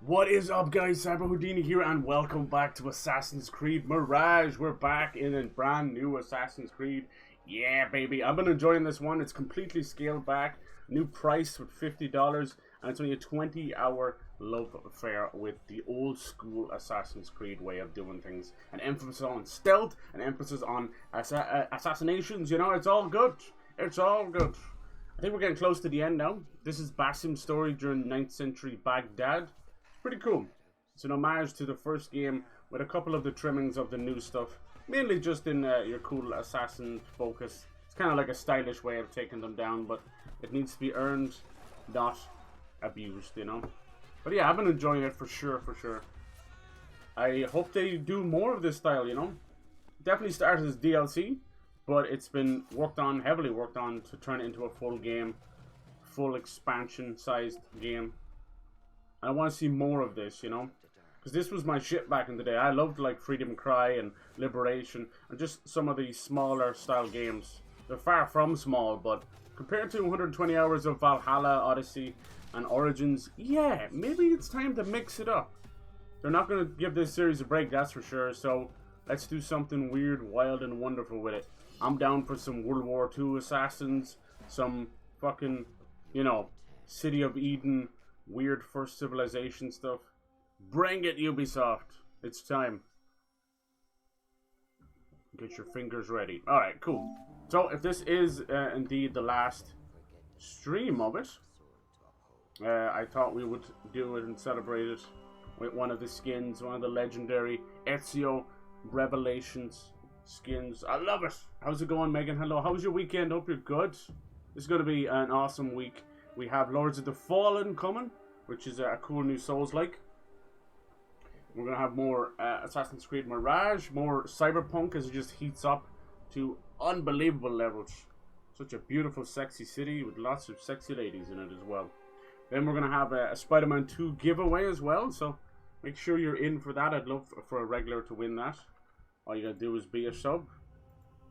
What is up, guys? Cyber Houdini here, and welcome back to Assassin's Creed Mirage. We're back in a brand new Assassin's Creed. Yeah, baby. I've been enjoying this one. It's completely scaled back. New price with $50, and it's only a 20-hour love affair with the old school Assassin's Creed way of doing things. An emphasis on stealth, an emphasis on assassinations. You know, it's all good. It's all good. I think we're getting close to the end now. This is Basim'S story during 9th century Baghdad. Pretty cool. It's an homage to the first game with a couple of the trimmings of the new stuff. Mainly just in your cool assassin focus. It's kind of like a stylish way of taking them down, but it needs to be earned, not abused, you know. But yeah, I've been enjoying it for sure, for sure. I hope they do more of this style, you know. Definitely started as DLC, but it's been worked on, heavily worked on, to turn it into a full game. Full expansion-sized game. I want to see more of this, you know, because this was my shit back in the day. I loved like Freedom Cry and Liberation and just some of these smaller style games. They're far from small, but compared to 120 hours of Valhalla, Odyssey, and Origins, yeah, maybe it's time to mix it up. They're not going to give this series a break, that's for sure, so let's do something weird, wild, and wonderful with it. I'm down for some World War II assassins, some fucking, you know, City of Eden, weird first civilization stuff. Bring it, Ubisoft. It's time. Get your fingers ready. Alright, cool. So, if this is indeed the last stream of it, I thought we would do it and celebrate it with one of the skins, one of the legendary Ezio Revelations skins. I love it. How's it going, Megan? Hello. How was your weekend? Hope you're good. This is going to be an awesome week. We have Lords of the Fallen coming, which is a cool new Souls-like. We're going to have more Assassin's Creed Mirage, more Cyberpunk as it just heats up to unbelievable levels. Such a beautiful, sexy city with lots of sexy ladies in it as well. Then we're going to have a Spider-Man 2 giveaway as well, so make sure you're in for that. I'd love for a regular to win that. All you got to do is be a sub.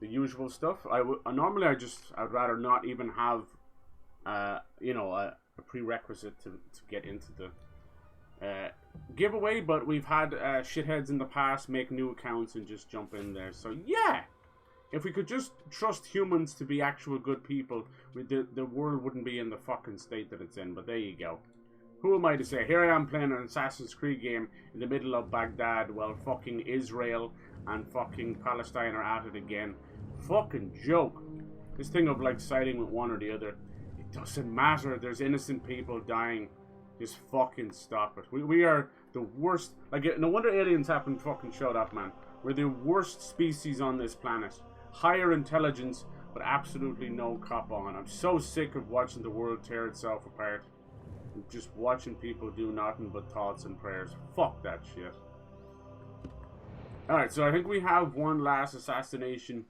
The usual stuff. Normally I'd rather not even have you know, a prerequisite to get into the giveaway, but we've had shitheads in the past make new accounts and just jump in there. So yeah, if we could just trust humans to be actual good people, the world wouldn't be in the fucking state that it's in. But there you go. Who am I to say? Here I am playing an Assassin's Creed game in the middle of Baghdad while fucking Israel and fucking Palestine are at it again. Fucking joke. This thing of like siding with one or the other. Doesn't matter. There's innocent people dying. Just fucking stop it. We are the worst. Like, no wonder aliens haven't fucking showed up, man. We're the worst species on this planet. Higher intelligence, but absolutely no cop on. I'm so sick of watching the world tear itself apart. And just watching people do nothing but thoughts and prayers. Fuck that shit. Alright, so I think we have one last assassination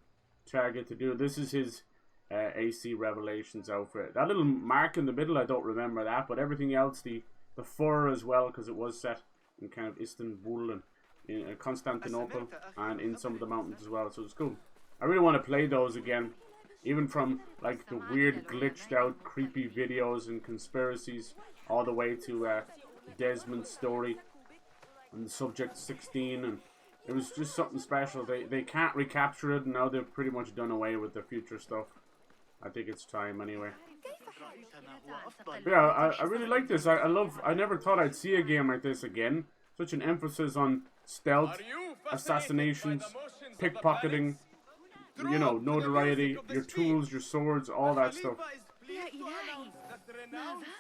target to do. This is his AC Revelations outfit. That little mark in the middle, I don't remember that, but everything else, the fur as well, because it was set in kind of Istanbul and in Constantinople and in some of the mountains as well, so it's cool. I really want to play those again, even from like the weird glitched out creepy videos and conspiracies all the way to Desmond's story and the Subject 16, and it was just something special. They can't recapture it, and now they've pretty much done away with the future stuff. I think it's time anyway. But yeah, I really like this. I never thought I'd see a game like this again. Such an emphasis on stealth, assassinations, pickpocketing, you know, notoriety, your tools, your swords, all that stuff.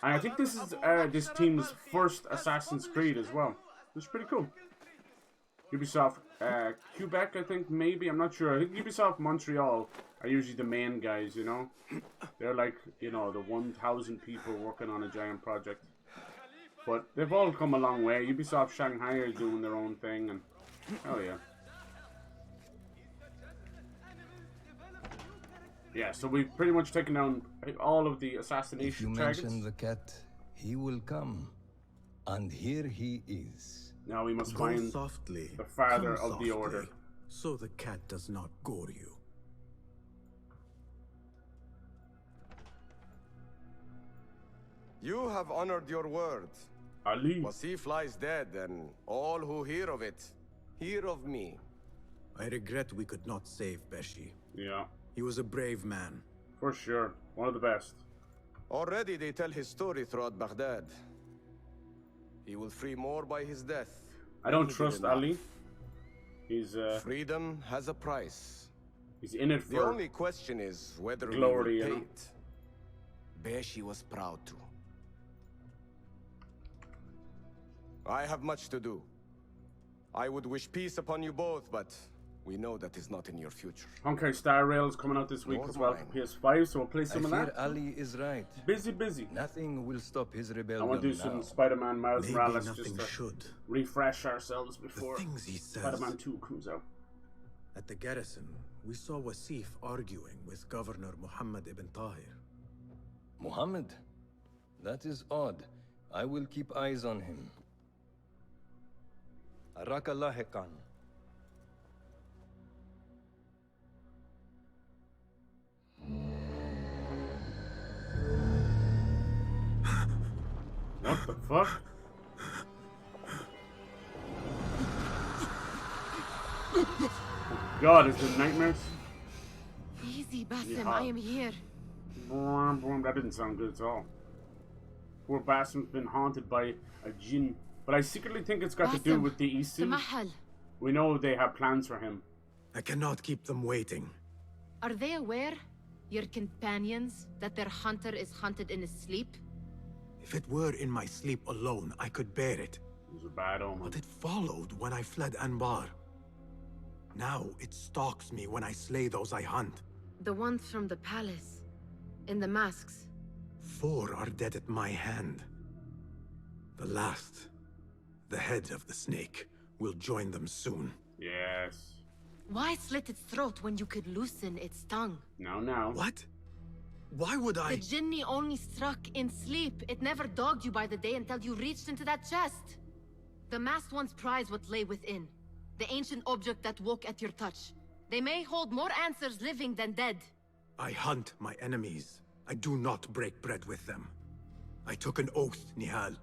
And I think this is this team's first Assassin's Creed as well. It's pretty cool. Ubisoft Quebec, I think, maybe. I'm not sure. I think Ubisoft Montreal are usually the main guys, you know. They're like, you know, the 1,000 people working on a giant project. But they've all come a long way. Ubisoft Shanghai are doing their own thing, and oh yeah. Yeah, so we've pretty much taken down, I think, all of the assassination targets. If you mention the cat, he will come. And here he is. Now we must Go find softly. the father Come of the order. softly, so the cat does not gore you. You have honored your word. Ali. Wasif lies dead, and all who hear of it, hear of me. I regret we could not save Beshi. Yeah. He was a brave man. For sure. One of the best. Already they tell his story throughout Baghdad. He will free more by his death. I don't trust Ali. He's Freedom has a price. He's in it for the only question is whether glory, we will pay it. Beshi was proud to. I have much to do. I would wish peace upon you both, but we know that is not in your future. Honkai Star Rail is coming out this week as well for PS5, so we'll play some of I fear that. Ali is right. Busy. Nothing will stop his rebellion. I want to do now. some Spider-Man Miles Maybe Morales nothing just to should. refresh ourselves before The things he says. Spider-Man 2 comes out. At the garrison, we saw Wasif arguing with Governor Muhammad ibn Tahir. Muhammad? That is odd. I will keep eyes on him. Araka lahiqan. What the fuck? God, is it nightmares? Easy, Basim, Yeah. I am here. That didn't sound good at all. Poor Basim's been haunted by a jinn, but I secretly think it's got to do Basim, with the Isu. Mahal. We know they have plans for him. I cannot keep them waiting. Are they aware, your companions, that their hunter is hunted in his sleep? If it were in my sleep alone, I could bear it. It was a bad omen. But it followed when I fled Anbar. Now it stalks me when I slay those I hunt. The ones from the palace, in the masks. 4 are dead at my hand. The last, the head of the snake, will join them soon. Yes. Why slit its throat when you could loosen its tongue? Now. What? Why would The I? jinni only struck in sleep. It never dogged you by the day until you reached into that chest. The masked ones prize what lay within. The ancient object that woke at your touch. They may hold more answers living than dead. I hunt my enemies. I do not break bread with them. I took an oath, Nihal.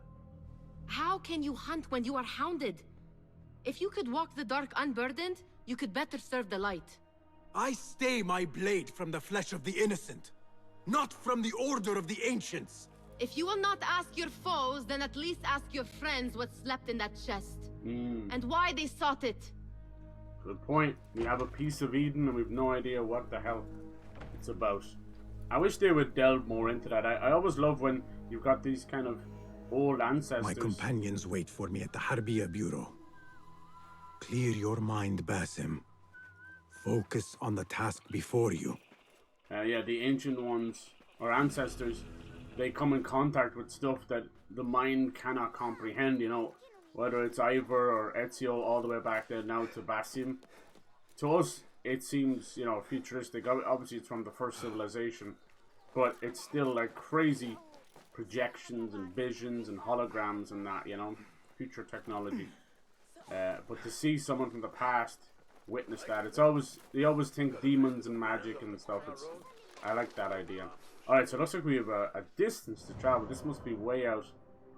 How can you hunt when you are hounded? If you could walk the dark unburdened, you could better serve the light. I stay my blade from the flesh of the innocent, not from the order of the ancients. If you will not ask your foes, then at least ask your friends what slept in that chest. And why they sought it. Good point. We have a piece of Eden and we've no idea what the hell it's about. I wish they would delve more into that. I always love when you've got these kind of old ancestors. My companions wait for me at the Harbiya Bureau. Clear your mind, Basim. Focus on the task before you. Yeah, the ancient ones, or ancestors, they come in contact with stuff that the mind cannot comprehend, you know. Whether it's Ivor or Ezio all the way back then now to Basim. To us, it seems, you know, futuristic. Obviously, it's from the first civilization. But it's still like crazy projections and visions and holograms and that, you know. Future technology. But to see someone from the past witness that, it's always, they always think demons and magic and stuff. I like that idea. Alright, so it looks like we have a distance to travel. This must be way out.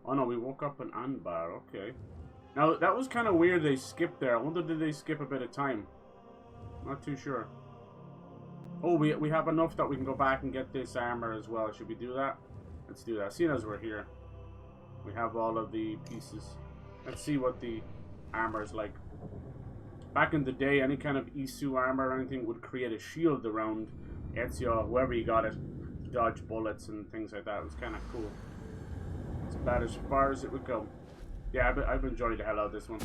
Oh no, we woke up in Anbar, okay. Now, that was kind of weird they skipped there. I wonder, did they skip a bit of time? Not too sure. Oh, we have enough that we can go back and get this armor as well. Should we do that? Let's do that. Seeing as we're here, we have all of the pieces. Let's see what the armor is like. Back in the day, any kind of Isu armor or anything would create a shield around Ezio, whoever you got it, to dodge bullets and things like that. It was kind of cool. It's about as far as it would go. Yeah, I've enjoyed the hell out of this one.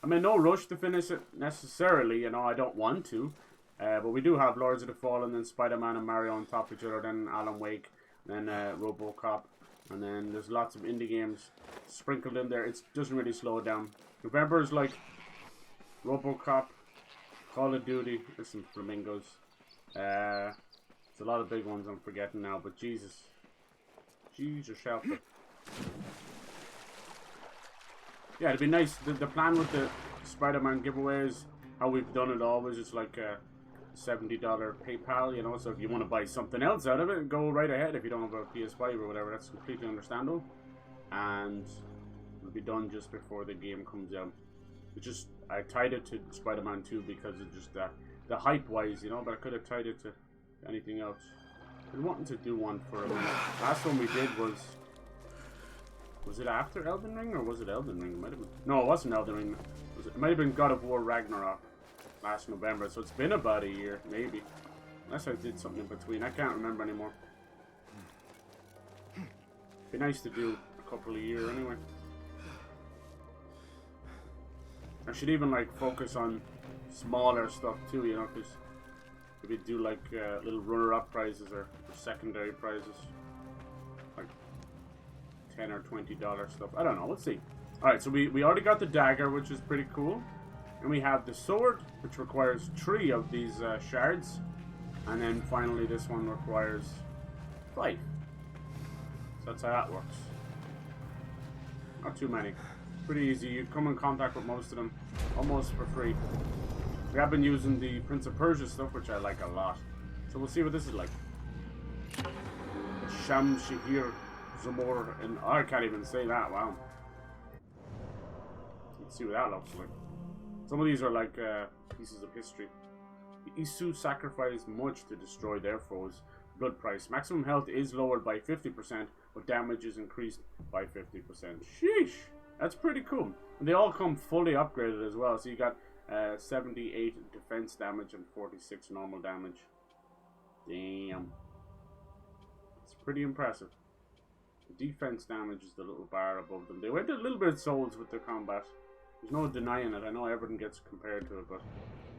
I mean, no rush to finish it necessarily, you know, I don't want to. But we do have Lords of the Fallen, then Spider-Man and Mario on top of each other, then Alan Wake, then RoboCop, and then there's lots of indie games sprinkled in there. It doesn't really slow it down. November is like RoboCop, Call of Duty, there's some flamingos. There's a lot of big ones I'm forgetting now, but Jesus shelter. Yeah, it'd be nice. The plan with the Spider-Man giveaways, how we've done it always, it's like a $70 PayPal, you know, so if you want to buy something else out of it, go right ahead. If you don't have a PS5 or whatever, that's completely understandable. And be done just before the game comes out. It's just, I tied it to Spider-Man 2 because of just the hype-wise, you know, but I could have tied it to anything else. I've been wanting to do one for a minute. Last one we did was it after Elden Ring, or was it Elden Ring? It might have been, no, it wasn't Elden Ring. It might have been God of War Ragnarok last November, so it's been about a year, maybe. Unless I did something in between. I can't remember anymore. Be nice to do a couple a year anyway. I should even like focus on smaller stuff too, you know, because if we do like little runner-up prizes or secondary prizes, like $10 or $20 stuff. I don't know. Let's see. All right, so we already got the dagger, which is pretty cool, and we have the sword, which requires 3 of these shards, and then finally this one requires 5. So that's how that works. Not too many. Pretty easy. You come in contact with most of them almost for free. We have been using the Prince of Persia stuff, which I like a lot. So we'll see what this is like. Sham Shahir Zamor, and I can't even say that. Wow. Let's see what that looks like. Some of these are like pieces of history. The Isu sacrificed much to destroy their foes. Blood price. Maximum health is lowered by 50%, but damage is increased by 50%. Sheesh! That's pretty cool. And they all come fully upgraded as well. So you got 78 defense damage and 46 normal damage. Damn. It's pretty impressive. The defense damage is the little bar above them. They went a little bit souls with their combat. There's no denying it. I know everything gets compared to it, but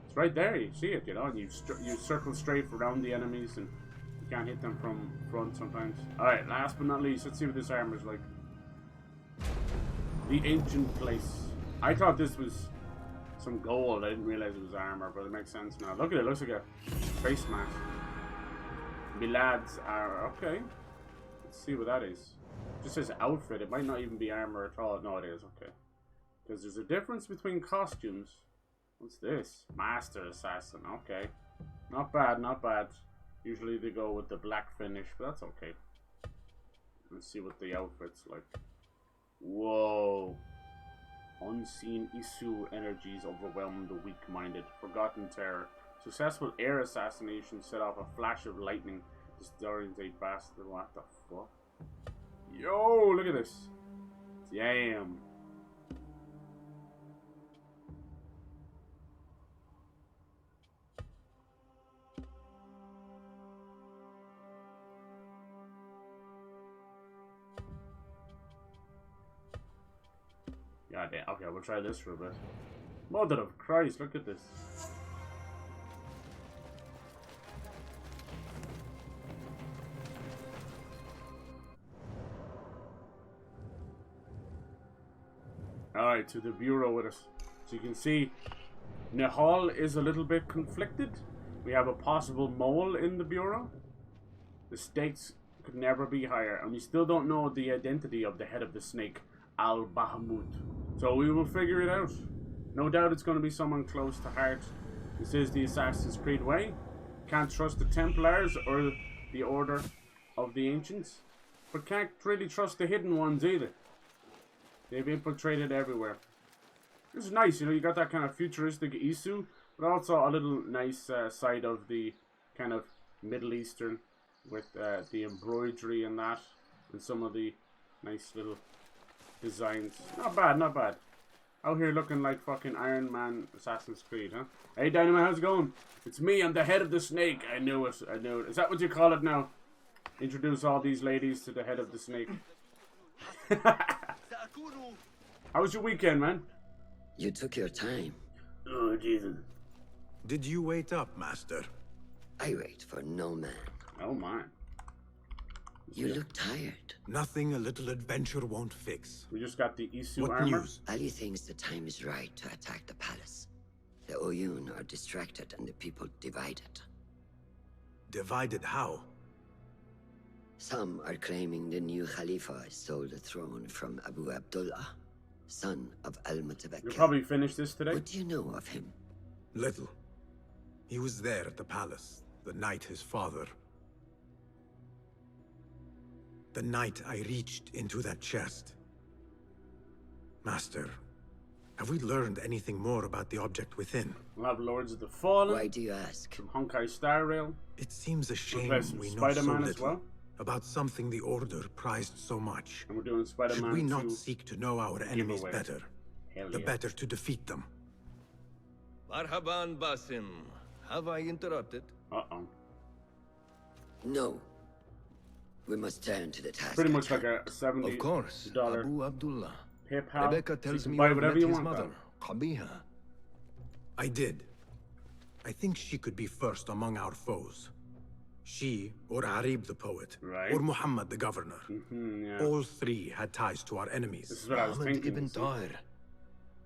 it's right there. You see it, you know, and you circle straight around the enemies, and you can't hit them from front sometimes. Alright, last but not least, let's see what this armor is like. The Ancient Place. I thought this was some gold. I didn't realize it was armor, but it makes sense now. Look at it. It looks like a face mask. Milad's armor. Okay. Let's see what that is. It just says outfit. It might not even be armor at all. No, it is. Okay. Because there's a difference between costumes. What's this? Master Assassin. Okay. Not bad, not bad. Usually they go with the black finish, but that's okay. Let's see what the outfit's like. Whoa. Unseen Isu energies overwhelm the weak-minded. Forgotten terror. Successful air assassination set off a flash of lightning. Disorientate bastard. What the fuck? Yo, look at this. Damn. God damn. Okay, we'll try this for a bit. Mother of Christ, look at this. Alright, to the bureau with us. So you can see Nihal is a little bit conflicted. We have a possible mole in the bureau. The stakes could never be higher, and we still don't know the identity of the head of the snake, Al-Bahamut. So we will figure it out. No doubt it's going to be someone close to heart. This is the Assassin's Creed way. Can't trust the Templars or the Order of the Ancients. But can't really trust the hidden ones either. They've infiltrated everywhere. This is nice, you know, you got that kind of futuristic Isu, but also a little nice side of the kind of Middle Eastern with the embroidery and that, and some of the nice little designs. Not bad, not bad. Out here looking like fucking Iron Man Assassin's Creed, huh? Hey Dynamite, how's it going? It's me, I'm the head of the snake. I knew it, I knew it. Is that what you call it now? Introduce all these ladies to the head of the snake. How was your weekend, man? You took your time. Oh, Jesus. Did you wait up, Master? I wait for no man. Oh, my. You look tired. Nothing a little adventure won't fix. We just got the Isu What armor. news? Ali thinks the time is right to attack the palace. The Oyun are distracted and the people divided. Divided how? Some are claiming the new Khalifa stole the throne from Abu Abdullah, son of Al-Mutabakkir. You'll probably finish this today. What do you know of him? Little. He was there at the palace, the night his father... The night I reached into that chest. Master, have we learned anything more about the object within? We'll have Lords of the Fallen. Why do you ask? Some Honkai Star Rail. It seems a shame play some we know so Spider-Man as little well. about something the Order prized so much. And we're doing Spider-Man Should we 2 not seek to know our enemies giveaway. better? Hell The yeah. better to defeat them. Marhaban, Basim. Have I interrupted? Uh-oh. No. We must turn to the task. Pretty at much like hand. a $70 Of course, Abu Abdullah. PayPal. Rebecca So you tells can me buy you've whatever met you his want. mother, Though. Qabiha. I did. I think she could be first among our foes. She, or Arib the poet, Right. or Muhammad the governor. Yeah. All three had ties to our This enemies. is what I was Muhammad thinking. ibn you see. Tahir.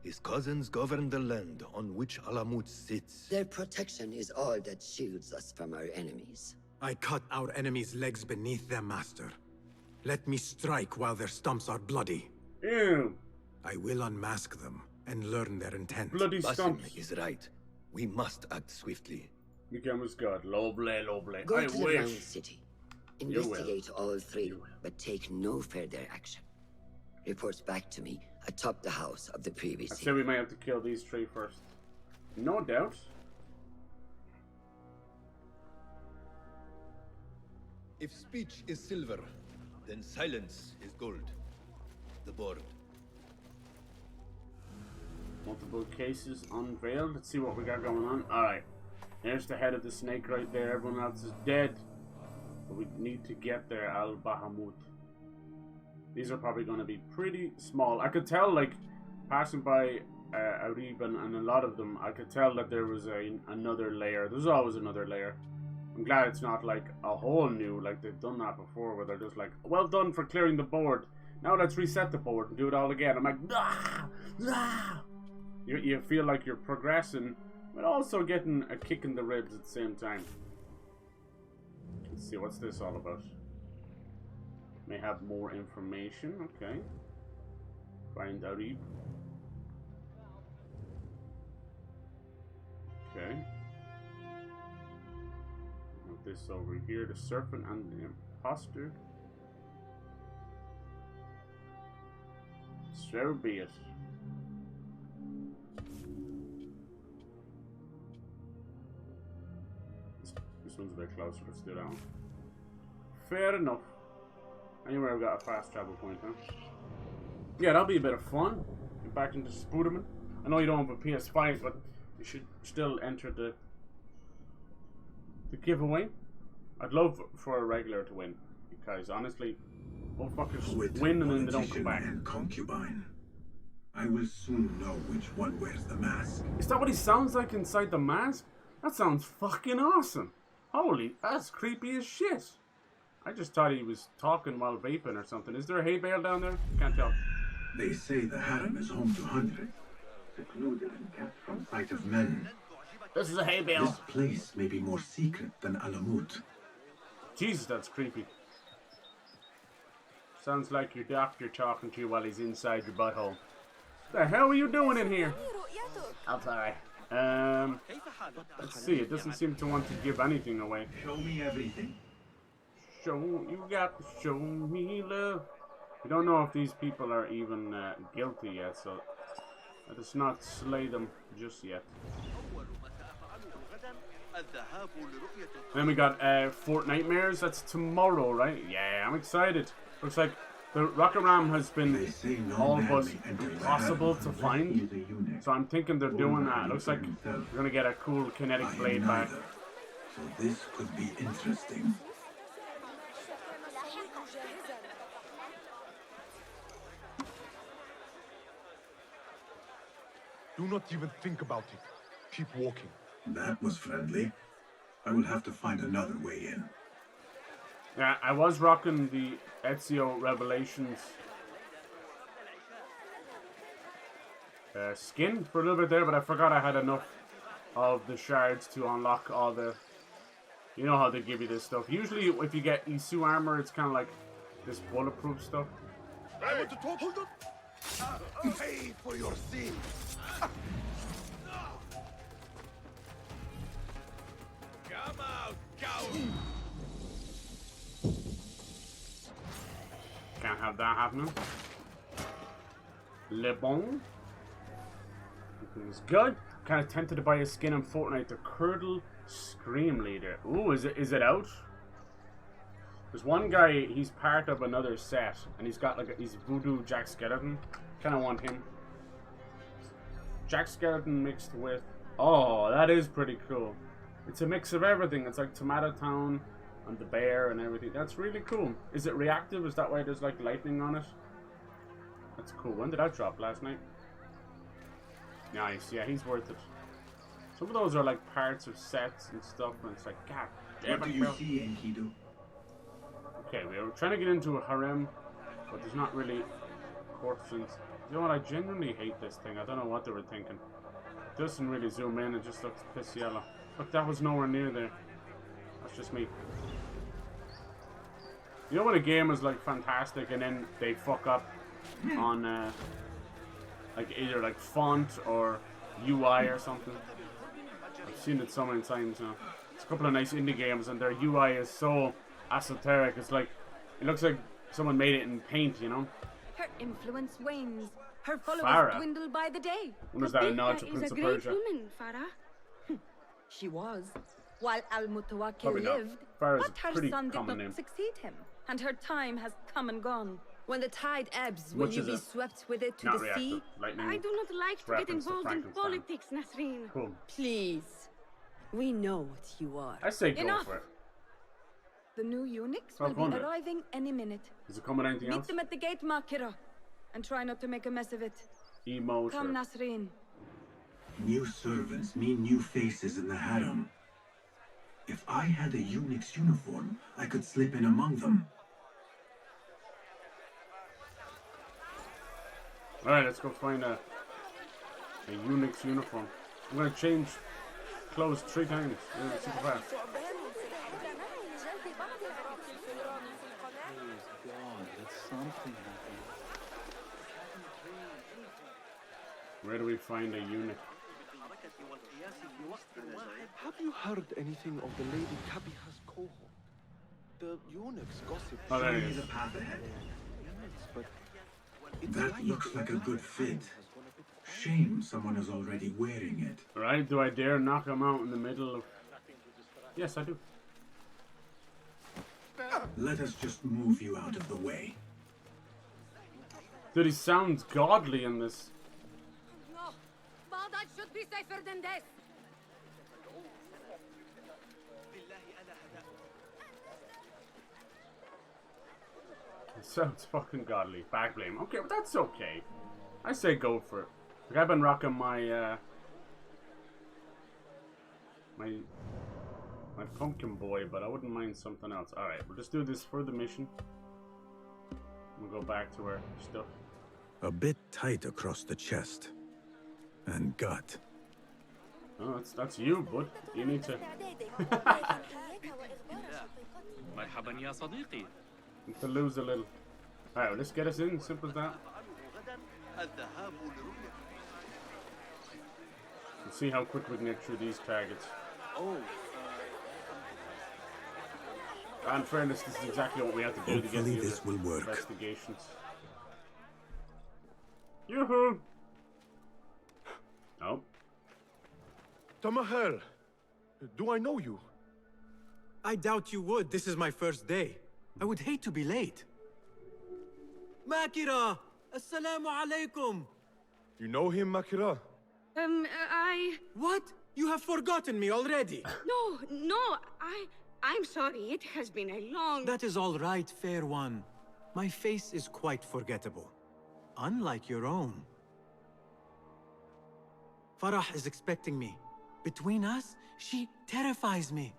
His cousins govern the land on which Alamut sits. Their protection is all that shields us from our enemies. I cut our enemies' legs beneath them, Master. Let me strike while their stumps are bloody. Ew. I will unmask them and learn their intent. Bloody Basim stumps. is right. We must act swiftly. Becomes God. Lovely, lovely. Go I to the Round wish. City. You will. Investigate all three, You will. but take no further action. Reports back to me atop the house of the previous I say we might have to kill these three first. No doubt. If speech is silver, then silence is gold. The board. Multiple cases unveiled. Let's see what we got going on. Alright. There's the head of the snake right there. Everyone else is dead. But we need to get there, Al Bahamut. These are probably going to be pretty small. I could tell, like, passing by Arib and a lot of them, I could tell that there was another layer. There's always another layer. I'm glad it's not, like, a whole new, like they've done that before, where they're just like, well done for clearing the board. Now let's reset the board and do it all again. I'm like, ah, ah. You feel like you're progressing, but also getting a kick in the ribs at the same time. Let's see, what's this all about? May have more information, okay. Find Arib. Okay. Put this over here, the serpent and the imposter. So be it. This one's a bit closer, let's do that one. Fair enough. Anyway, I've got a fast travel point, huh? Yeah, that'll be a bit of fun. Get back into Spooderman. I know you don't have a PS5, but you should still enter the giveaway. I'd love for a regular to win, because honestly, motherfuckers win and then they don't come back. And concubine. I will soon know which one wears the mask. Is that what he sounds like inside the mask? That sounds fucking awesome. Holy, that's creepy as shit. I just thought he was talking while vaping or something. Is there a hay bale down there? Can't tell. They say the harem is home to hundreds, secluded and kept from sight of men. This is a hay bale. This place may be more secret than Alamut. Jesus, that's creepy. Sounds like your doctor talking to you while he's inside your butthole. The hell are you doing in here? I'm sorry. Let's see. It doesn't seem to want to give anything away. Show me everything. You got to show me love. We don't know if these people are even guilty yet, so let us not slay them just yet. Then we got Fort Nightmares. That's tomorrow, right? Yeah, I'm excited. Looks like the Rocket Ram has been all but impossible to find. So I'm thinking they're doing that. Looks like we're gonna get a cool kinetic blade back. So this could be interesting. Do not even think about it. Keep walking. That was friendly. I will have to find another way in. Yeah, I was rocking the Ezio Revelations skin for a little bit there, but I forgot I had enough of the shards to unlock all the... You know how they give you this stuff. Usually if you get Isu armor, it's kind of like this bulletproof stuff. I want to talk. Hold on. Pay for your sins. Come out, coward. Can't have that happening. Le Bon. It's good. Kind of tempted to buy a skin in Fortnite. The Curdle Scream Leader. Ooh, is it out? There's one guy, he's part of another set, and he's got like he's Voodoo Jack Skeleton. Kind of want him. Jack Skeleton mixed with... Oh, that is pretty cool. It's a mix of everything. It's like Tomato Town and the bear and everything. That's really cool. Is it reactive? Is that why there's like lightning on it? That's cool. When did that drop? Last night? Nice. Yeah, he's worth it. Some of those are like parts of sets and stuff, and it's like, God damn it. What do you see, Enkidu? Okay, we were trying to get into a harem, but there's not really corpses. You know what? I genuinely hate this thing. I don't know what they were thinking. It doesn't really zoom in. It just looks piss yellow. Look, that was nowhere near there. That's just me. You know when a game is like fantastic and then they fuck up on like either like font or UI or something? I've seen it so many times now. It's a couple of nice indie games and their UI is so esoteric. It's like, it looks like someone made it in paint, you know? Her influence wanes. Her followers Farah. dwindle by the day. When was that a nod to Is Prince a of great Persia? woman, Farah. She was, while Al-Mutawakkil Probably not. lived, Farah's but a her pretty son did common not name. succeed him, and her time has come and gone. When the tide ebbs, will Which you is be a- swept with it to Not the reactive. sea? Lightning. I do not like to get reference to involved in Frankenstein. politics, Nasreen. Cool. Please, we know what you are. I say go Enough. for it. The new eunuchs Well, will be wonder. arriving any minute. Is it coming anything Meet else? them at the gate, Makira, and try not to make a mess of it. Emote. Come, or- Nasreen. New servants mean new faces in the harem. If I had a eunuch's uniform, I could slip in among them. Alright, let's go find a eunuch's uniform. I'm gonna change clothes 3 times. Super fast. Where do we find a eunuch? Have you heard anything of the Lady Kabiha's cohort? The eunuchs gossip. Oh, there Show he me is. the path ahead. But it's That looks like a good fit. Shame someone is already wearing it. Alright, do I dare knock him out in the middle of... Yes, I do. Let us just move you out of the way. Dude, he sounds godly in this. No, Baghdad should be safer than this. It sounds fucking godly. Back blame. Okay, but that's okay. I say go for it. Like, I've been rocking my, my pumpkin boy, but I wouldn't mind something else. Alright, we'll just do this for the mission. We'll go back to our stuff. A bit tight across the chest. And gut. Oh, that's you, bud. You need to... to lose a little. Alright, well, let's get us in. Simple as that. We'll see how quick we can get through these targets. In fairness, this is exactly what we have to do to get Hopefully the this other will work. investigations. Yoo-hoo! Oh. Tamahel, do I know you? I doubt you would. This is my first day. I would hate to be late. Makira! Assalamu alaikum! You know him, Makira? What? You have forgotten me already. No, I'm sorry. It has been a long... That is all right, fair one. My face is quite forgettable. Unlike your own. Farah is expecting me. Between us, she terrifies me.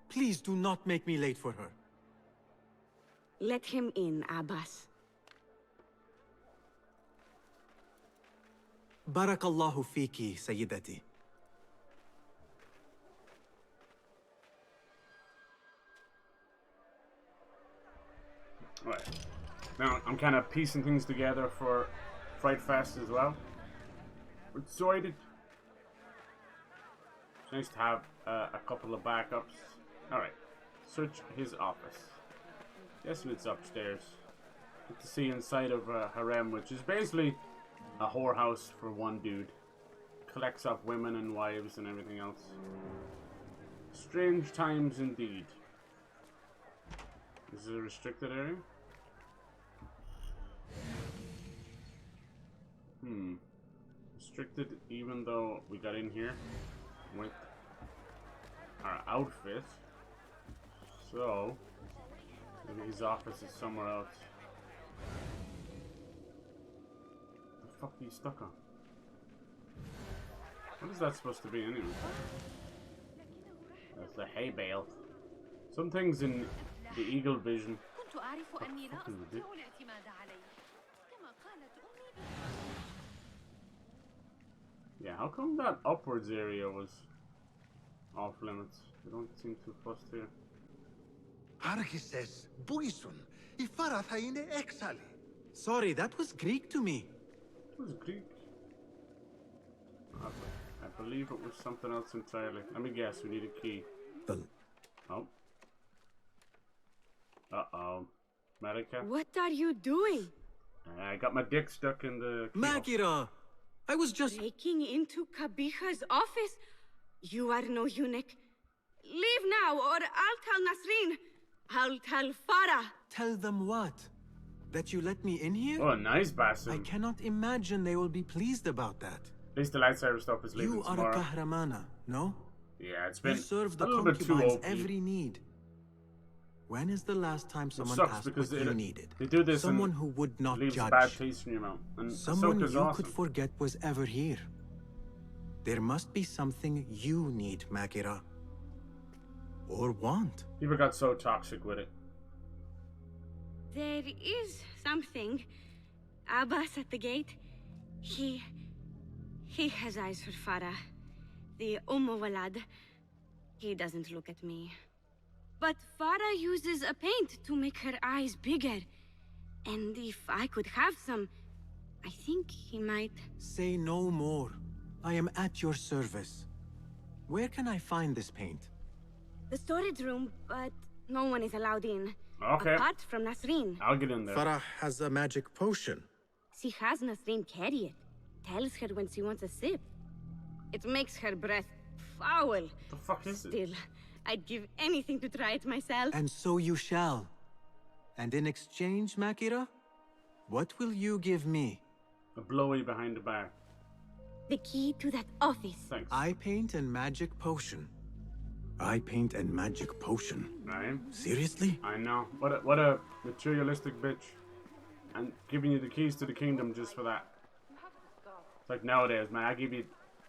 Please do not make me late for her. Let him in, Abbas. Barakallahu fiki, Sayyidati. Right. Now, I'm kind of piecing things together for Fright Fest as well. We're excited. It's nice to have a couple of backups. Alright. Search his office. Guessing it's upstairs. Get to see inside of a harem, which is basically a whorehouse for one dude. Collects up women and wives and everything else. Strange times indeed. This is a restricted area? Restricted even though we got in here with our outfit. So, maybe his office is somewhere else. What the fuck are you stuck on? What is that supposed to be anyway? That's the hay bale. Some things in the eagle vision. Yeah, how come that upwards area was off limits? They don't seem too fussed here. Άρχισες, Buison. Η φάρα θα είναι έξαλλη. Sorry, that was Greek to me. It was Greek. I believe it was something else entirely. Let me guess, we need a key. Oh. Uh-oh. Medica? What are you doing? I got my dick stuck in the keyhole. Maghera! I was just... Breaking into Kabiha's office? You are no eunuch. Leave now, or I'll tell Nasreen. I'll tell Farah. Tell them what? That you let me in here? Oh, nice, Basim. I cannot imagine they will be pleased about that. At least the lightsaber stuff is leaving You are tomorrow. a kahramana, no? Yeah, it's been You serve the a little bit too concubines OP. every need. When is the last time someone sucks asked because what you needed? They do this someone and who would not leaves judge. a bad taste in your mouth. And Someone Ahsoka's you awesome. could forget was ever here. There must be something you need, Maghera. Or want. People got so toxic with it. There is something. Abbas at the gate. He has eyes for Farah. The Walad. He doesn't look at me. But Farah uses a paint to make her eyes bigger. And if I could have some, I think he might... Say no more. I am at your service. Where can I find this paint? The storage room, but no one is allowed in. Okay. Apart from Nasreen. I'll get in there. Farah has a magic potion. She has Nasreen carry it. Tells her when she wants a sip. It makes her breath foul. What the fuck is it? Still, I'd give anything to try it myself. And so you shall. And in exchange, Maghera, what will you give me? A blowy behind the bar. The key to that office. Thanks. Eye paint and magic potion. Eye paint and magic potion. Right? Seriously? I know. What a materialistic bitch. And giving you the keys to the kingdom just for that. It's like nowadays, man. I give you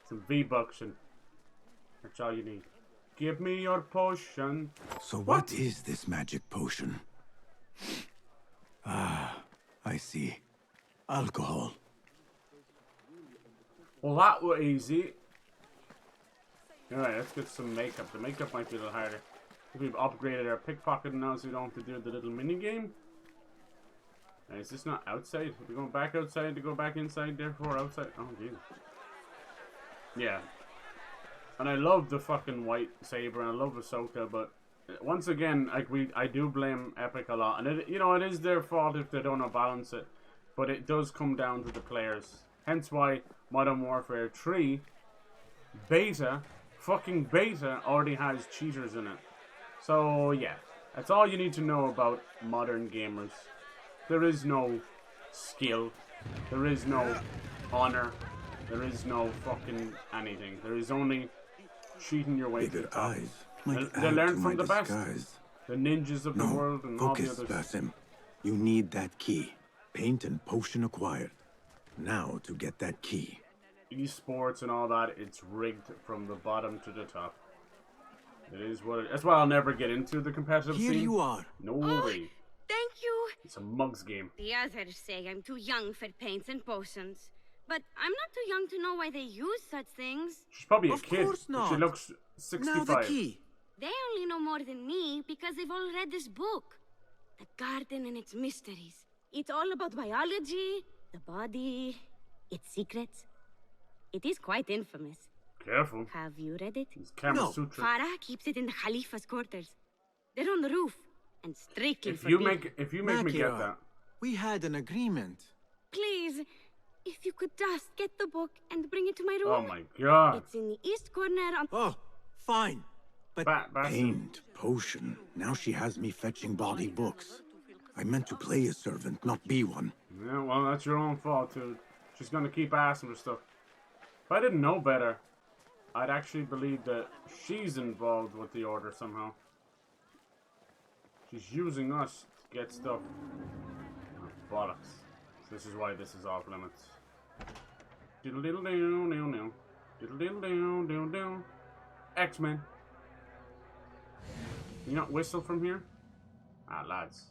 some V-Bucks and that's all you need. Give me your potion. So what is this magic potion? Ah, I see. Alcohol. Well, that was easy. Alright, let's get some makeup. The makeup might be a little harder. We've upgraded our pickpocket now, so we don't have to do the little mini game. Is this not outside? Are we going back outside to go back inside, therefore outside? Oh, jeez. Yeah. And I love the fucking white saber, and I love Ahsoka, but once again, like I do blame Epic a lot, and it, you know, it is their fault if they don't know balance it, but it does come down to the players. Hence why Modern Warfare 3 fucking beta already has cheaters in it. So yeah, that's all you need to know about modern gamers. There is no skill, there is no honor, there is no fucking anything. There is only cheating your way to the top. They learn from the best. The ninjas of the world and all the others. Basim. You need that key. Paint and potion acquired. Now to get that key. Esports and all that, it's rigged from the bottom to the top. It is what it is. That's why I'll never get into the competitive scene. Here you are. No way. Thank you. It's a mug's game. The others say I'm too young for paints and potions. But I'm not too young to know why they use such things. She's probably a Of kid. course But she not. looks 65. Now the key. They only know more than me because they've all read this book. The Garden and its Mysteries. It's all about biology, the body, its secrets. It is quite infamous. Careful. Have you read it? It's Kama Sutra. Farah keeps it in the Khalifa's quarters. They're on the roof and strictly If you forbidden. make me get Maghera, that. we had an agreement. Please, if you could just get the book and bring it to my room. Oh my god. It's in the east corner on... Oh, fine. But Basim. Paint, potion. Now she has me fetching body books. I meant to play a servant, not be one. Yeah, well, that's your own fault, dude. She's gonna keep asking for stuff. If I didn't know better, I'd actually believe that she's involved with the order somehow. She's using us to get stuff. Oh, bollocks. This is why this is off limits. Diddle diddle down down down. Diddle diddle down down down. X-Men. You not whistle from here? Ah, lads.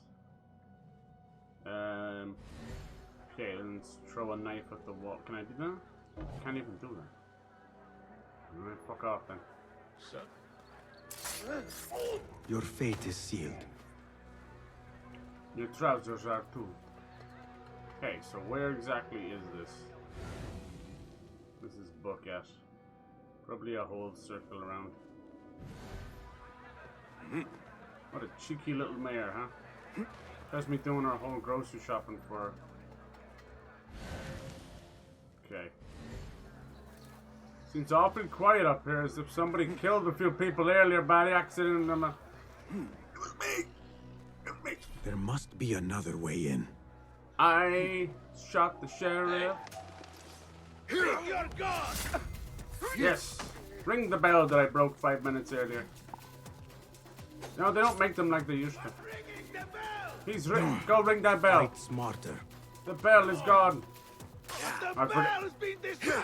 Okay, let's throw a knife at the wall. Can I do that? I can't even do that. Alright, fuck off then. Your fate is sealed. Your trousers are too. Okay, so where exactly is this? This is book at. Probably a whole circle around. What a cheeky little mare, huh? Has me doing our whole grocery shopping for her. Okay. Seems awfully quiet up here, as if somebody killed a few people earlier by accident. It was me! It was me! There must be another way in. I shot the sheriff. Here you're gone! Yes! Ring the bell that I broke 5 minutes earlier. No, they don't make them like they used to. He's go ring that bell. Fight smarter. The bell is gone. The bell has been destroyed!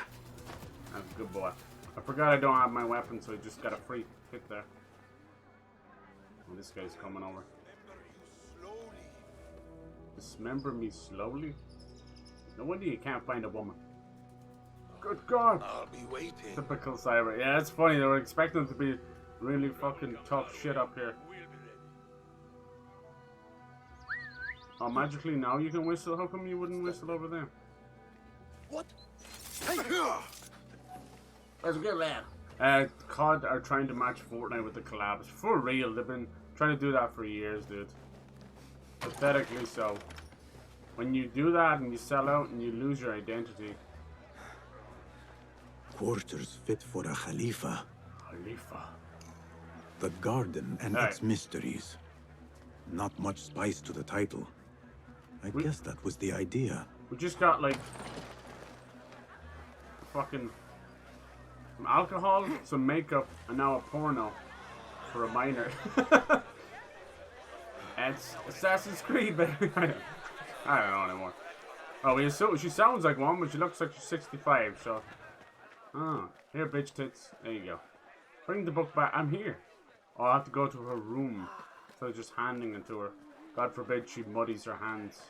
That's a good boy. I forgot I don't have my weapon, so I just got a free hit there. Oh, this guy's coming over. Dismember me slowly? No wonder you can't find a woman. Good God! I'll be waiting. Typical cyber. Yeah, it's funny. They were expecting it to be really fucking tough shit up here. Oh, magically now you can whistle? How come you wouldn't whistle over there? What? That's a good lad. COD are trying to match Fortnite with the collabs. For real, they've been trying to do that for years, dude. Pathetically so. When you do that and you sell out and you lose your identity. Quarters fit for a Khalifa. Khalifa. The garden and Hey. its mysteries. Not much spice to the title. I guess that was the idea. We just got like fucking some alcohol, some makeup, and now a porno for a minor. It's Assassin's Creed, baby. I don't know anymore. Oh, she sounds like one, but she looks like she's 65. So, here, bitch tits. There you go. Bring the book back. I'm here. Oh, I have to go to her room. So just handing it to her. God forbid she muddies her hands.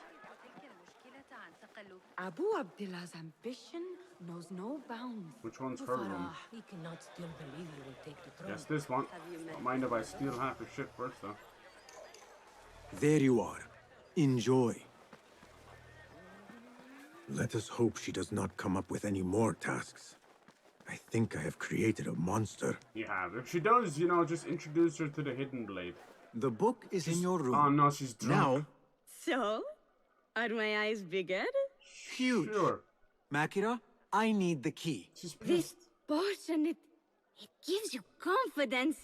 Abu Abdullah's ambition knows no bounds. Which one's her room? We cannot still believe you will take the throne. Yes, this one. Don't mind if I steal half her shit first, though. There you are. Enjoy. Let us hope she does not come up with any more tasks. I think I have created a monster. You have. If she does, you know, just introduce her to the hidden blade. The book is in your room. Oh no, she's drunk. Now, So? Are my eyes bigger? huge. Sure. Makira, I need the key. She's This pissed. potion, it gives you confidence.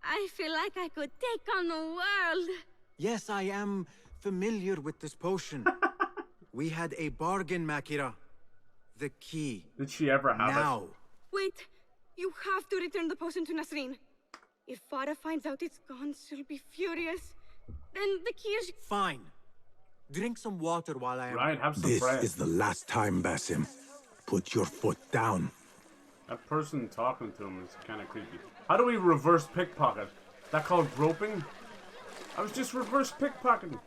I feel like I could take on the world. Yes, I am familiar with this potion. We had a bargain, Makira. The key. Did she ever have Now. Wait, you have to return the potion to Nasreen. If Farah finds out it's gone, she'll be furious. Then the key is... Fine. Drink some water while I it? am... Right, have some This bread. is the last time, Basim. Put your foot down. That person talking to him is kind of creepy. How do we reverse pickpocket? That called groping? I was just reverse pickpocketing.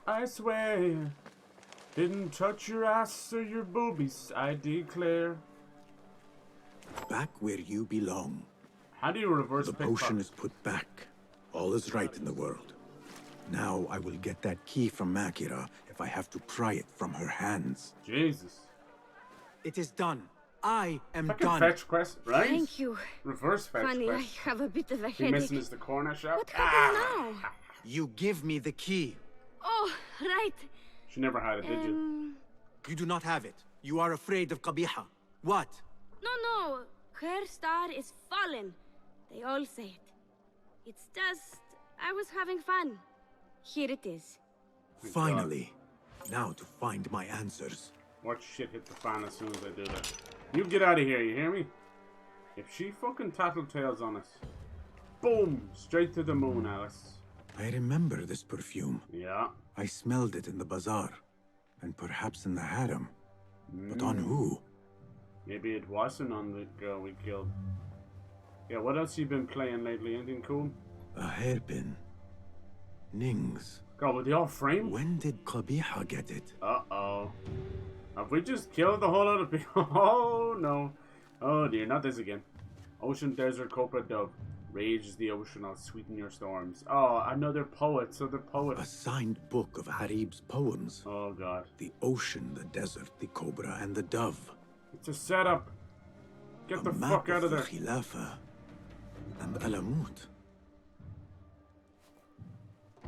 I swear. Didn't touch your ass or your boobies, I declare. Back where you belong. How do you reverse The pickpocket? potion is put back. All is right in the world. Now I will get that key from Makira if I have to pry it from her hands. Jesus. It is done. I am Fucking done. fetch quest, right? Thank you. Reverse fetch Funny, I quest. have a bit of a Be missing headache. is the corner shop. What happens now? You give me the key. Oh, right. She never had it, did you? You do not have it. You are afraid of Qabiha. What? No. Her star is fallen. They all say it. It's just... I was having fun. Here it is. Finally. Now to find my answers. Watch shit hit the fan as soon as I do that. You get out of here, you hear me? If she fucking tattletales on us. Boom! Straight to the moon, Alice. I remember this perfume. Yeah. I smelled it in the bazaar. And perhaps in the harem. But on who? Maybe it wasn't on the girl we killed. Yeah, what else you been playing lately? Anything cool? A hairpin. Nings. God, were they all framed? When did Qabiha get it? Uh-oh. Have we just killed the whole lot of people? Oh, no. Oh, dear. Not this again. Ocean, desert, cobra, dove. Rage is the ocean. I'll sweeten your storms. Oh, another poet. So the poet. A signed book of Harib's poems. Oh, God. The ocean, the desert, the cobra, and the dove. It's a setup. Get the fuck out of there. Khilafa and Alamut.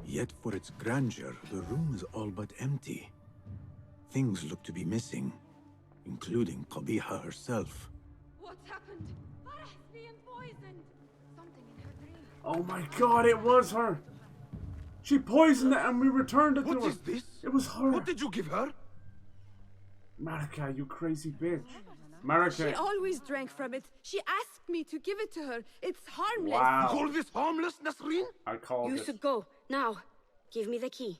Yet for its grandeur, the room is all but empty. Things look to be missing, including Qabiha herself. What's happened? Farah's being poisoned. Something in her dream. Oh my God, it was her. She poisoned it and we returned it to her. What is this? It was her. What did you give her? Marika, you crazy bitch. Marika. She always drank from it. She asked me to give it to her. It's harmless. Wow. You call this harmless, Nasreen? I called You it. should go. Now. Give me the key.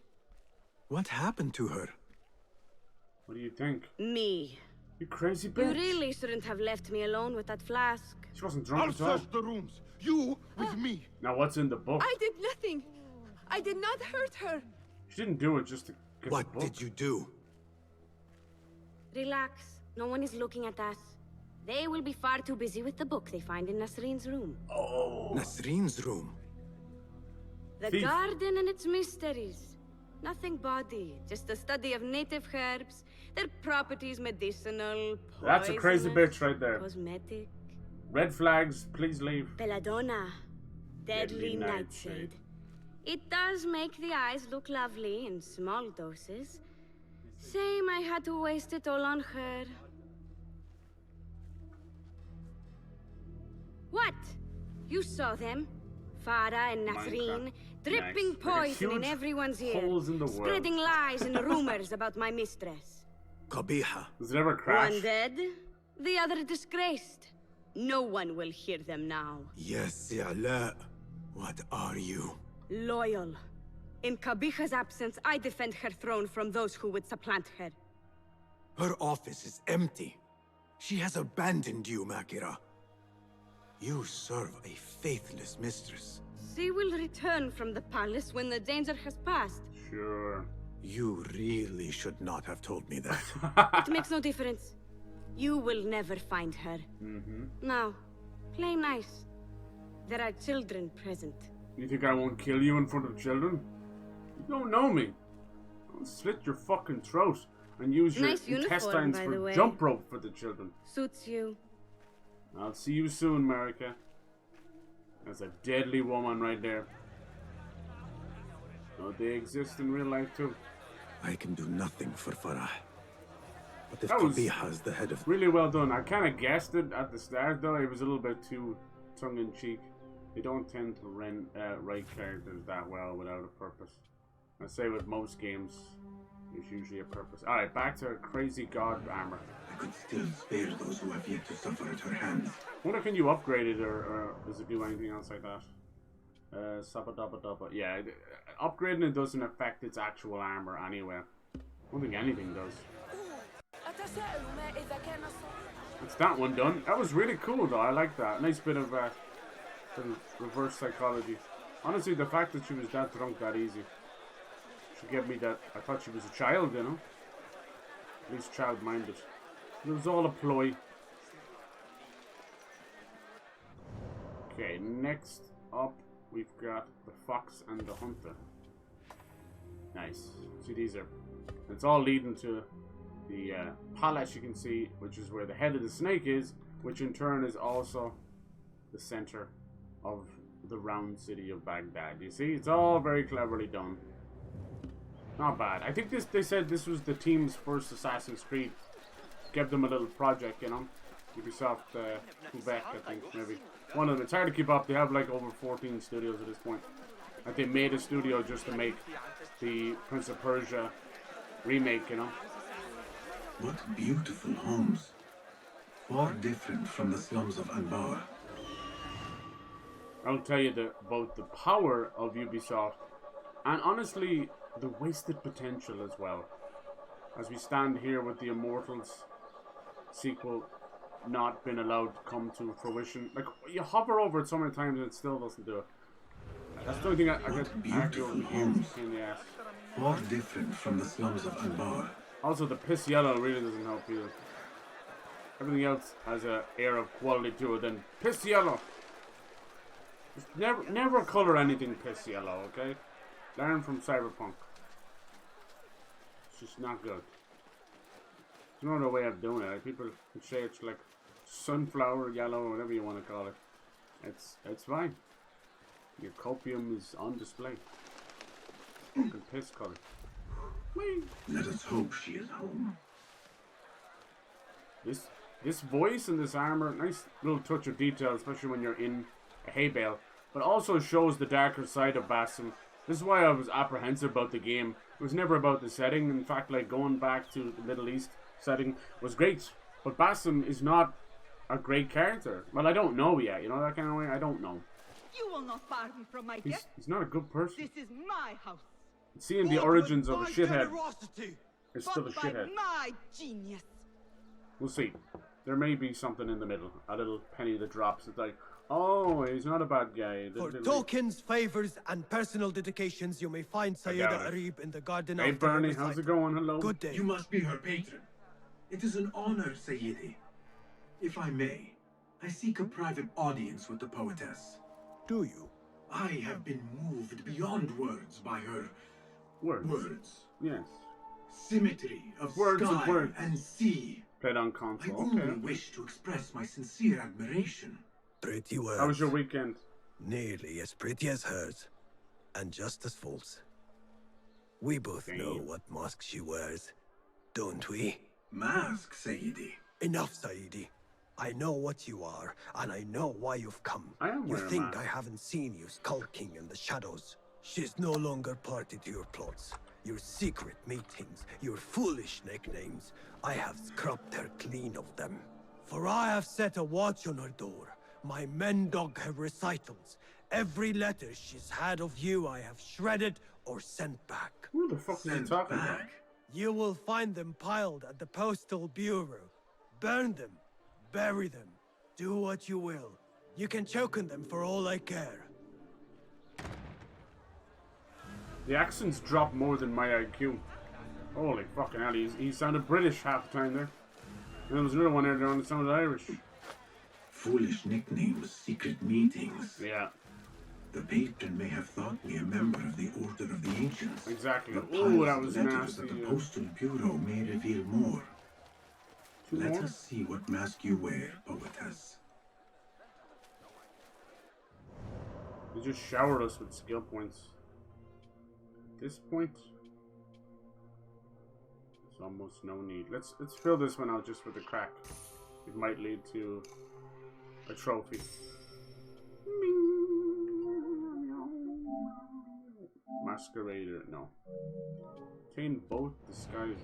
What happened to her? What do you think? Me. You crazy You bitch. really shouldn't have left me alone with that flask. She wasn't I'll drunk at all. search the rooms. You with me. Now what's in the book? I did nothing. I did not hurt her. She didn't do it just to get What the book. did you do? Relax. No one is looking at us. They will be far too busy with the book they find in Nasreen's room. Oh. Nasreen's room. The Thief. garden and its mysteries. Nothing bawdy, just a study of native herbs, their properties medicinal, That's a crazy poisonous, bitch right there. cosmetic. Red flags, please leave. Belladonna. Deadly Deadly nightshade. It does make the eyes look lovely in small doses. Shame I had to waste it all on her. What? You saw them? Farah and Nasreen, dripping Nice. poison in Huge everyone's ear, holes in the world. spreading lies and rumors about my mistress. Qabiha. Does it ever crash? One dead, the other disgraced. No one will hear them now. Yes, I'La. What are you? Loyal. In Qabiha's absence, I defend her throne from those who would supplant her. Her office is empty. She has abandoned you, Makira. You serve a faithless mistress. She will return from the palace when the danger has passed. Sure. You really should not have told me that. It makes no difference. You will never find her. Now, play nice. There are children present. You think I won't kill you in front of children? You don't know me. I'll slit your fucking throat and use your Nice uniform, intestines by the for way. jump rope for the children. Suits you. I'll see you soon, Marika. That's a deadly woman right there. Oh, they exist in real life too. I can do nothing for Farah. But if That was Qabiha is the head of... Really well done. I kind of guessed it at the start, though. It was a little bit too tongue-in-cheek. They don't tend to write characters that well without a purpose. I say with most games, there's usually a purpose. Alright, back to crazy god armor. I could still spare those who have yet to suffer at her hands. Wonder can you upgrade it or does it do anything else like that? Sabba-dabba-dabba. Yeah, upgrading it doesn't affect its actual armor anyway. I don't think anything does. It's that one done. That was really cool though. I like that. Nice bit of reverse psychology. Honestly, the fact that she was that drunk that easy should give me that. I thought she was a child, you know. At least child-minded. It was all a ploy. Okay, next up we've got the fox and the hunter. Nice. See, these are. It's all leading to the palace, you can see, which is where the head of the snake is, which in turn is also the center of the round city of Baghdad. You see, it's all very cleverly done. Not bad. I think they said this was the team's first Assassin's Creed. gave them a little project, you know. Ubisoft Quebec, I think, maybe. One of them. It's hard to keep up. They have like over 14 studios at this point. Like they made a studio just to make the Prince of Persia remake, you know. What beautiful homes. Far different from the slums of Anbar. I'll tell you about the power of Ubisoft and honestly the wasted potential as well. As we stand here with the Immortals sequel not been allowed to come to fruition. Like, you hover over it so many times and it still doesn't do it. That's the only thing I get beautiful homes. In the ass. Far different from the slums of Anbar. Also, the piss yellow really doesn't help either. Everything else has an air of quality to it, then piss yellow. Just never color anything piss yellow, okay? Learn from Cyberpunk. It's just not good. There's no other way of doing it. Like, people say it's like sunflower yellow or whatever you want to call it. It's fine. Your copium is on display. Fucking piss color. Whee. Let us hope she is home. This voice and this armor, nice little touch of detail, especially when you're in a hay bale, but also shows the darker side of Basim. This is why I was apprehensive about the game. It was never about the setting. In fact, like going back to the Middle East setting was great, but Basim is not a great character. Well, I don't know yet, you know, that kind of way. I don't know. You will not bar me from my gift. He's not a good person. This is my house. Seeing the origins of a shithead is still a shithead. My genius. We'll see. There may be something in the middle. A little penny that drops. It's like, oh, he's not a bad guy. For tokens, favors, and personal dedications, you may find Sayyida Arib in the garden. Hey, Bernie, how's it going? Hello. Good day. You must be her patron. It is an honor, Sayyidi. If I may, I seek a private audience with the poetess. Do you? I have been moved beyond words by her words. Yes. Symmetry of words sky and sea. Played on console. I only wish to express my sincere admiration. Pretty words. How was your weekend? Nearly as pretty as hers, and just as false. We both know what mask she wears, don't we? Mask, Sayyidi. Enough, Sayyidi. I know what you are, and I know why you've come. You wearing think I haven't seen you skulking in the shadows. She's no longer party to your plots, your secret meetings, your foolish nicknames. I have scrubbed her clean of them. For I have set a watch on her door. My men dog her recitals. Every letter she's had of you I have shredded or sent back. Who the fuck are you talking about? You will find them piled at the Postal Bureau. Burn them. Bury them. Do what you will. You can choke on them for all I care. The accents drop more than my IQ. Holy fucking hell, he sounded British half the time there. And there was another one earlier on that sounded Irish. Foolish nicknames, secret meetings. Yeah. The patron may have thought me a member of the Order of the Ancients. Exactly. Oh, that was nasty. At the Postal Bureau may reveal more. Let us see what mask you wear, poetess. They just showered us with skill points. At this point, there's almost no need. Let's fill this one out just for the crack. It might lead to a trophy. Masquerader, no. Obtain both disguises.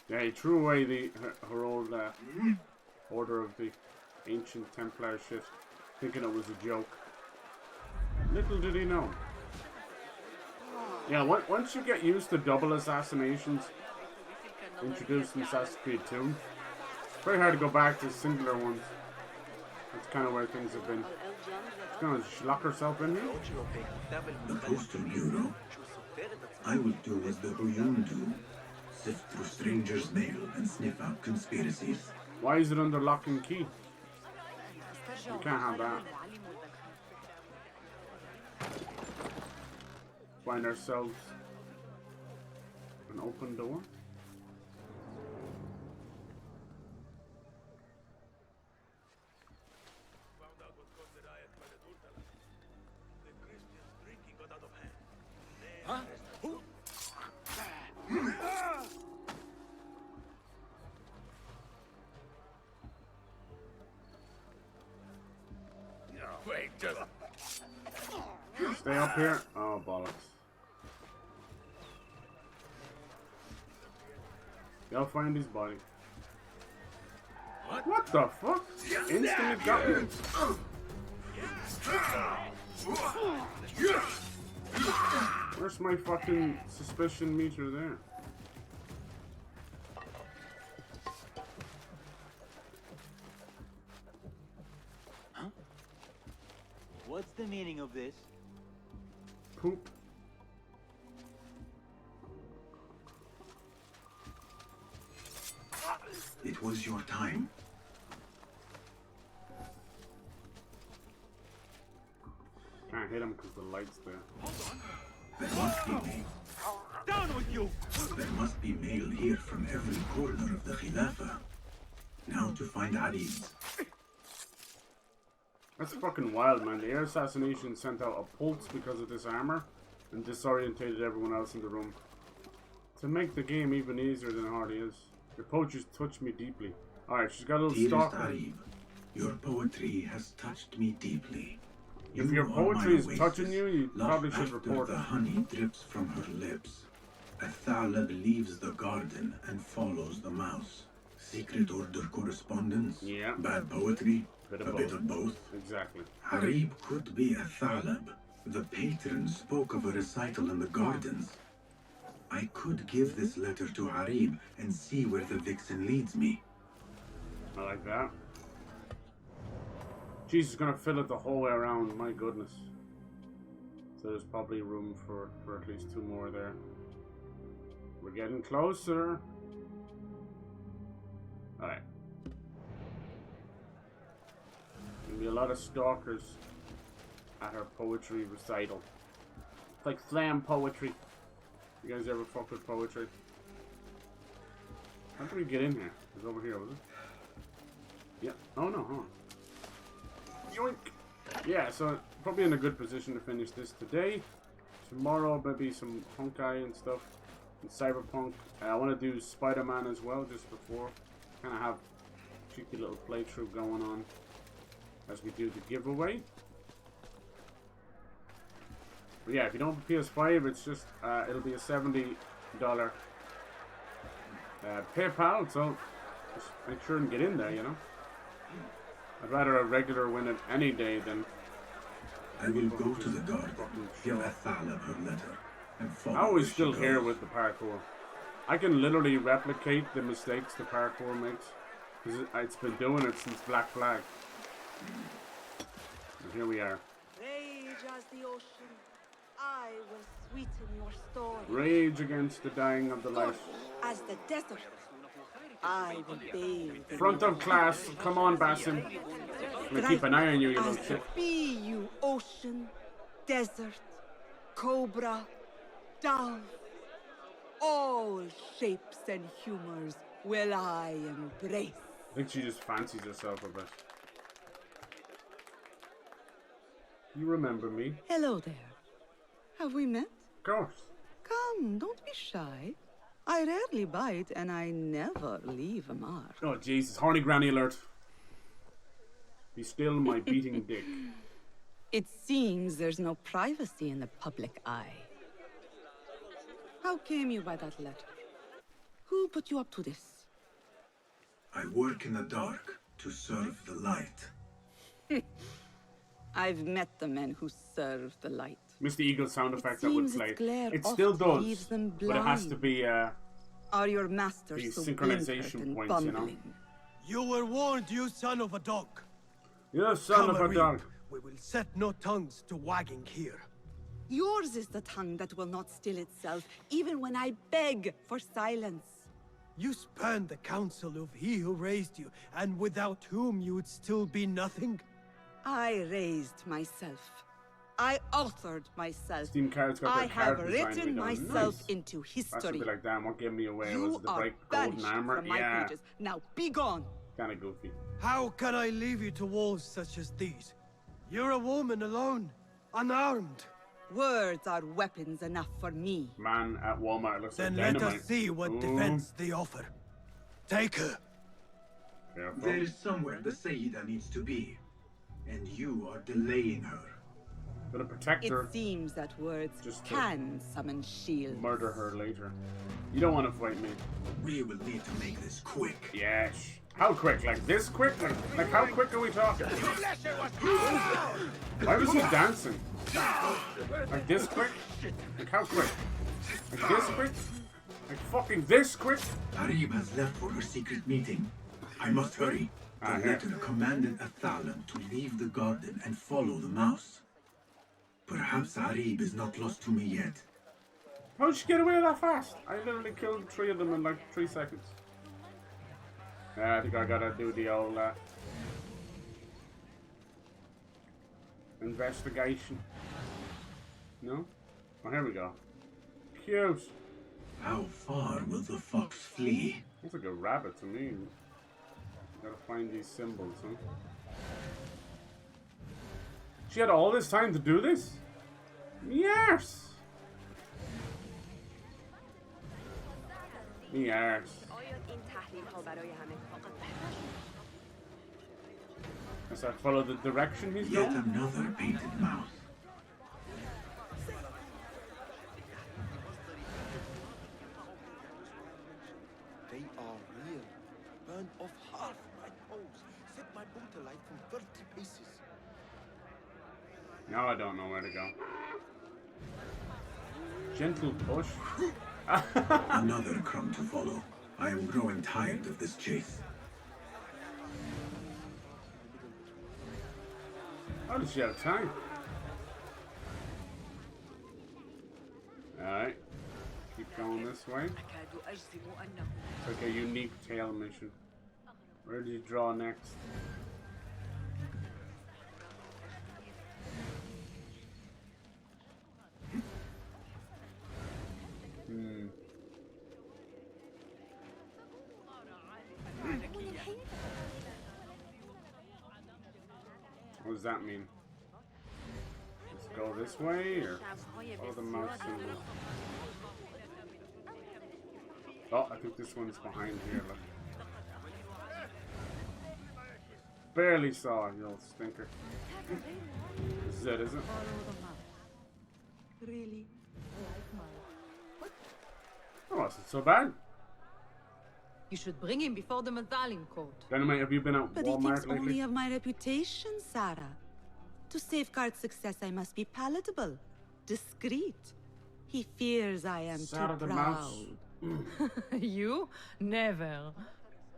Yeah, he threw away her old Order of the Ancient Templar shit, thinking it was a joke. Little did he know. Yeah, once you get used to double assassinations introduced in Assassin's Creed 2, it's very hard to go back to singular ones. That's kind of where things have been. She's gonna lock herself in here? The Postal Bureau? I will do as the Huyun do. Sift through strangers' mail and sniff out conspiracies. Why is it under lock and key? You can't have that. Find ourselves an open door. Stay up here. Oh, bollocks. They'll find his body. What the fuck? Instantly got me. Where's my fucking suspicion meter there? Huh? What's the meaning of this? Poop. It was your time. Can't hit him because the light's there. There must be mail. Down with you! There must be mail here from every corner of the Khilafah. Now to find Arif. That's fucking wild, man. The air assassination sent out a pulse because of this armor and disorientated everyone else in the room. To make the game even easier than it already is. Your poetry's touched me deeply. Alright, she's got a little Dearest stalker. Arif, your poetry has touched me deeply. If your poetry is touching you, you probably should report it. The honey drips from her lips. A Thalib leaves the garden and follows the mouse. Secret order correspondence? Yeah. Bad poetry? A bit of both? Exactly. Harib could be a Thalib. The patron spoke of a recital in the gardens. I could give this letter to Harib and see where the vixen leads me. I like that. Jesus, gonna fill it the whole way around, my goodness. So there's probably room for at least 2 more there. We're getting closer. Alright. Gonna be a lot of stalkers at her poetry recital. It's like slam poetry. You guys ever fuck with poetry? How do we get in here? It's over here, was it? Yep. Oh no, huh? Yoink! Yeah, so probably in a good position to finish this today. Tomorrow, maybe some Honkai and stuff. And Cyberpunk. I want to do Spider-Man as well, just before. Kind of have a cheeky little playthrough going on as we do the giveaway. But yeah, if you don't have a PS5, it's just, it'll be a $70 PayPal, so just make sure and get in there, you know. I'd rather a regular win it any day than... I will go to the garden, give Athala her letter, and follow. I always still here with the parkour. I can literally replicate the mistakes the parkour makes. Because it's been doing it since Black Flag. And here we are. Rage as the ocean, I will sweeten your story. Rage against the dying of the light. As the desert, I will bathe. Front of class, come on, Basim. I'm gonna keep an eye on you, you little shit. Be you ocean, desert, cobra, dove, all shapes and humors will I embrace. I think she just fancies herself a bit. You remember me? Hello there. Have we met? Of course. Come, don't be shy. I rarely bite and I never leave a mark. Oh, Jesus. Horny granny alert. Be still my beating dick. It seems there's no privacy in the public eye. How came you by that letter? Who put you up to this? I work in the dark to serve the light. I've met the men who serve the light. Missed the eagle sound effect that would play. It oft still does, leaves them but it has to blind. be Are your masters these so synchronization blinkered and points, you know? bumbling? You were warned, you son of a dog. You son of a Arif. dog. We will set no tongues to wagging here. Yours is the tongue that will not still itself, even when I beg for silence. You spurned the counsel of he who raised you, and without whom you would still be nothing. I raised myself. I authored myself. Steam cards got I their have card design written redone. myself Nice. into That's what history. be like, damn, what gave me away? You Was it the are bright golden banished armor? from my Yeah. pages. Now be gone. Kinda goofy. How can I leave you to wolves such as these? You're a woman alone, unarmed. Words are weapons enough for me. Man at Walmart looks Then like let dynamite. us see what Ooh. defense they offer. Take her. Careful. There is somewhere the Sayyida needs to be. and you are delaying her. Gonna protect her. It seems that words Just can summon shields. Murder her later. You don't want to fight me. We will need to make this quick. Yes. How quick? Like this quick? Like how quick are we talking? Why was he dancing? Like this quick? Like how quick? Like this quick? Like fucking this quick? Harib has left for her secret meeting. I must hurry. The letter commanded Athalan to leave the garden and follow the mouse. Perhaps Harib is not lost to me yet. How did she get away that fast? I literally killed 3 of them in like 3 seconds. Yeah, I think I gotta do the old investigation. No? Oh, here we go. Cute. How far will the fox flee? Looks like a rabbit to me. Gotta find these symbols, huh? She had all this time to do this? Yes! Yes. As I follow the direction he's Yet going? another painted mouse. They are real. Burned off half my toes. Set my boot alight from 30 paces. Now I don't know where to go. Gentle push. Another crumb to follow. I am growing tired of this chase. How does she have time? Alright. Keep going this way. It's like a unique tail mission. Where do you draw next? What does that mean? Let's go this way, or follow the mouse symbol? Oh, I think this one's behind here, look. Barely saw it, you old stinker. This is it, is it? Really? Oh, wasn't so bad. You should bring him before the Mathalim court. Dynamite, have you been out But he Walmart thinks lately? only of my reputation, Sarah. To safeguard success, I must be palatable, discreet. He fears I am Sarah too the proud. mouse. You? Never.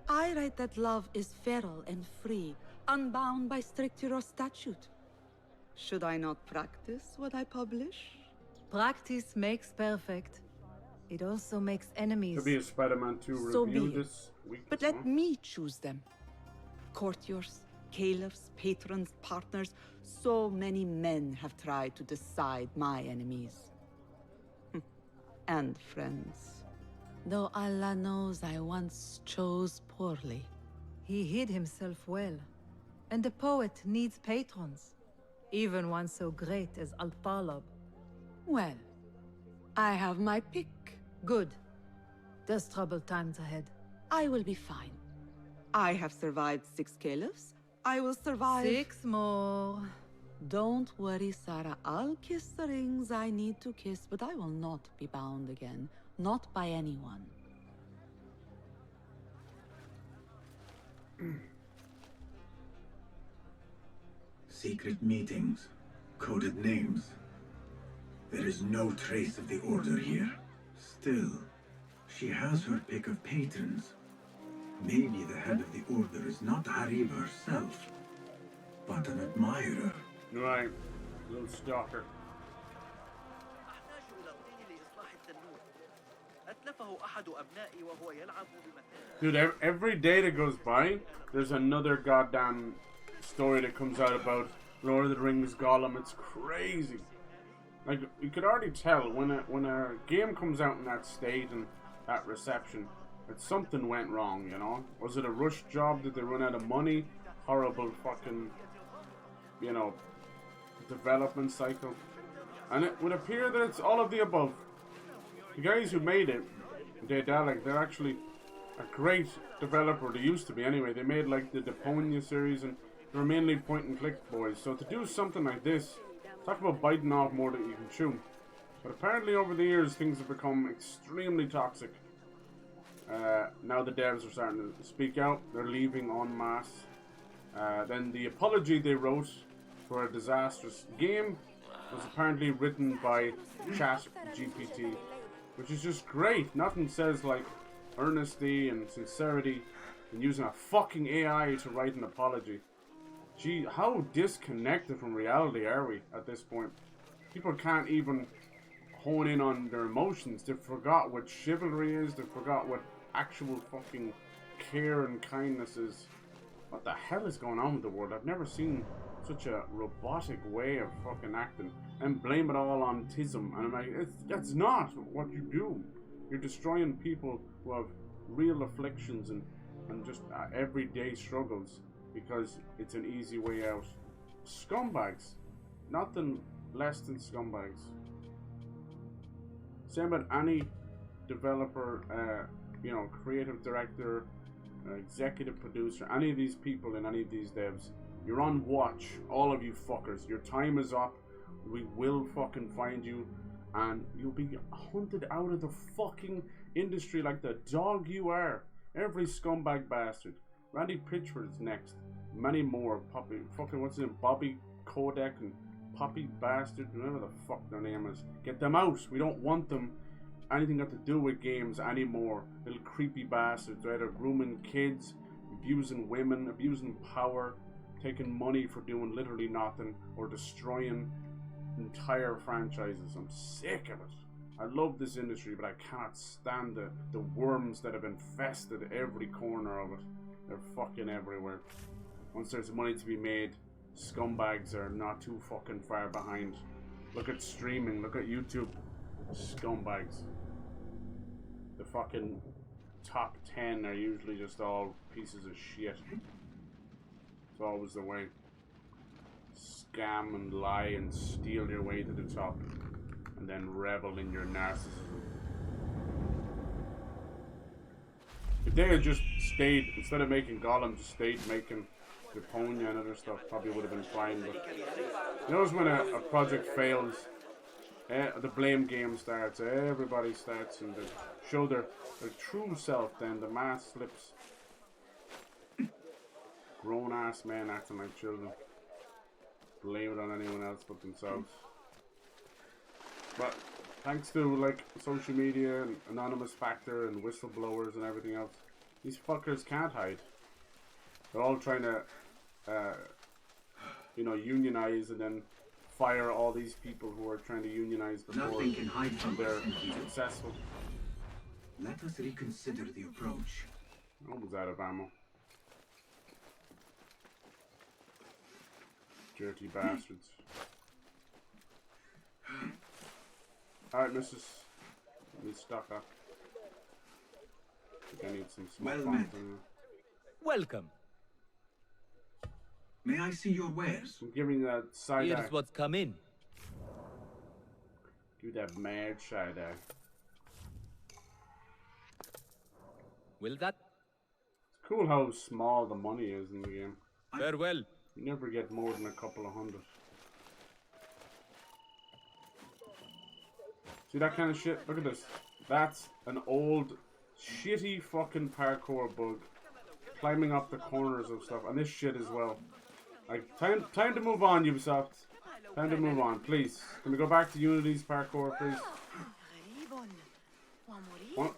I write that love is feral and free, unbound by stricture or statute. Should I not practice what I publish? Practice makes perfect. It also makes enemies. Could be a Spider-Man 2 So review be it. this week. But let me choose them. Courtiers, caliphs, patrons, partners. So many men have tried to decide my enemies. And friends. Though Allah knows I once chose poorly. He hid himself well. And a poet needs patrons. Even one so great as Al-Talib. Well, I have my pick. Good. There's troubled times ahead. I will be fine. I have survived 6 caliphs. I will survive 6 more. Don't worry, Sarah. I'll kiss the rings I need to kiss, but I will not be bound again. Not by anyone. Secret meetings, coded names. There is no trace of the Order here. Still, she has her pick of patrons. Maybe the head of the Order is not Harib herself, but an admirer. Right, little stalker. Dude, every day that goes by, there's another goddamn story that comes out about Lord of the Rings Gollum. It's crazy. Like, you could already tell when a game comes out in that state and that reception, that something went wrong, you know? Was it a rush job? Did they run out of money? Horrible fucking, you know, development cycle. And it would appear that it's all of the above. The guys who made it, Daedalic, they're actually a great developer. They used to be anyway. They made like the Deponia series, and they're mainly point and click boys. So to do something like this, talk about biting off more than you can chew. But apparently over the years things have become extremely toxic. Now the devs are starting to speak out. They're leaving en masse. Then the apology they wrote for a disastrous game was apparently written by ChatGPT, which is just great. Nothing says like earnesty and sincerity and using a fucking AI to write an apology. Gee, how disconnected from reality are we at this point? People can't even hone in on their emotions. They forgot what chivalry is. They forgot what actual fucking care and kindness is. What the hell is going on with the world? I've never seen such a robotic way of fucking acting. And blame it all on tism. And I'm like, that's not what you do. You're destroying people who have real afflictions and just everyday struggles because it's an easy way out. Scumbags. Nothing less than scumbags. Same about any developer, you know, creative director, executive producer, any of these people in any of these devs. You're on watch, all of you fuckers. Your time is up. We will fucking find you, and you'll be hunted out of the fucking industry like the dog you are. Every scumbag bastard. Randy Pitchford's next. Many more. Poppy, fucking what's his name? Bobby Kodak and Poppy Bastard, whatever the fuck their name is. Get them out. We don't want them anything got to do with games anymore. Little creepy bastards. They're either grooming kids, abusing women, abusing power, taking money for doing literally nothing, or destroying entire franchises. I'm sick of it. I love this industry, but I cannot stand the worms that have infested every corner of it. They're fucking everywhere. Once there's money to be made, scumbags are not too fucking far behind. Look at streaming, look at YouTube. Scumbags. The fucking top 10 are usually just all pieces of shit. It's always the way. Scam and lie and steal your way to the top, and then revel in your narcissism. If they had just stayed, instead of making Gollum, just stayed making Deponia and other stuff, probably would have been fine. But you notice when a project fails, the blame game starts. Everybody starts and they show their true self. Then the mask slips. Grown ass men acting like children. Blame it on anyone else but themselves. But thanks to like social media and anonymous factor and whistleblowers and everything else, these fuckers can't hide. They're all trying to, you know, unionize and then fire all these people who are trying to unionize before Nothing can hide from they're us. successful. Let us reconsider the approach. Almost out of ammo. Dirty bastards. Alright, missus. Let me stock up. I think I need some smoke Well bombs met. in there. Welcome. May I see your wares? I'm giving you that side eye. Here's what's come in. Give that mad side eye. Will that? It's cool how small the money is in the game. Farewell. You never get more than a couple of hundred. See that kind of shit? Look at this. That's an old, shitty fucking parkour bug. Climbing up the corners of stuff. And this shit as well. Like, time to move on, Ubisoft. Time to move on, please. Can we go back to Unity's parkour, please?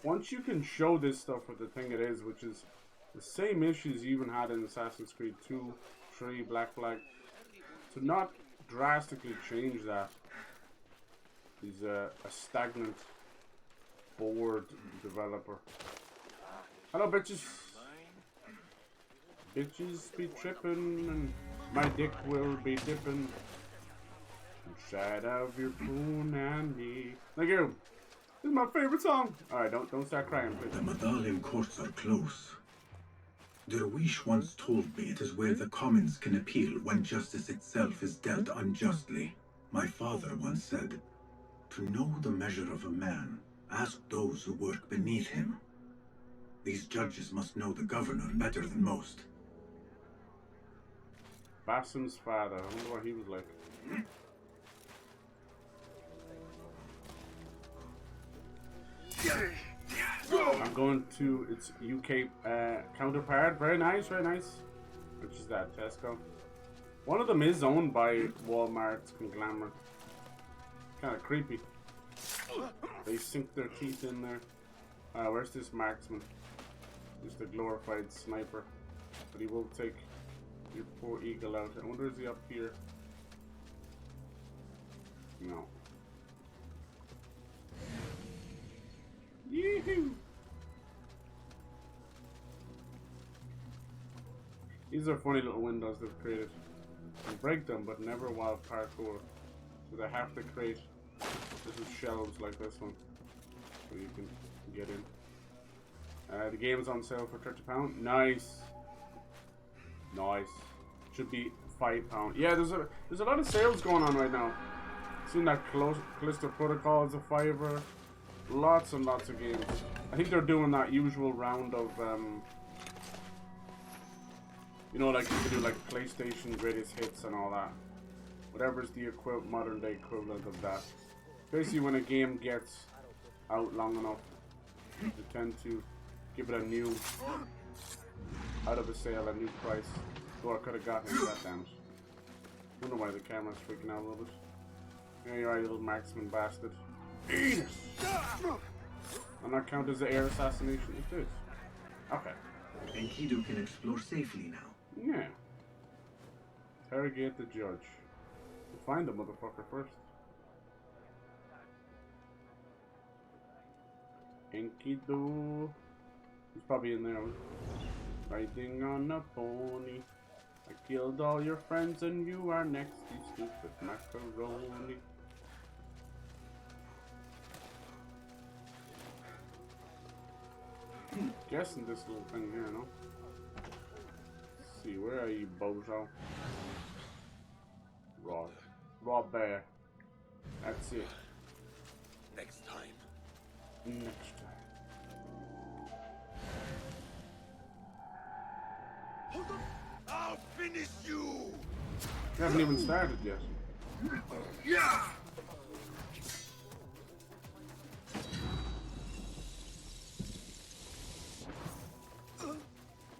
Once you can show this stuff for the thing it is, which is the same issues you even had in Assassin's Creed 2, 3, Black Flag, to not drastically change that is a stagnant, bored developer. Hello, bitches. Bitches be trippin', and my dick will be dippin' inside of your punani. Thank you. This is my favorite song. Alright, don't start crying, please. The Medallion courts are close. Derwish once told me it is where the commons can appeal when justice itself is dealt unjustly. My father once said, "To know the measure of a man, ask those who work beneath him." These judges must know the governor better than most. Basim'S father. I wonder what he was like. I'm going to its UK counterpart. Very nice, very nice. Which is that, Tesco? One of them is owned by Walmart's conglomerate. Kind of creepy. They sink their teeth in there. Where's this marksman? Just a glorified sniper. But he will take your poor eagle out. I wonder, is he up here? No. Yee-hoo! These are funny little windows they've created. You break them, but never while parkour. So they have to create little shelves like this one, so you can get in. The game is on sale for £30. Nice, nice. Should be £5. Yeah, there's a lot of sales going on right now. Seen that Callisto Protocol is a $5. Lots and lots of games. I think they're doing that usual round of you know, like you can do like PlayStation greatest hits and all that. Whatever's the modern day equivalent of that. Basically, when a game gets out long enough, they tend to give it a new, out of a sale, a new price. Oh, I could have got him, goddammit. I wonder why the camera's freaking out a little bit. There you are, you little marksman bastard. Eat it! And that count as the air assassination? It did. Okay. Enkidu can explore safely now. Yeah. Interrogate the judge. We'll find the motherfucker first. Enkidu. He's probably in there. Riding on a pony. I killed all your friends and you are next, you stupid macaroni. Guessing this little thing here, no? Let's see, where are you, bozo? Raw bear. That's it. Next time. Next time. Hold on! I'll finish you! You haven't even started yet. Yeah!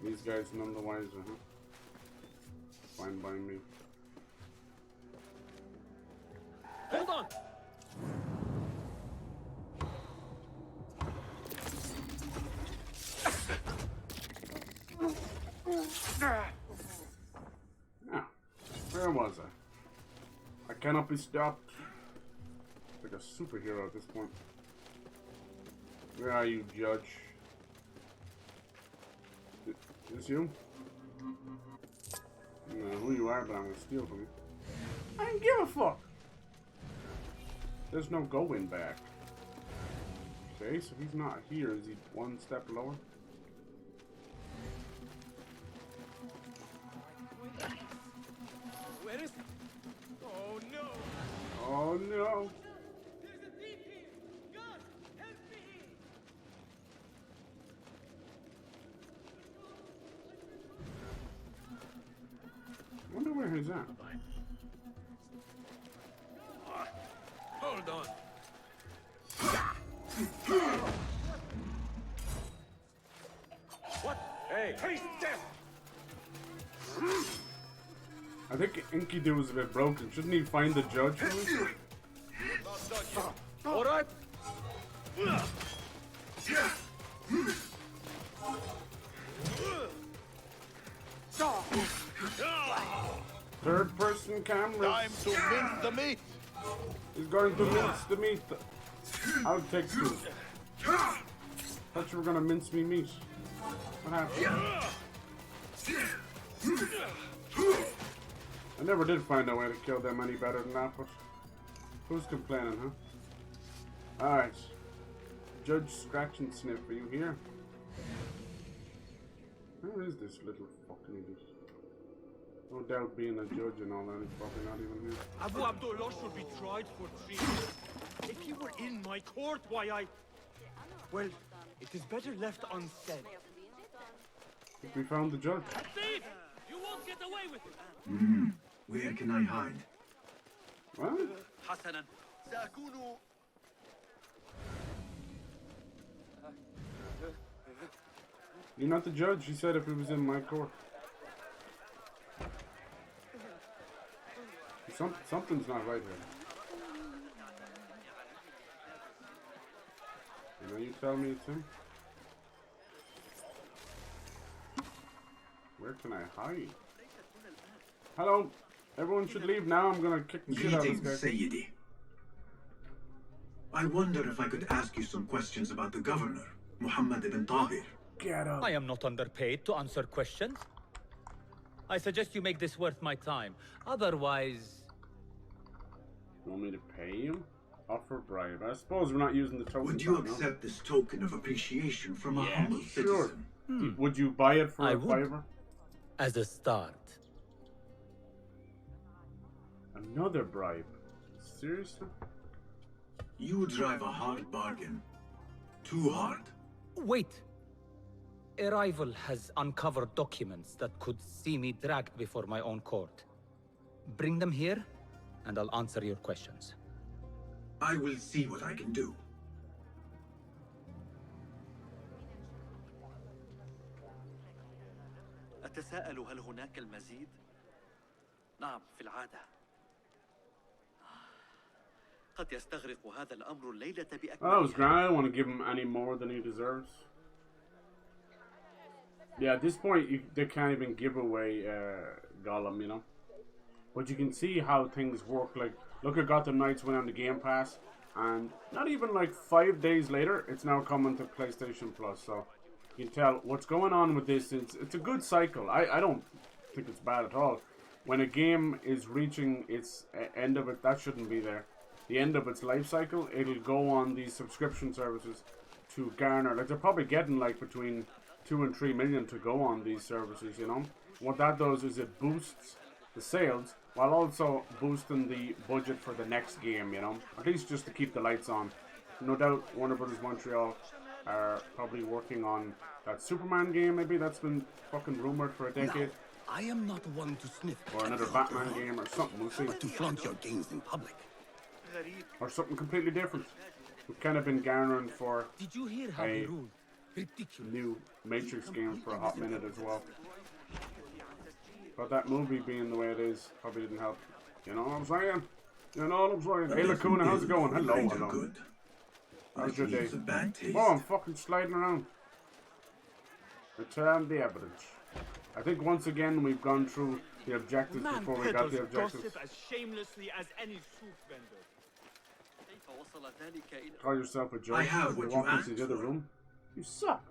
These guys none the wiser, huh? Fine by me. Hold on! Ah, where was I? I cannot be stopped. Like a superhero at this point. Where are you, Judge? Is this you? I don't know who you are, but I'm gonna steal from you. I don't give a fuck! There's no going back. Okay, so he's not here. Is he one step lower? Where is it? Oh no! Oh no! There's a thief here! God, help me! I wonder where he's at. Hold on. What? Hey! Taste death! I think Enkidu is a bit broken. Shouldn't he find the judge for me? All right. Third person camera. Time to mince the meat! He's going to mince the meat. I'll take two. Thought you were gonna mince me meat. What happened? I never did find a way to kill them any better than that, but who's complaining, huh? Alright. Judge Scratch and Sniff, are you here? Where is this little fucking idiot? No doubt being a judge and all that, he's probably not even here. Abu Abdullah should be tried for treason. If he were in my court, why well, it is better left unsaid. I think we found the judge. Thief! You won't get Get away with it! Where can I hide? What? حسنا سأكون You're not the judge. He said if it was in my court. Something's not right here. You know, you tell me it's him. Where can I hide? Hello. Everyone should leave now. I'm gonna kick the shit out of this guy. Sayyidi. I wonder if I could ask you some questions about the governor, Muhammad ibn Tahir. Get up. I am not underpaid to answer questions. I suggest you make this worth my time. Otherwise... You want me to pay you? Offer bribe. I suppose we're not using the token. Would you accept this token of appreciation from a humble sure. citizen? Would you buy it for I a would. fiver? As a start. Another bribe? Seriously? You drive a hard bargain. Too hard. Wait. A rival has uncovered documents that could see me dragged before my own court. Bring them here, and I'll answer your questions. I will see what I can do. أتساءل هل هناك المزيد؟ نعم في العادة. قد يستغرق هذا الأمر الليلة بأكملها. That was grand. I don't want to give him any more than he deserves. Yeah, at this point, they can't even give away Gollum, you know. But you can see how things work. Like, look at Gotham Knights went on the Game Pass, and not even like 5 days later, it's now coming to PlayStation Plus. So you can tell what's going on with this. It's a good cycle. I don't think it's bad at all. When a game is reaching its end of it, that shouldn't be there. The end of its life cycle, it'll go on these subscription services to garner. Like, they're probably getting like between 2 and 3 million to go on these services, you know. What that does is it boosts the sales while also boosting the budget for the next game, you know. At least just to keep the lights on. No doubt Warner Brothers Montreal are probably working on that Superman game, maybe that's been fucking rumored for a decade. Now, I am not one to sniff. Or another Batman game or something, we'll see. But to flaunt your gains in public. Or something completely different. We've kind of been garnering for Did you hear how a ridiculous new Matrix game for a hot minute as well. But that movie being the way it is probably didn't help. You know what I'm saying? You know what I'm saying? Hey Lacuna, how's it going? Hello, hello. How's your day? Oh, I'm fucking sliding around. Return the evidence. I think once again we've gone through the objectives before we got the objectives. Gossip as shamelessly as any soup vendor. Call yourself a joke. I have what you walk asked into the other for. room. You suck.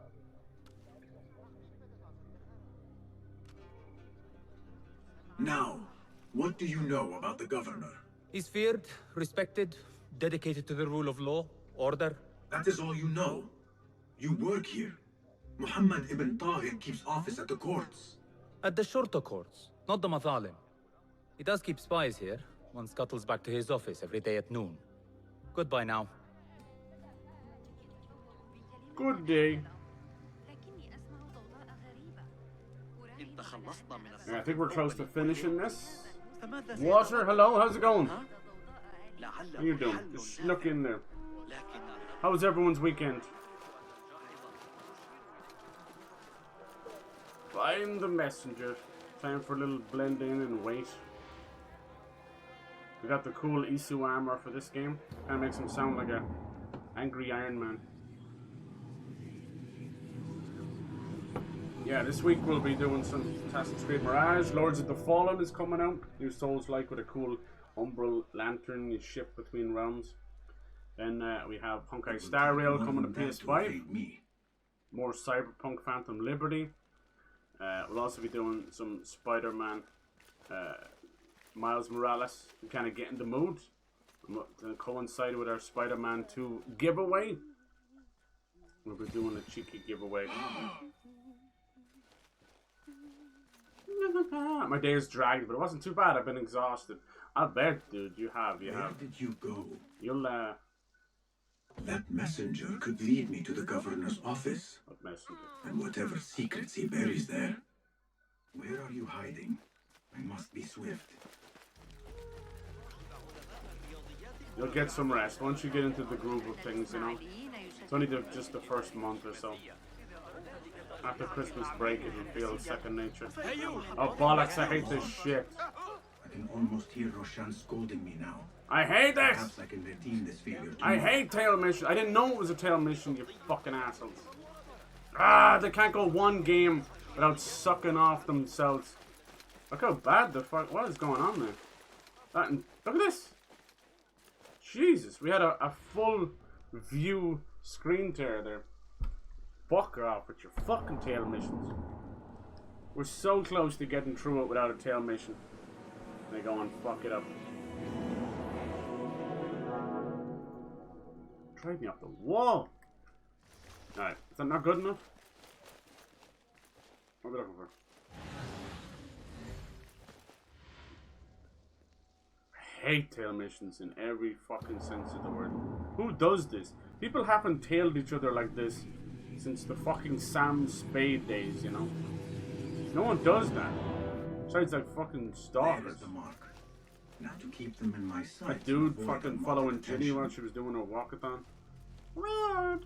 Now, what do you know about the governor? He's feared, respected, dedicated to the rule of law, order. That is all you know. You work here. Muhammad ibn Tahir keeps office at the courts. At the shorter courts, not the Mathalim. He does keep spies here. One scuttles back to his office every day at noon. Goodbye now. Good day. Yeah, I think we're close to finishing this. Water, hello, how's it going? How you doing? Just snuck in there. How was everyone's weekend? Find the messenger. Time for a little blend in and wait. We got the cool Isu armor for this game. Kinda makes him sound like a angry Iron Man. Yeah, this week we'll be doing some Assassin's Creed Mirage. Lords of the Fallen is coming out. New Souls-like with a cool umbral lantern you shift between realms. Then we have Honkai Star Rail coming to PS5. More Cyberpunk Phantom Liberty. We'll also be doing some Spider-Man Miles Morales to kind of get in the mood. To coincide with our Spider-Man 2 giveaway. We'll be doing a cheeky giveaway. My day is dragged, but it wasn't too bad. I've been exhausted. I bet, dude, you have. Where did you go? You'll, That messenger could lead me to the governor's office. What messenger? And whatever secrets he buries there. Where are you hiding? I must be swift. You'll get some rest once you get into the groove of things, you know. It's only just the first month or so. After Christmas break, it'll feel second nature. Oh, bollocks, I hate this shit. I can almost hear Roshan scolding me now. I hate this! Perhaps I can redeem this failure tomorrow. I hate tail mission. I didn't know it was a tail mission, you fucking assholes. Ah, they can't go one game without sucking off themselves. Look how bad the fuck. What is going on there? Look at this. Jesus, we had a full view screen tear there. Fuck off with your fucking tail missions. We're so close to getting through it without a tail mission. They go and fuck it up. Drive me up the wall. Alright, is that not good enough? What are we looking for? I hate tail missions in every fucking sense of the word. Who does this? People haven't tailed each other like this since the fucking Sam Spade days, you know? No one does that. Besides like fucking stalkers. The mark. Now to keep them in my sight. A dude fucking following Ginny while she was doing her walkathon. Run!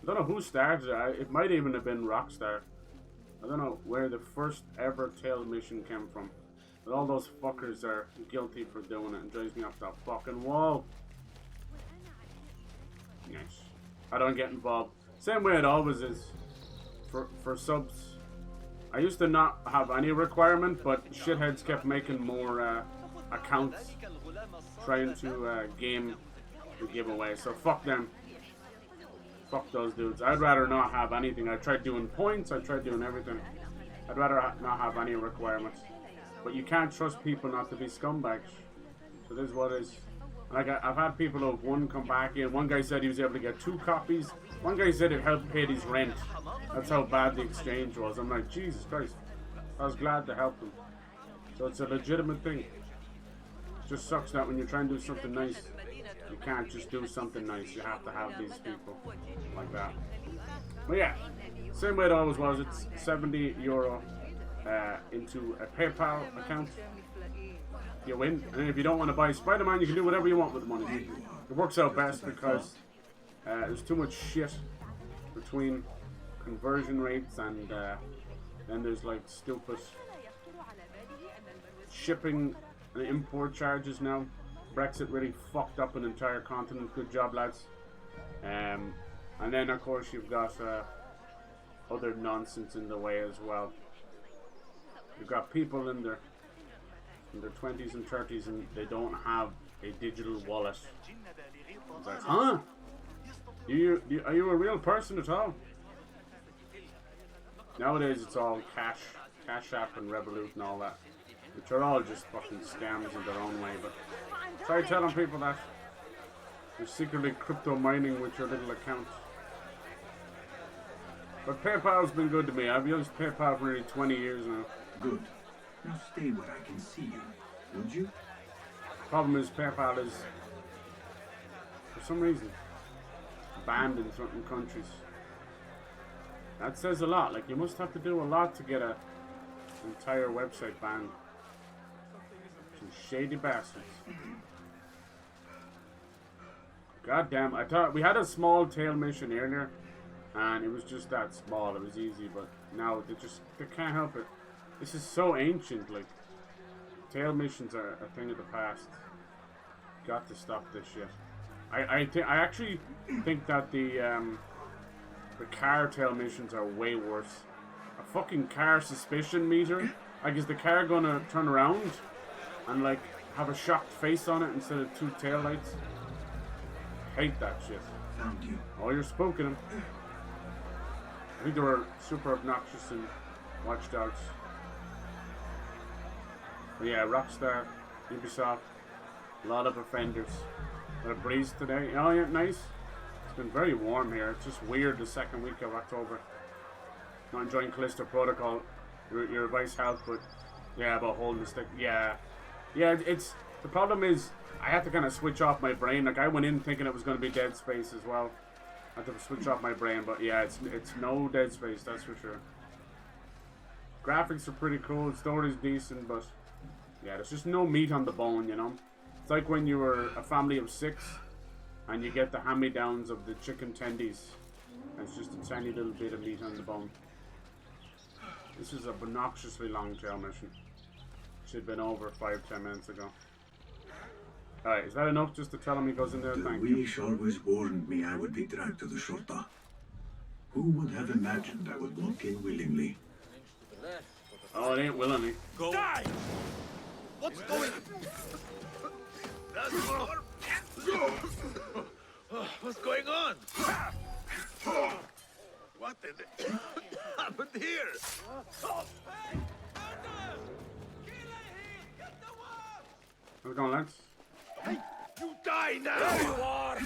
I don't know who started it. It might even have been Rockstar. I don't know where the first ever tail mission came from. But all those fuckers are guilty for doing it and drives me off that fucking wall. Nice. I don't get involved. Same way it always is. For subs. I used to not have any requirement, but shitheads kept making more accounts trying to game the giveaway. So fuck them. Fuck those dudes. I'd rather not have anything. I tried doing points. I tried doing everything. I'd rather not have any requirements. But you can't trust people not to be scumbags. So this is what it is. Like I've had people who've one come back in. One guy said he was able to get 2 copies. One guy said it helped pay his rent. That's how bad the exchange was. I'm like, Jesus Christ. I was glad to help them. So it's a legitimate thing. It just sucks that when you're trying to do something nice, you can't just do something nice. You have to have these people like that. But yeah, same way it always was. It's €70 into a PayPal account. You win. And if you don't want to buy Spider-Man, you can do whatever you want with the money. It works out best because there's too much shit between conversion rates and then there's like stupid shipping and import charges now. Brexit really fucked up an entire continent. Good job, lads. And then of course you've got other nonsense in the way as well. You've got people in their 20s and 30s and they don't have a digital wallet. It's like, huh? Are you a real person at all? Nowadays it's all Cash App and Revolut and all that, which are all just fucking scams in their own way. But try telling people that you're secretly crypto mining with your little account. But PayPal's been good to me. I've used PayPal for nearly 20 years now. Good. Now stay where I can see you, would you? Problem is PayPal is, for some reason, banned in certain countries. That says a lot. Like, you must have to do a lot to get an entire website banned. Some shady bastards. God damn, I thought we had a small tail mission earlier, and it was just that small. It was easy, but now they can't help it. This is so ancient. Like, tail missions are a thing of the past. Got to stop this shit. I actually think that the car tail missions are way worse. A fucking car suspicion meter. Like, is the car gonna turn around and like have a shocked face on it instead of 2 tail lights? Hate that shit. Found you. Oh, you're spooking them. I think they were super obnoxious in Watch Dogs. But yeah, Rockstar, Ubisoft, a lot of offenders. A breeze today. Oh yeah, nice. It's been very warm here. It's just weird the second week of October. Not enjoying Callisto Protocol. Your advice helped, but yeah, about holding the stick. Yeah, it's the problem is I have to kind of switch off my brain. Like, I went in thinking it was going to be Dead Space as well. I have to switch off my brain, but yeah, it's no Dead Space, that's for sure. Graphics are pretty cool, story's decent, but yeah, there's just no meat on the bone, you know? It's like when you were a family of 6 and you get the hand-me-downs of the chicken tendies. And it's just a tiny little bit of meat on the bone. This is a obnoxiously long trail mission. Should have been over 5-10 minutes ago. Alright, is that enough just to tell him he goes in there? The Thank you. Wish always warned me I would be dragged to the Shorta. Who would have imagined I would walk in willingly? Oh, it ain't willingly. Go. Die! What's going What's going on? What happened here? How's it going, lads? Hey, you die now! There you are!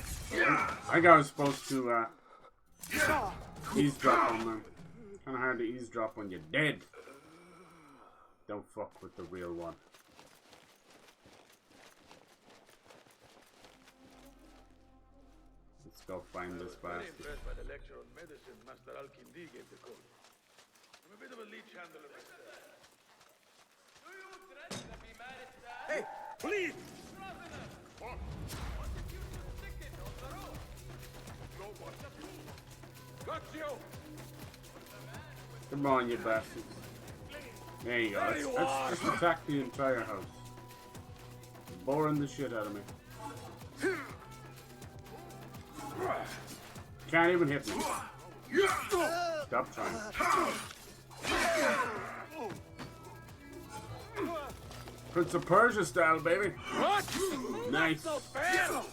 I guy was supposed to eavesdrop on them. Kinda hard to eavesdrop when you're dead. Don't fuck with the real one. Let's go find this bastard. Very impressed by the lecture on medicine Master Al-Kindi gave the court. I'm a bit of a leech handler myself. Do you threaten to be mad at that? Hey, please! What if you should stick it on the road? No one. Got you! Come on, you bastards. There you go. Let's just attack the entire house. Boring the shit out of me. Can't even hit me. Stop trying. Prince of Persia style, baby. What? Nice. Not so bad.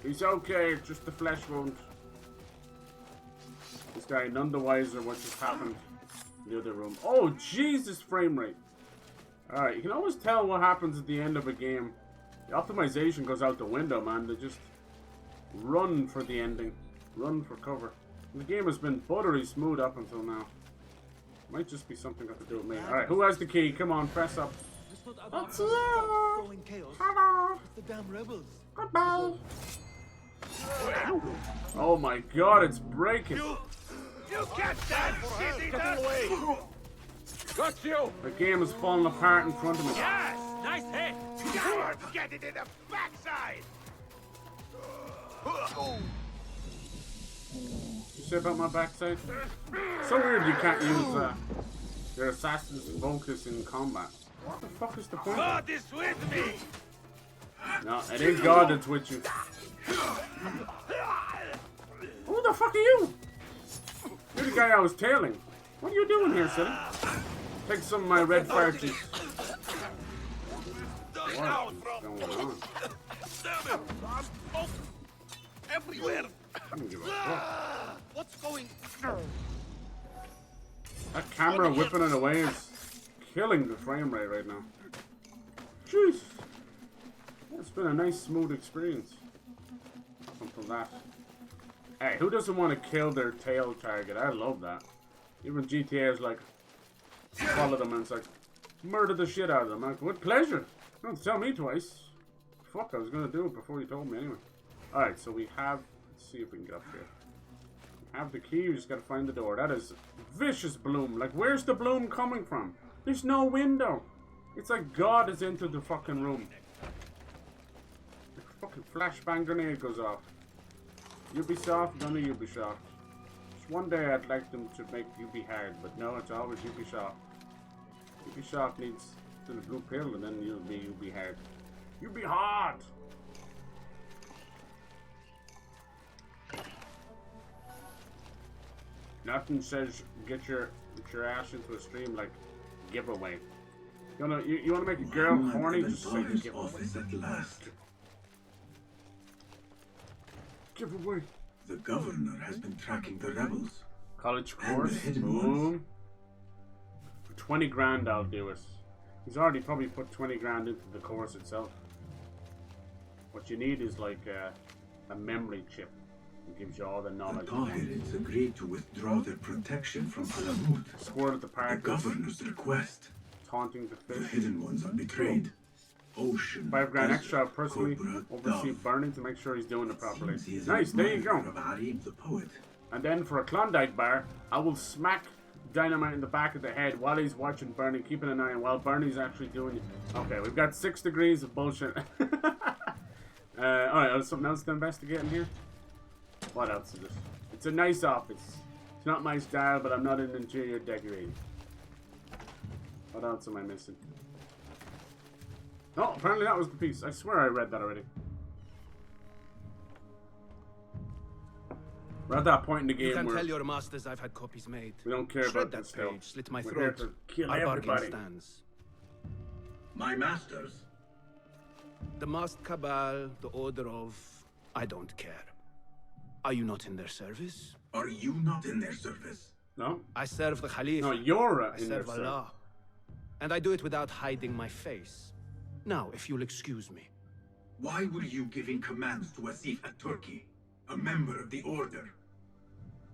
He's okay, it's just a flesh wound. This guy none the wiser what just happened in the other room. Oh, Jesus, frame rate. Alright, you can always tell what happens at the end of a game. The optimization goes out the window, man. They just run for the ending. Run for cover. The game has been buttery smooth up until now. Might just be something got to do with me. Alright, who has the key? Come on, press up. It's you! Hello! It's the damn rebels. Goodbye! Oh my god, it's breaking. You catch that, shit eater! Got you! The game is falling apart in front of me. Yes! Nice hit! Good! Get it in the backside! You say about my backside? So weird you can't use your assassin's focus in combat. What the fuck is the point? God is with me! No, it ain't God that's with you. Who the fuck are you? You're the guy I was tailing. What are you doing here, silly? Take some of my red fire juice. What is going on? Everywhere! I don't give a fuck. What's going That camera whipping it away is killing the frame rate right now. Jeez. It's been a nice, smooth experience. Up until that. Hey, who doesn't want to kill their tail target? I love that. Even GTA is like, follow them and it's like, murder the shit out of them. Like, with pleasure. Don't tell me twice. Fuck, I was going to do it before you told me anyway. Alright, so we have, let's see if we can get up here. We have the key, we just got to find the door. That is vicious bloom. Like, where's the bloom coming from? There's no window. It's like God is into the fucking room. The fucking flashbang grenade goes off. Ubisoft, none of Ubisoft. Just one day I'd like them to make Ubi hard, but no, it's always Ubisoft. Ubisoft needs the blue pill and then you'll be Ubi hard. Ubi hard! Nothing says get your ass into a stream like giveaway. You wanna make a girl horny? Just say giveaway. At last. Giveaway. The governor has been tracking the rebels. College And course. the hidden Boom. For 20 grand I'll do it. He's already probably put 20 grand into the course itself. What you need is like a memory chip. It gives you all the knowledge. The Tahirids agreed to withdraw their protection from Alamut. Squirt at the The park. governor's request. Taunting the The fish. hidden ones are betrayed. Ocean. 5 grand desert, extra. I'll personally Cobra, oversee Dove. burning to make sure he's doing it properly. Seems he is Nice, there you admirer go. of Arib the poet. And then for a Klondike bar, I will smack dynamite in the back of the head while he's watching Bernie, keeping an eye on while Bernie's actually doing it. Okay, we've got 6 degrees of bullshit. Alright, there's something else to investigate in here? What else is it? It's a nice office. It's not my style, but I'm not an interior decorating. What else am I missing? Oh, apparently that was the piece. I swear I read that already. We're at that point in the game You can where tell your masters I've had copies made. we don't care Shred about that this stuff. page, slit my We're here throat. to kill Our everybody. bargain stands. My masters? The Masked Cabal, the Order of... I don't care. Are you not in their service? Are you not in their service? No. I serve the Khalifa. No, you're I in their serve Allah. And I do it without hiding my face. Now, if you'll excuse me. Why were you giving commands to Asif at Turkey, a member of the Order?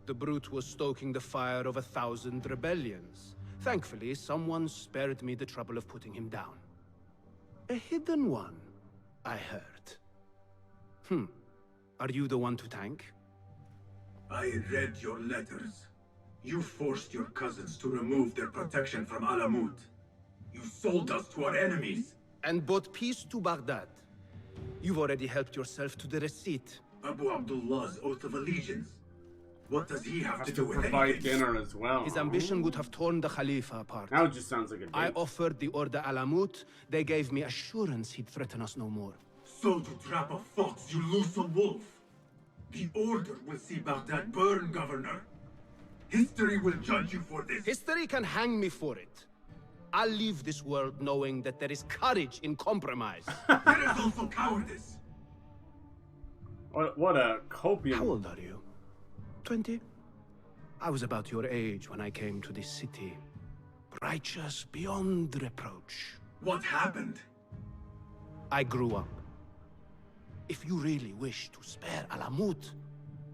The brute was stoking the fire of 1,000 rebellions. Thankfully, someone spared me the trouble of putting him down. A hidden one, I heard. Are you the one to thank? I read your letters. You forced your cousins to remove their protection from Alamut. You sold us to our enemies. And brought peace to Baghdad. You've already helped yourself to the receipt. Abu Abdullah's oath of allegiance. What does he have to do with provide anything? dinner as well. His ambition would have torn the Khalifa apart. Now it just sounds like a date. I offered the Order Alamut. They gave me assurance he'd threaten us no more. So to trap a fox, you loose a wolf. The Order will see Baghdad burn, Governor. History will judge you for this. History can hang me for it. I'll leave this world knowing that there is courage in compromise. There is also cowardice. What a copium. How old are you? 20? I was about your age when I came to this city. Righteous beyond reproach. What happened? I grew up. If you really wish to spare Alamut,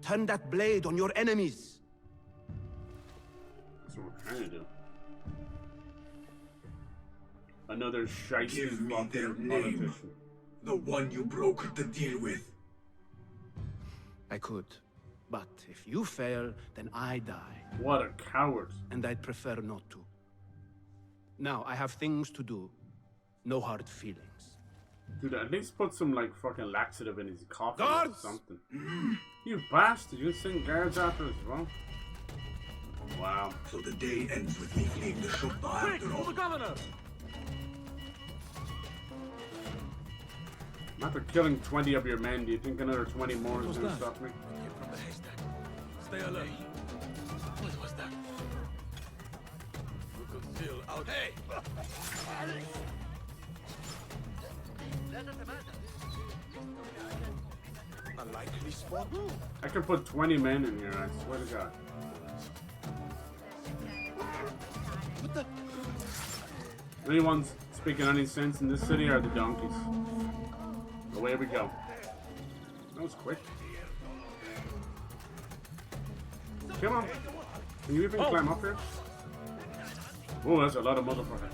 turn that blade on your enemies. That's what we're trying to do. Another shiesty Give me fucking their name. politician. The one you brokered the deal with. I could. But if you fail, then I die. What a coward. And I'd prefer not to. Now, I have things to do. No hard feelings. Dude, at least put some, like, fucking laxative in his coffee Guards! or something. You bastard, you send guards after as well? Wow. So the day ends with me fleeing the Shurta after all. the governor! After killing 20 of your men, do you think another 20 more is going to stop me? From the haystack. Stay alert. What was that? We could still out. Hey! A likely spot. I can put 20 men in here, I swear to God. What the? Anyone's speaking any sense in this city are the donkeys. Away we go. That was quick. Come on. Can you even climb up here? Oh, that's a lot of motherfuckers.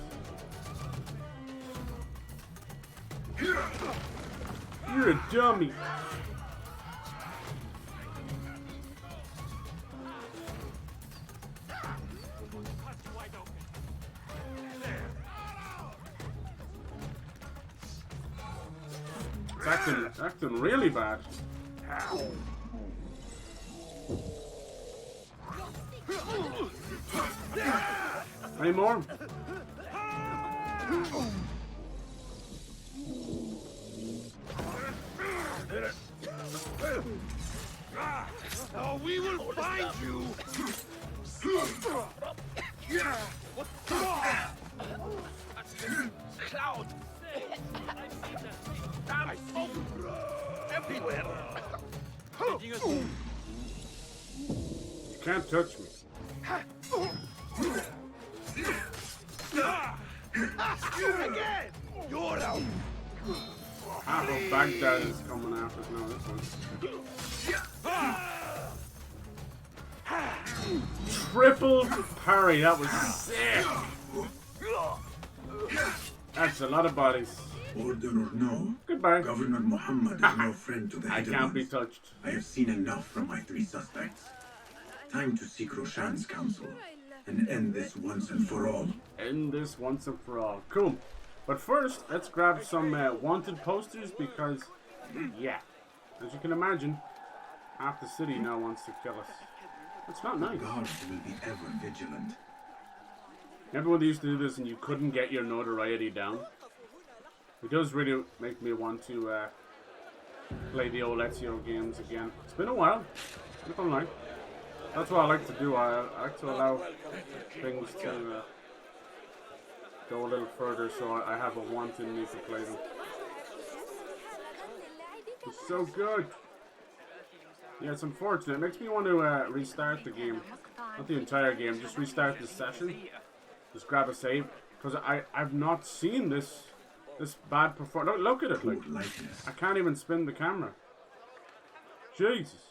You're a dummy. It's acting really bad. Any more? Oh, we will find you! What? Cloud! I see you everywhere! You can't touch me. Again! You're out! Half of Baghdad is coming after us now, this one. Triple parry, that was sick! That's a lot of bodies. Order or no, Goodbye. Governor Muhammad is no friend to the I hidden can't be ones. touched. I have seen enough from my 3 suspects. Time to seek Roshan's counsel. and end this once and for all. End this once and for all. Cool. But first, let's grab some wanted posters because, yeah, as you can imagine, half the city now wants to kill us. It's not nice. The guards will be ever vigilant. Remember when they used to do this and you couldn't get your notoriety down? It does really make me want to play the old Ezio games again. It's been a while, if I'm like. That's what I like to do. I like to allow things to go a little further, so I have a want in me to play them. It's so good. Yeah, it's unfortunate. It makes me want to restart the game. Not the entire game, just restart this session. Just grab a save. Because I've not seen this bad performance. Look at it. Like, I can't even spin the camera. Jesus.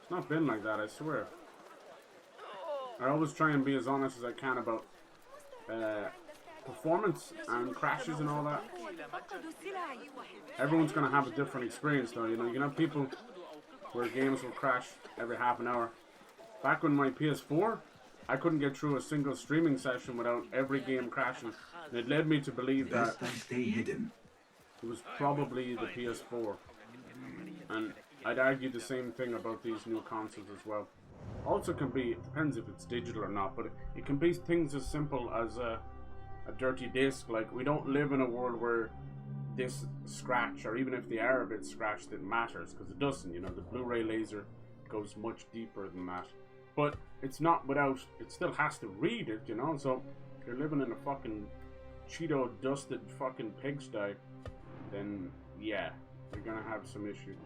It's not been like that, I swear. I always try and be as honest as I can about performance and crashes and all that. Everyone's going to have a different experience though, you know. You can have people where games will crash every half an hour. Back on my PS4, I couldn't get through a single streaming session without every game crashing. And it led me to believe that it was probably the PS4. And I'd argue the same thing about these new consoles as well. Also can be, it depends if it's digital or not, but it can be things as simple as a dirty disc. Like, we don't live in a world where this scratch, or even if they are a bit scratched, it matters, because it doesn't, you know. The Blu-ray laser goes much deeper than that. But it's not without, it still has to read it, you know. So if you're living in a fucking Cheeto dusted fucking pigsty, then yeah, you're gonna have some issues.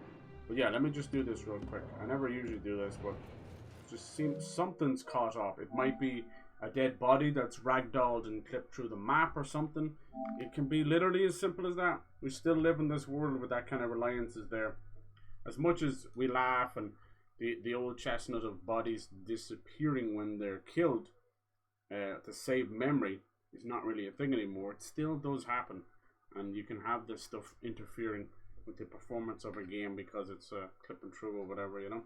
But yeah, let me just do this real quick. I never usually do this, but it just seems something's caught off. It might be a dead body that's ragdolled and clipped through the map or something. It can be literally as simple as that. We still live in this world where that kind of reliance is there. As much as we laugh and the old chestnut of bodies disappearing when they're killed to save memory is not really a thing anymore, it still does happen. And you can have this stuff interfering with the performance of a game because it's clipping through or whatever, you know.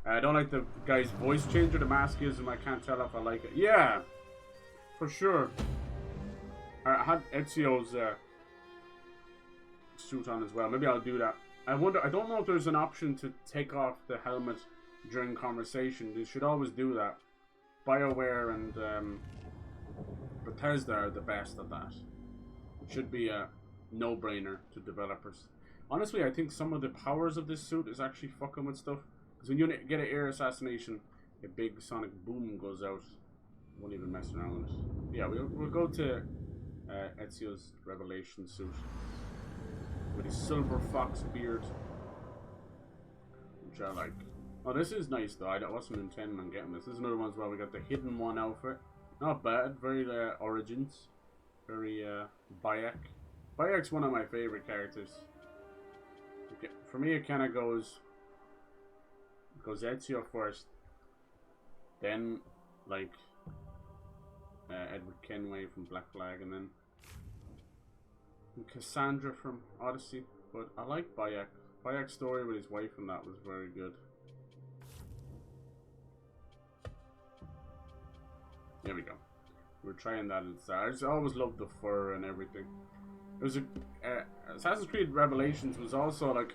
I don't like the guy's voice changer. The mask gives him. I can't tell if I like it. Yeah, for sure. I had Ezio's suit on as well. Maybe I'll do that. I wonder. I don't know if there's an option to take off the helmet during conversation. They should always do that. BioWare and Bethesda are the best at that. It should be a no-brainer to developers. Honestly, I think some of the powers of this suit is actually fucking with stuff. Because when you get an air assassination, a big sonic boom goes out. Won't even mess around with it. Yeah, we'll go to Ezio's Revelation suit. With his silver fox beard. Which I like. Oh, this is nice though. I wasn't intending on getting this. This is another one as well. We got the Hidden One outfit. Not bad. Very Origins. Very Bayek. Bayek's one of my favorite characters. Okay. For me, it kind of goes Ezio first, then like Edward Kenway from Black Flag, and then Cassandra from Odyssey. But I like Bayek. Bayek's story with his wife and that was very good. There we go. We're trying that instead. I just always loved the fur and everything. It was Assassin's Creed Revelations was also like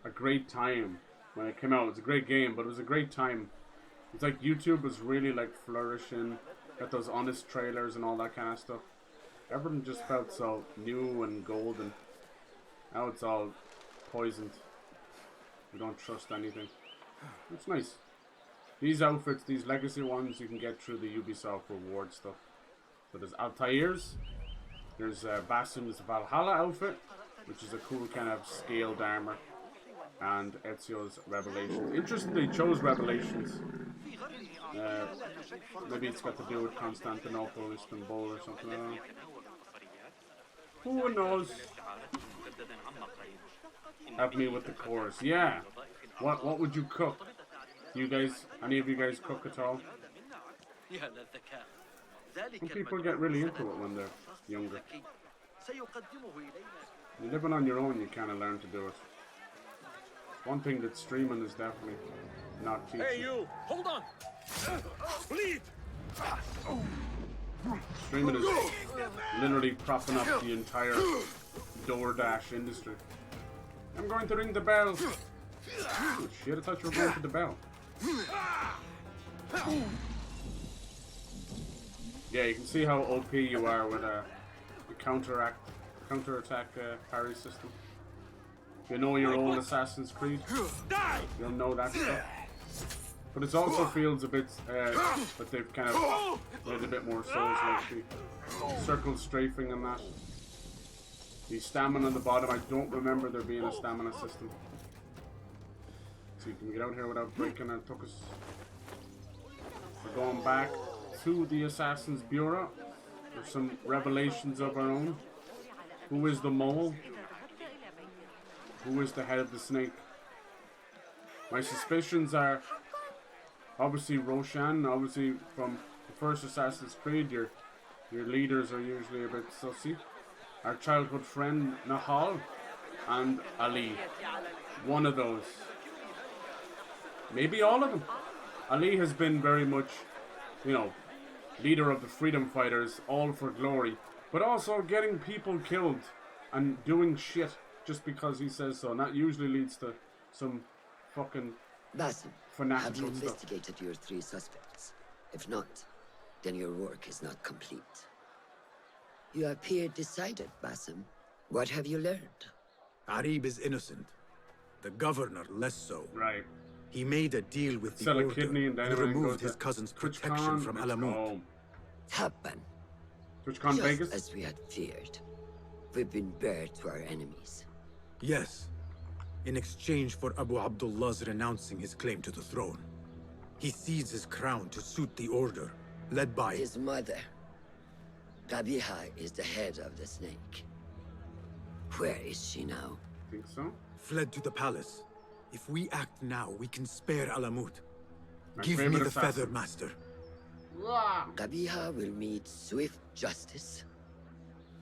a great time when it came out. It's a great game, but it was a great time. It's like YouTube was really like flourishing. Got those honest trailers and all that kind of stuff. Everything just felt so new and golden. Now it's all poisoned. We don't trust anything. It's nice. These outfits, these legacy ones, you can get through the Ubisoft reward stuff. So there's Altair's. There's Basim'S Valhalla outfit, which is a cool kind of scaled armor. And Ezio's Revelations. Interesting they chose Revelations. Maybe it's got to do with Constantinople, Istanbul or something like that. Who knows? Help me with the chorus. Yeah. What would you cook? You guys, any of you guys cook at all? Some people get really into it when they're younger. You're living on your own, you kind of learn to do it. One thing that streaming is definitely not teaching. Hey, you! Hold on! Bleed! streaming is literally propping up the entire DoorDash industry. I'm going to ring the bell. Oh, shit, I thought you were going to the bell. Yeah, you can see how OP you are with the counterattack parry system. You know your old Assassin's Creed. You'll know that stuff. But it also feels a bit that they've kind of made a bit more Souls-like. Circle strafing and that. The stamina on the bottom, I don't remember there being a stamina system. So you can get out here without breaking our tuckus. We're going back to the Assassin's Bureau. There's some revelations of our own. Who is the mole? Who is the head of the snake? My suspicions are obviously Roshan. Obviously from the first Assassin's Creed, your leaders are usually a bit sussy. Our childhood friend Nahal and Ali. One of those. Maybe all of them. Ali has been very much, you know, leader of the freedom fighters, all for glory, but also getting people killed and doing shit just because he says so. And that usually leads to some fucking Basim, fanatical have you stuff. investigated your 3 suspects? If not, then your work is not complete. You appear decided, Basim. What have you learned? Arib is innocent. The governor less so. Right. He made a deal with the Sell a order kidney and then removed his cousin's protection from Alamut. Happen. TwitchCon Just Vegas? as we had feared. We've been bared to our enemies. Yes. In exchange for Abu Abdullah's renouncing his claim to the throne. He cedes his crown to suit the order, led by his mother. Qabiha is the head of the snake. Where is she now? Think so? Fled to the palace. If we act now, we can spare Alamut. My Give me favorite the assassin. feather, master. Qabiha will meet swift justice.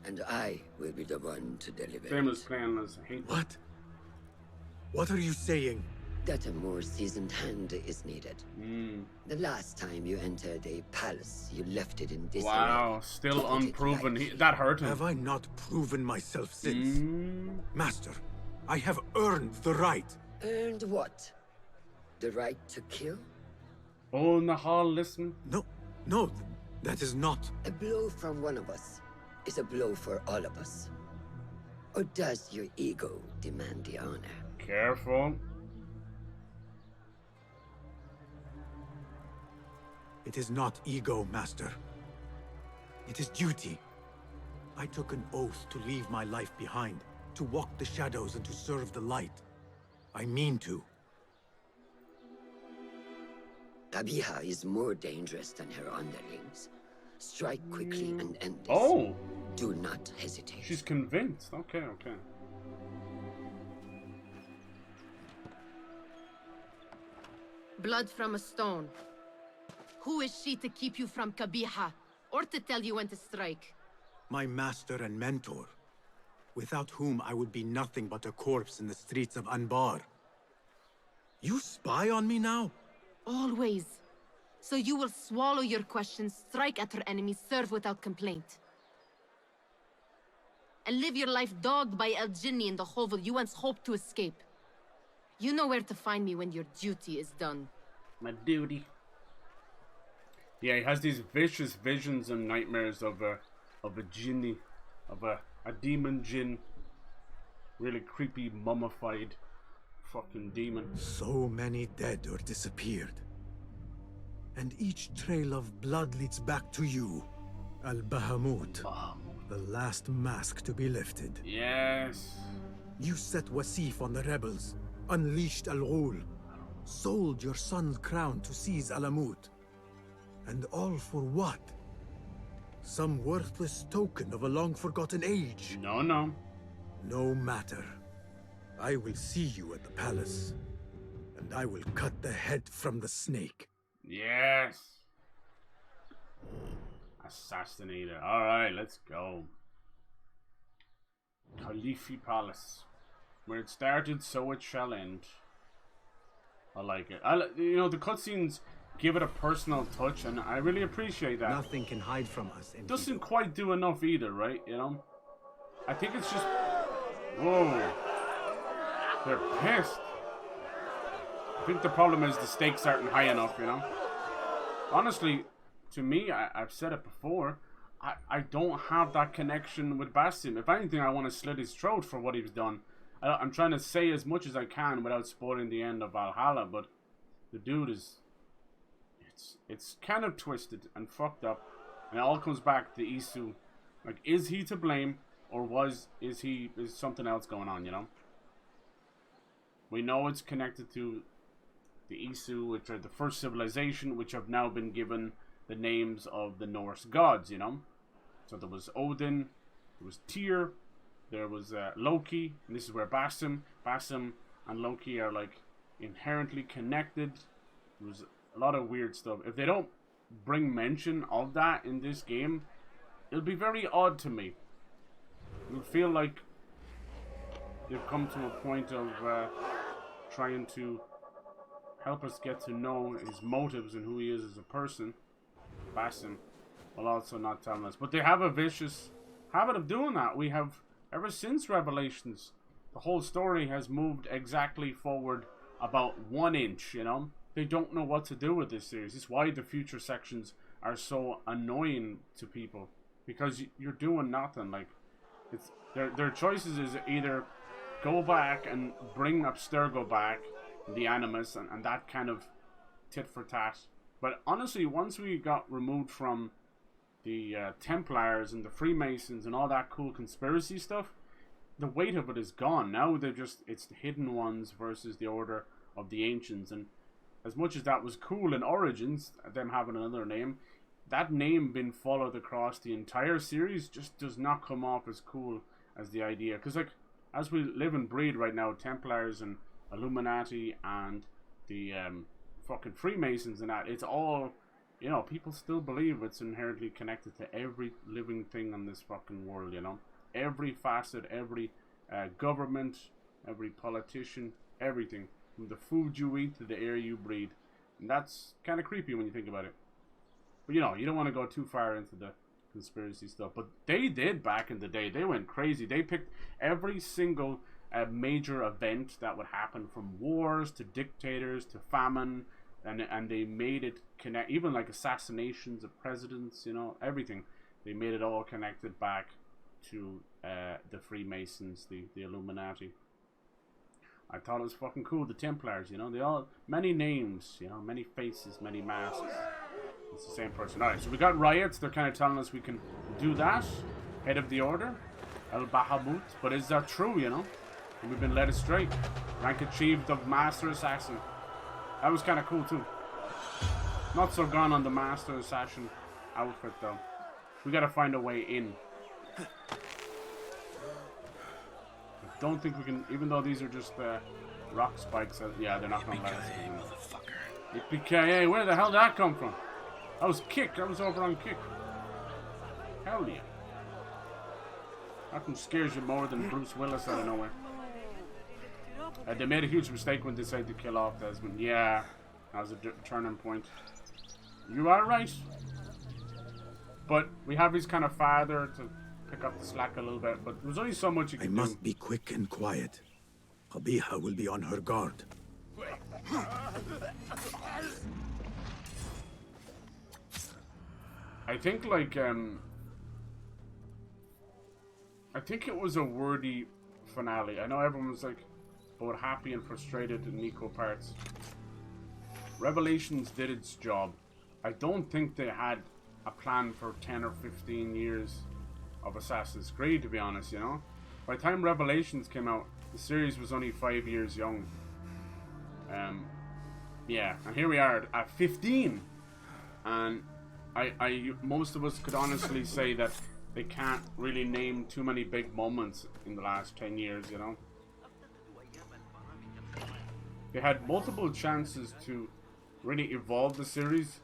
And I will be the one to deliver it. Famous plan as hate. What? What are you saying? That a more seasoned hand is needed. The last time you entered a palace, you left it in disarray. Wow, still unproven. That hurt him. Have I not proven myself since? Master, I have earned the right. Earned what? The right to kill? Oh, Nahal, listen. No, that is not. A blow from one of us is a blow for all of us. Or does your ego demand the honor? Careful. It is not ego, master. It is duty. I took an oath to leave my life behind, to walk the shadows and to serve the light. I mean to. Qabiha is more dangerous than her underlings. Strike quickly and end this. Oh! Do not hesitate. She's convinced. Okay, okay. Blood from a stone. Who is she to keep you from Qabiha? Or to tell you when to strike? My master and mentor, without whom I would be nothing but a corpse in the streets of Anbar. You spy on me now? Always. So you will swallow your questions, strike at her enemies, serve without complaint. And live your life dogged by El Jinni in the hovel you once hoped to escape. You know where to find me when your duty is done. My duty. Yeah, he has these vicious visions and nightmares of a jinni, of a demon jinn. Really creepy, mummified fucking demon. So many dead or disappeared. And each trail of blood leads back to you, Al-Bahamut. The last mask to be lifted. Yes. You set Wasif on the rebels, unleashed Al-Ghul, sold your son's crown to seize Alamut. And all for what? Some worthless token of a long-forgotten age? No. No matter. I will see you at the palace, and I will cut the head from the snake. Yes. Assassinator. Alright, let's go. Khalifi Palace. Where it started, so it shall end. I like it. You know, the cutscenes give it a personal touch, and I really appreciate that. Nothing can hide from us. Doesn't quite do enough either, right? You know? I think it's just... Whoa. They're pissed. I think the problem is the stakes aren't high enough, you know? Honestly, to me, I've said it before, I don't have that connection with Basim. If anything, I want to slit his throat for what he's done. I'm trying to say as much as I can without spoiling the end of Valhalla, but the dude is... It's kind of twisted and fucked up. And it all comes back to Isu. Like, is he to blame, or is something else going on, you know? We know it's connected to the Isu, which are the first civilization, which have now been given the names of the Norse gods, you know? So there was Odin, there was Tyr, there was Loki, and this is where Basim and Loki are, like, inherently connected. There was a lot of weird stuff. If they don't bring mention of that in this game, it'll be very odd to me. It'll feel like they've come to a point of trying to help us get to know his motives and who he is as a person. Basim, while also not telling us. But they have a vicious habit of doing that. We have, ever since Revelations, the whole story has moved exactly forward about 1 inch, you know? They don't know what to do with this series. It's why the future sections are so annoying to people. Because you're doing nothing. Like, it's their choices is either go back and bring Abstergo back, the Animus, and that kind of tit for tat. But honestly, once we got removed from the Templars and the Freemasons and all that cool conspiracy stuff, the weight of it is gone. Now it's the Hidden Ones versus the Order of the Ancients. And as much as that was cool in Origins, them having another name, that name being followed across the entire series just does not come off as cool as the idea. Because, like, as we live and breathe right now, Templars and Illuminati and the fucking Freemasons and that, it's all, you know, people still believe it's inherently connected to every living thing on this fucking world, you know? Every facet, every government, every politician, everything. From the food you eat to the air you breathe. And that's kind of creepy when you think about it. But, you know, you don't want to go too far into the conspiracy stuff. But they did back in the day. They went crazy. They picked every single major event that would happen, from wars to dictators to famine, and they made it connect, even like assassinations of presidents, you know, everything. They made it all connected back to the Freemasons, the Illuminati. I thought it was fucking cool. The Templars, you know, they all, many names, you know, many faces, many masks. It's the same person. Alright, so we got riots. They're kind of telling us we can do that. Head of the Order, El Bahamut. But is that true, you know? And we've been led astray. Rank achieved of Master Assassin. That was kind of cool too. Not so gone on the Master Assassin outfit though. We gotta find a way in. I don't think we can, even though these are just rock spikes. Yeah, they're not gonna let us in. Yippee-ki-yay, where the hell did that come from? I was kicked. I was over on kick. Hell yeah. Nothing scares you more than Bruce Willis out of nowhere. They made a huge mistake when they decided to kill off Desmond. Yeah, that was a turning point. You are right. But we have his kind of father to pick up the slack a little bit. But there's only so much you can do. I must be quick and quiet. Qabiha will be on her guard. I think, like, I think it was a wordy finale. I know everyone was, like, both happy and frustrated in equal parts. Revelations did its job. I don't think they had a plan for 10 or 15 years of Assassin's Creed, to be honest, you know? By the time Revelations came out, the series was only 5 years young. Yeah, and here we are at 15. And most of us could honestly say that they can't really name too many big moments in the last 10 years, you know? They had multiple chances to really evolve the series,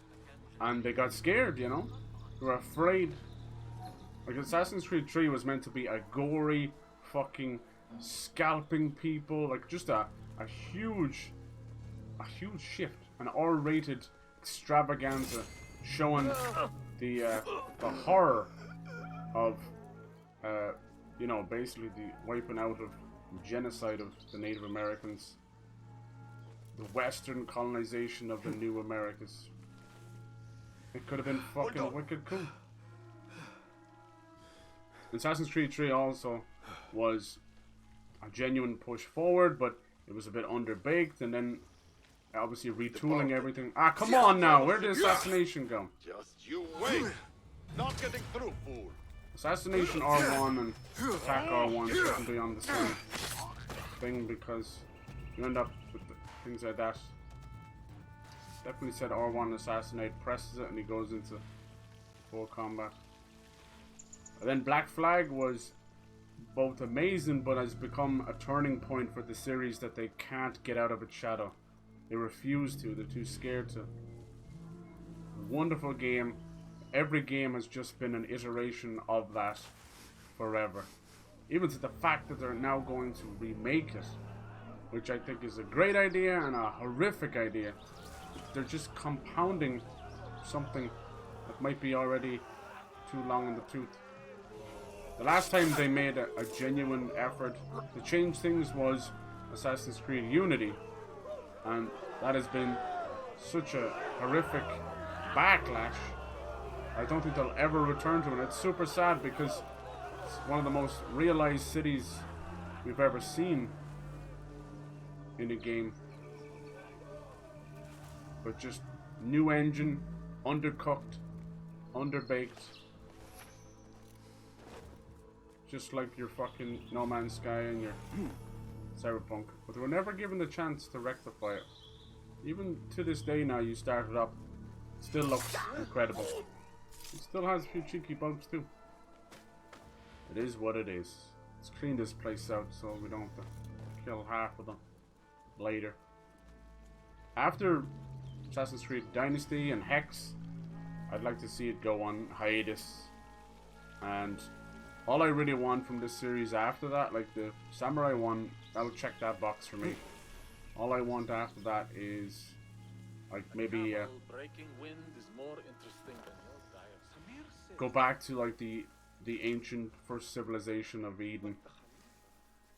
and they got scared, you know? They were afraid. Like, Assassin's Creed 3 was meant to be a gory, fucking scalping people, like just a huge shift, an R-rated extravaganza showing the horror of you know, basically the wiping out of genocide of the Native Americans, the Western colonization of the new Americas. It could have been fucking wicked cool. Assassin's Creed 3 also was a genuine push forward, but it was a bit underbaked, and then obviously retooling everything. Ah, come on now, where'd the assassination go? Just you wait. Not getting through, fool. Assassination R1 and attack R1 shouldn't be on the same thing, because you end up with things like that. Definitely said R1 assassinate, presses it, and he goes into full combat. And then Black Flag was both amazing, but has become a turning point for the series that they can't get out of its shadow. They refuse to, they're too scared to. Wonderful game. Every game has just been an iteration of that forever. Even to the fact that they're now going to remake it, which I think is a great idea and a horrific idea. They're just compounding something that might be already too long in the tooth. The last time they made a genuine effort to change things was Assassin's Creed Unity, and that has been such a horrific backlash. I don't think they'll ever return to it. It's super sad because it's one of the most realized cities we've ever seen in a game. But just new engine, undercooked, underbaked. Just like your fucking No Man's Sky and your Cyberpunk. But they were never given the chance to rectify it. Even to this day now, you start it up, it still looks incredible. It still has a few cheeky bugs too. It is what it is. Let's clean this place out so we don't have to kill half of them later. After Assassin's Creed Dynasty and Hex, I'd like to see it go on hiatus. And all I really want from this series after that, like the Samurai one, that'll check that box for me. All I want after that is like maybe breaking wind is more interesting than your diet. go back to like the ancient first civilization of Eden,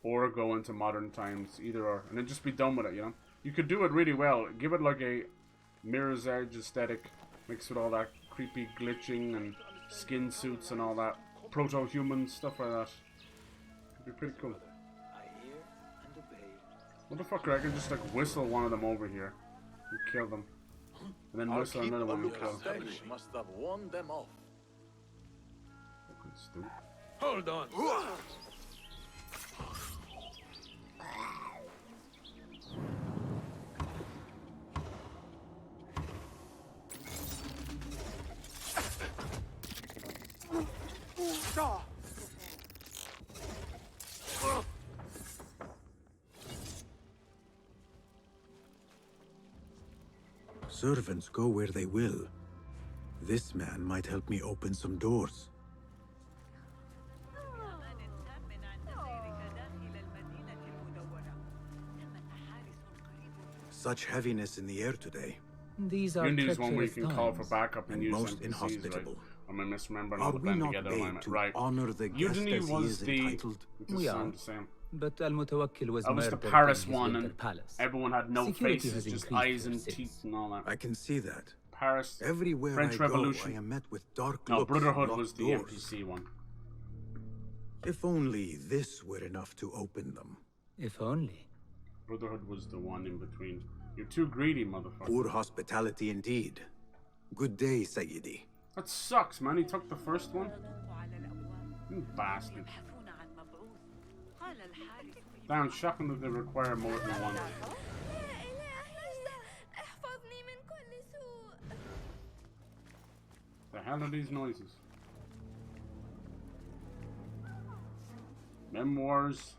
or go into modern times, either or, and then just be done with it. You know, you could do it really well. Give it like a Mirror's Edge aesthetic, mixed with all that creepy glitching and skin suits and all that proto-human stuff like that. Could be pretty cool. Motherfucker, I can just like whistle one of them over here and kill them, and then whistle another one and kill them. Must have warned them off. Fucking stupid. Hold on. Servants go where they will. This man might help me open some doors. Such heaviness in the air today. These are Unity is one where you treacherous can call for times. backup and use most NPCs, inhospitable. right? I'm misremembering Are all the we blend not together made alignment. to Right. honor the guest Unity as he was is the entitled? it just sounded the same. But Al-Mutawakkil was That was the murdered Paris in his one, winter and palace. everyone had no Security faces, has just increased eyes and since. teeth and all that. I can see that. Paris, Everywhere French I go, Revolution. I am met with dark No, looks, Brotherhood locked was the doors. NPC one. If only this were enough to open them. If only. Brotherhood was the one in between. You're too greedy, motherfucker. Poor hospitality indeed. Good day, Sayyidi. That sucks, man. He took the first one. You bastard. Damn, shocking that they require more than one. The hell are these noises? Memoirs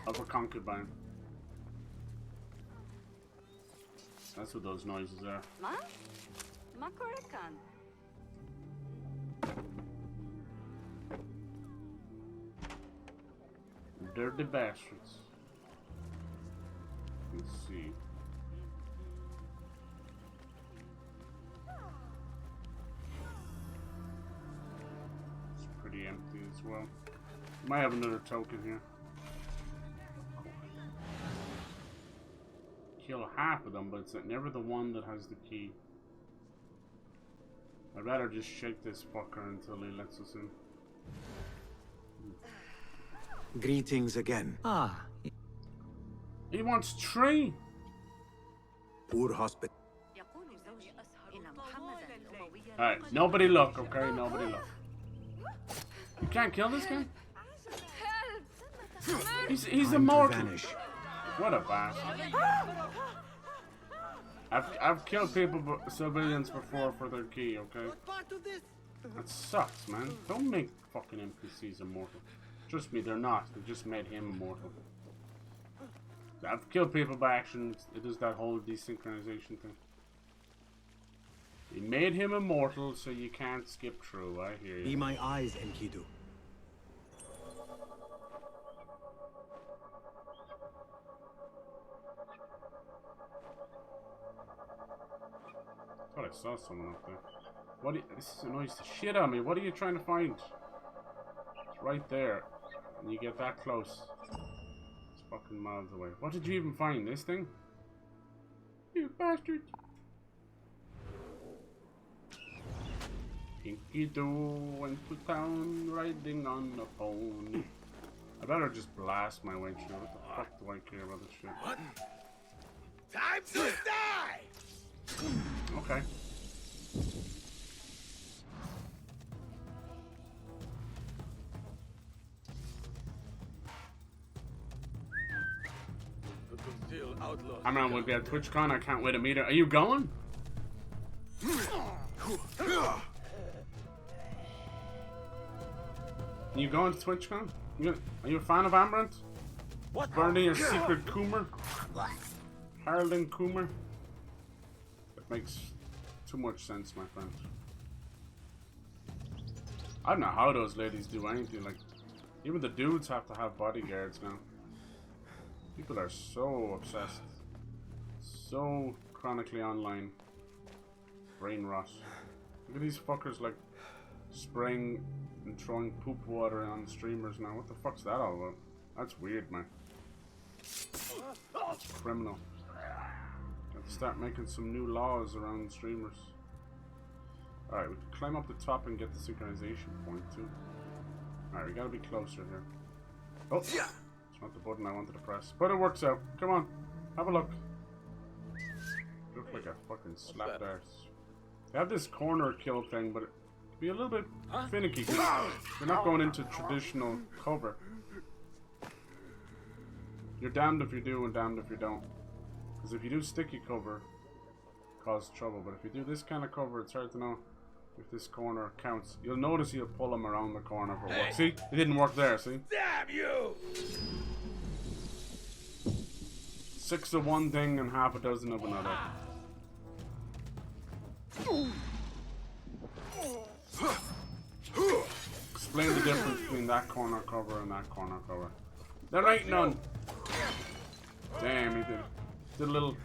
of a Concubine. That's what those noises are. Dirty bastards. Let's see. pretty empty as well. Might have another token here. Kill half of them, but it's never the one that has the key. I'd rather just shake this fucker until he lets us in. Greetings again. Ah. He wants 3. Poor hospital. Alright, nobody look, okay? Nobody look. You can't kill this guy? He's immortal. What a bastard. I've killed people, civilians before for their key, okay? That sucks, man. Don't make fucking NPCs immortal. Trust me, they're not. They just made him immortal. I've killed people by accident. It is that whole desynchronization thing. He made him immortal, so you can't skip through. I hear you. Be my eyes, Enkidu. I thought I saw someone up there. This annoys the shit out of me. What are you trying to find? It's right there. And you get that close. It's fucking miles away. What did you even find? This thing? You bastard. Pinky Doo went to town riding on a pony. I better just blast my way through. What the fuck do I care about this shit? What? Time to die! Okay. I'm gonna be at TwitchCon. I can't wait to meet her. Are you going? You going to TwitchCon? Are you a fan of Amaranth? What? Bernie, a secret Coomer? Harlan Coomer? That makes too much sense, my friend. I don't know how those ladies do anything. Like, even the dudes have to have bodyguards now. People are so obsessed. So chronically online. Brain rot. Look at these fuckers, like, spraying and throwing poop water on streamers now. What the fuck's that all about? That's weird, man. That's criminal. Got to start making some new laws around streamers. Alright, we can climb up the top and get the synchronization point too. Alright, we gotta be closer here. Oh! It's not the button I wanted to press. But it works out. Come on, have a look. Looks like a fucking slapped arse. They have this corner kill thing, but it can be a little bit finicky. You're not going into traditional cover. You're damned if you do and damned if you don't. Because if you do sticky cover, it causes trouble. But if you do this kind of cover, it's hard to know if this corner counts. You'll notice he'll pull him around the corner for work. See? It didn't work there, see? Damn you! 6 of one thing and half a dozen of another. Explain the difference between that corner cover and that corner cover. There ain't none! Damn, he did a little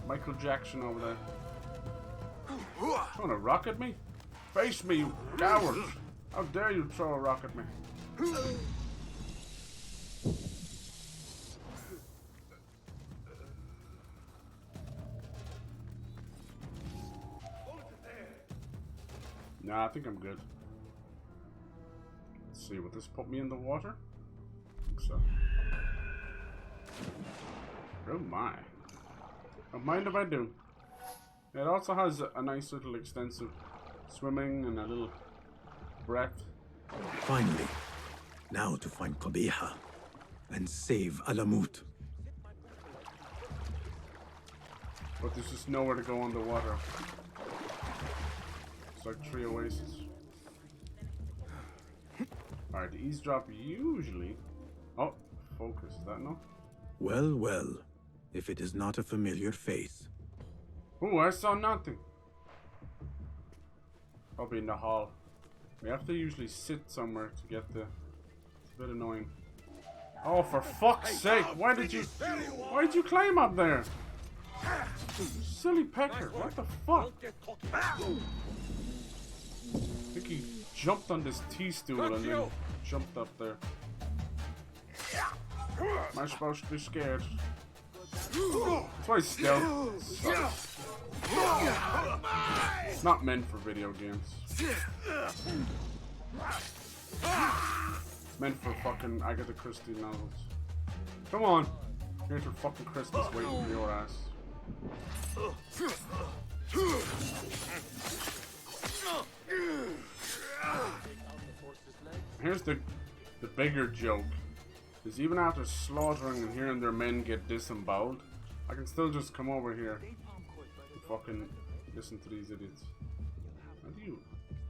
Michael Jackson over there. Throwing a rock at me? Face me, you coward! How dare you throw a rock at me? Nah, I think I'm good. Let's see, will this put me in the water? I think so. Oh my. Don't mind if I do. It also has a nice little extensive swimming and a little breath. Finally. Now to find Qabiha and save Alamut. But there's just nowhere to go underwater. It's like 3 oases. Alright, the eavesdrop usually... Oh, focus, is that no? Well, well. If it is not a familiar face. Oh, I saw nothing. Probably in the hall. We have to usually sit somewhere to get the... It's a bit annoying. Oh, for fuck's sake! Why did you climb up there? Silly pecker! What the fuck? I think he jumped on this T-stool and then jumped up there. Am I supposed to be scared? That's why stealth sucks. It's not meant for video games. It's meant for fucking Agatha Christie novels. Come on! Here's your fucking Christmas waiting for your ass. Here's the bigger joke. Is even after slaughtering and hearing their men get disemboweled, I can still just come over here and fucking listen to these idiots.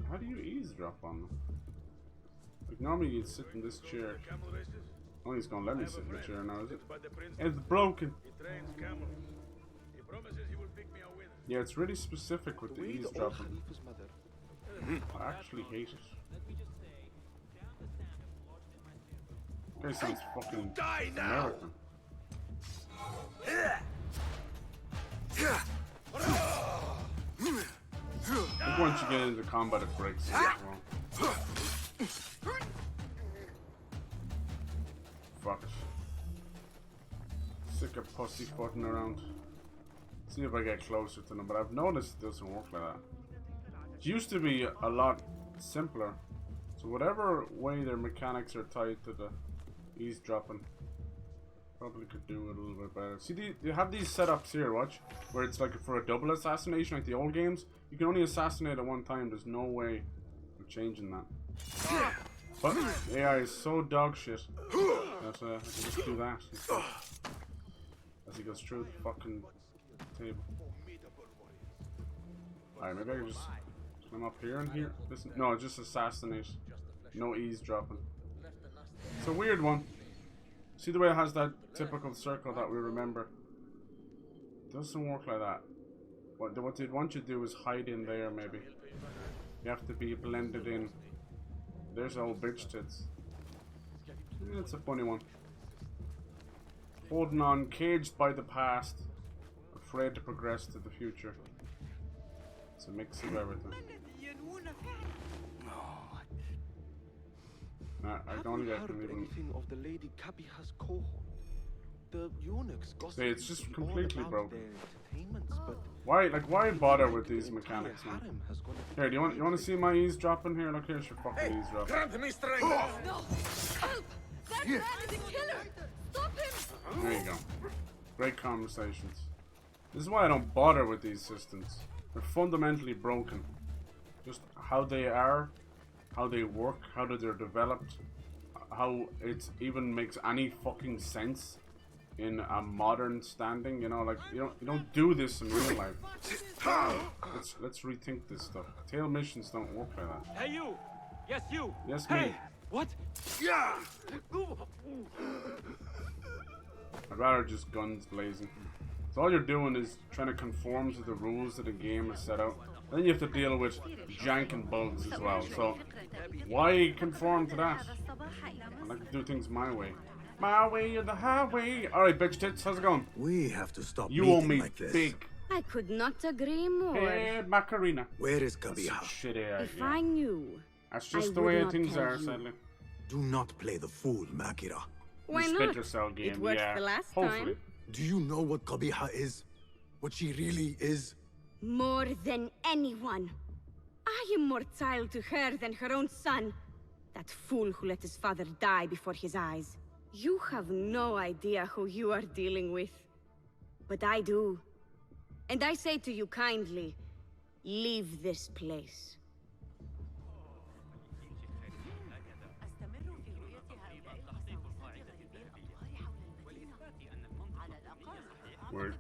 How do you eavesdrop on them? Like normally you'd sit in this chair. Oh, he's gonna let me sit in the chair now, is it? It's broken. Yeah, it's really specific with the eavesdropping. I actually hate it. Guy sounds fucking American. I think once you get into combat it breaks as well. Fuck it. Sick of pussyfooting around. See if I get closer to them, but I've noticed it doesn't work like that. It used to be a lot simpler. So whatever way their mechanics are tied to the eavesdropping, probably could do it a little bit better. See, you have these setups here, watch, where it's like for a double assassination like the old games. You can only assassinate at one time. There's no way of changing that. But AI is so dog shit that I can just do that instead. As he goes through the fucking table. Alright, maybe I can just climb up here and here. Listen, no, just assassinate. No eavesdropping. It's a weird one. See the way it has that typical circle that we remember? It doesn't work like that. What they'd want you to do is hide in there, maybe. You have to be blended in. There's old bitch tits. Yeah, it's a funny one. Holding on, caged by the past, afraid to progress to the future. It's a mix of everything. I don't get anything of the Lady Kabiha's cohort. The eunuchs see, it's just completely broken. But Why bother with these mechanics, man? Here, do you want to see my eavesdropping here? Look, here's your fucking eavesdropping. Grant me strength! No! Help! That man is a killer! Stop him! There you go. Great conversations. This is why I don't bother with these systems. They're fundamentally broken. Just how they are, how they work, how they're developed, how it even makes any fucking sense in a modern standing. You know, like you don't do this in real life. Let's rethink this stuff. Tail missions don't work like that. Hey you! Yes you! Yes hey. me. What? Yeah! I'd rather just guns blazing. So all you're doing is trying to conform to the rules that the game has set out. Then you have to deal with jank and bugs as well. So why conform to that? I like to do things my way. My way or the highway. Alright, bitch tits, how's it going? We have to stop you owe me like this. big. I could not agree more. Hey, Macarena. Where is Kabiha? Shitty idea. If I knew, that's just I the way would things not are, tell you. sadly. Do not play the fool, Makira. Why not? Splinter Cell game, It worked yeah. the last Hopefully. time. Do you know what Kabiha is? What she really is? More than anyone. I am more child to her than her own son. That fool who let his father die before his eyes. You have no idea who you are dealing with. But I do. And I say to you kindly, leave this place.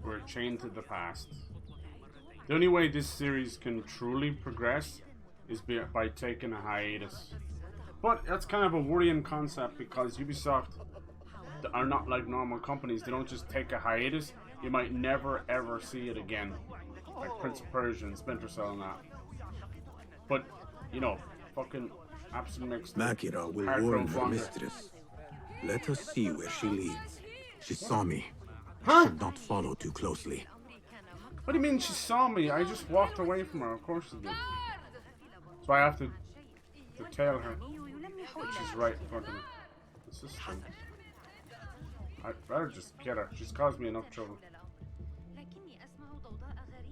We're chained to the past. The only way this series can truly progress is by taking a hiatus. But that's kind of a worrying concept because Ubisoft are not like normal companies. They don't just take a hiatus. You might never ever see it again. Like Prince of Persia and Splinter Cell and that. But, you know, fucking absolute mixed. Makira will warn her mistress. Let us see where she leads. She saw me. I should not follow too closely. What do you mean she saw me? I just walked away from her. Of course she did. So I have to to tail her, which is right in front of me. Assistant. I'd better just get her. She's caused me enough trouble.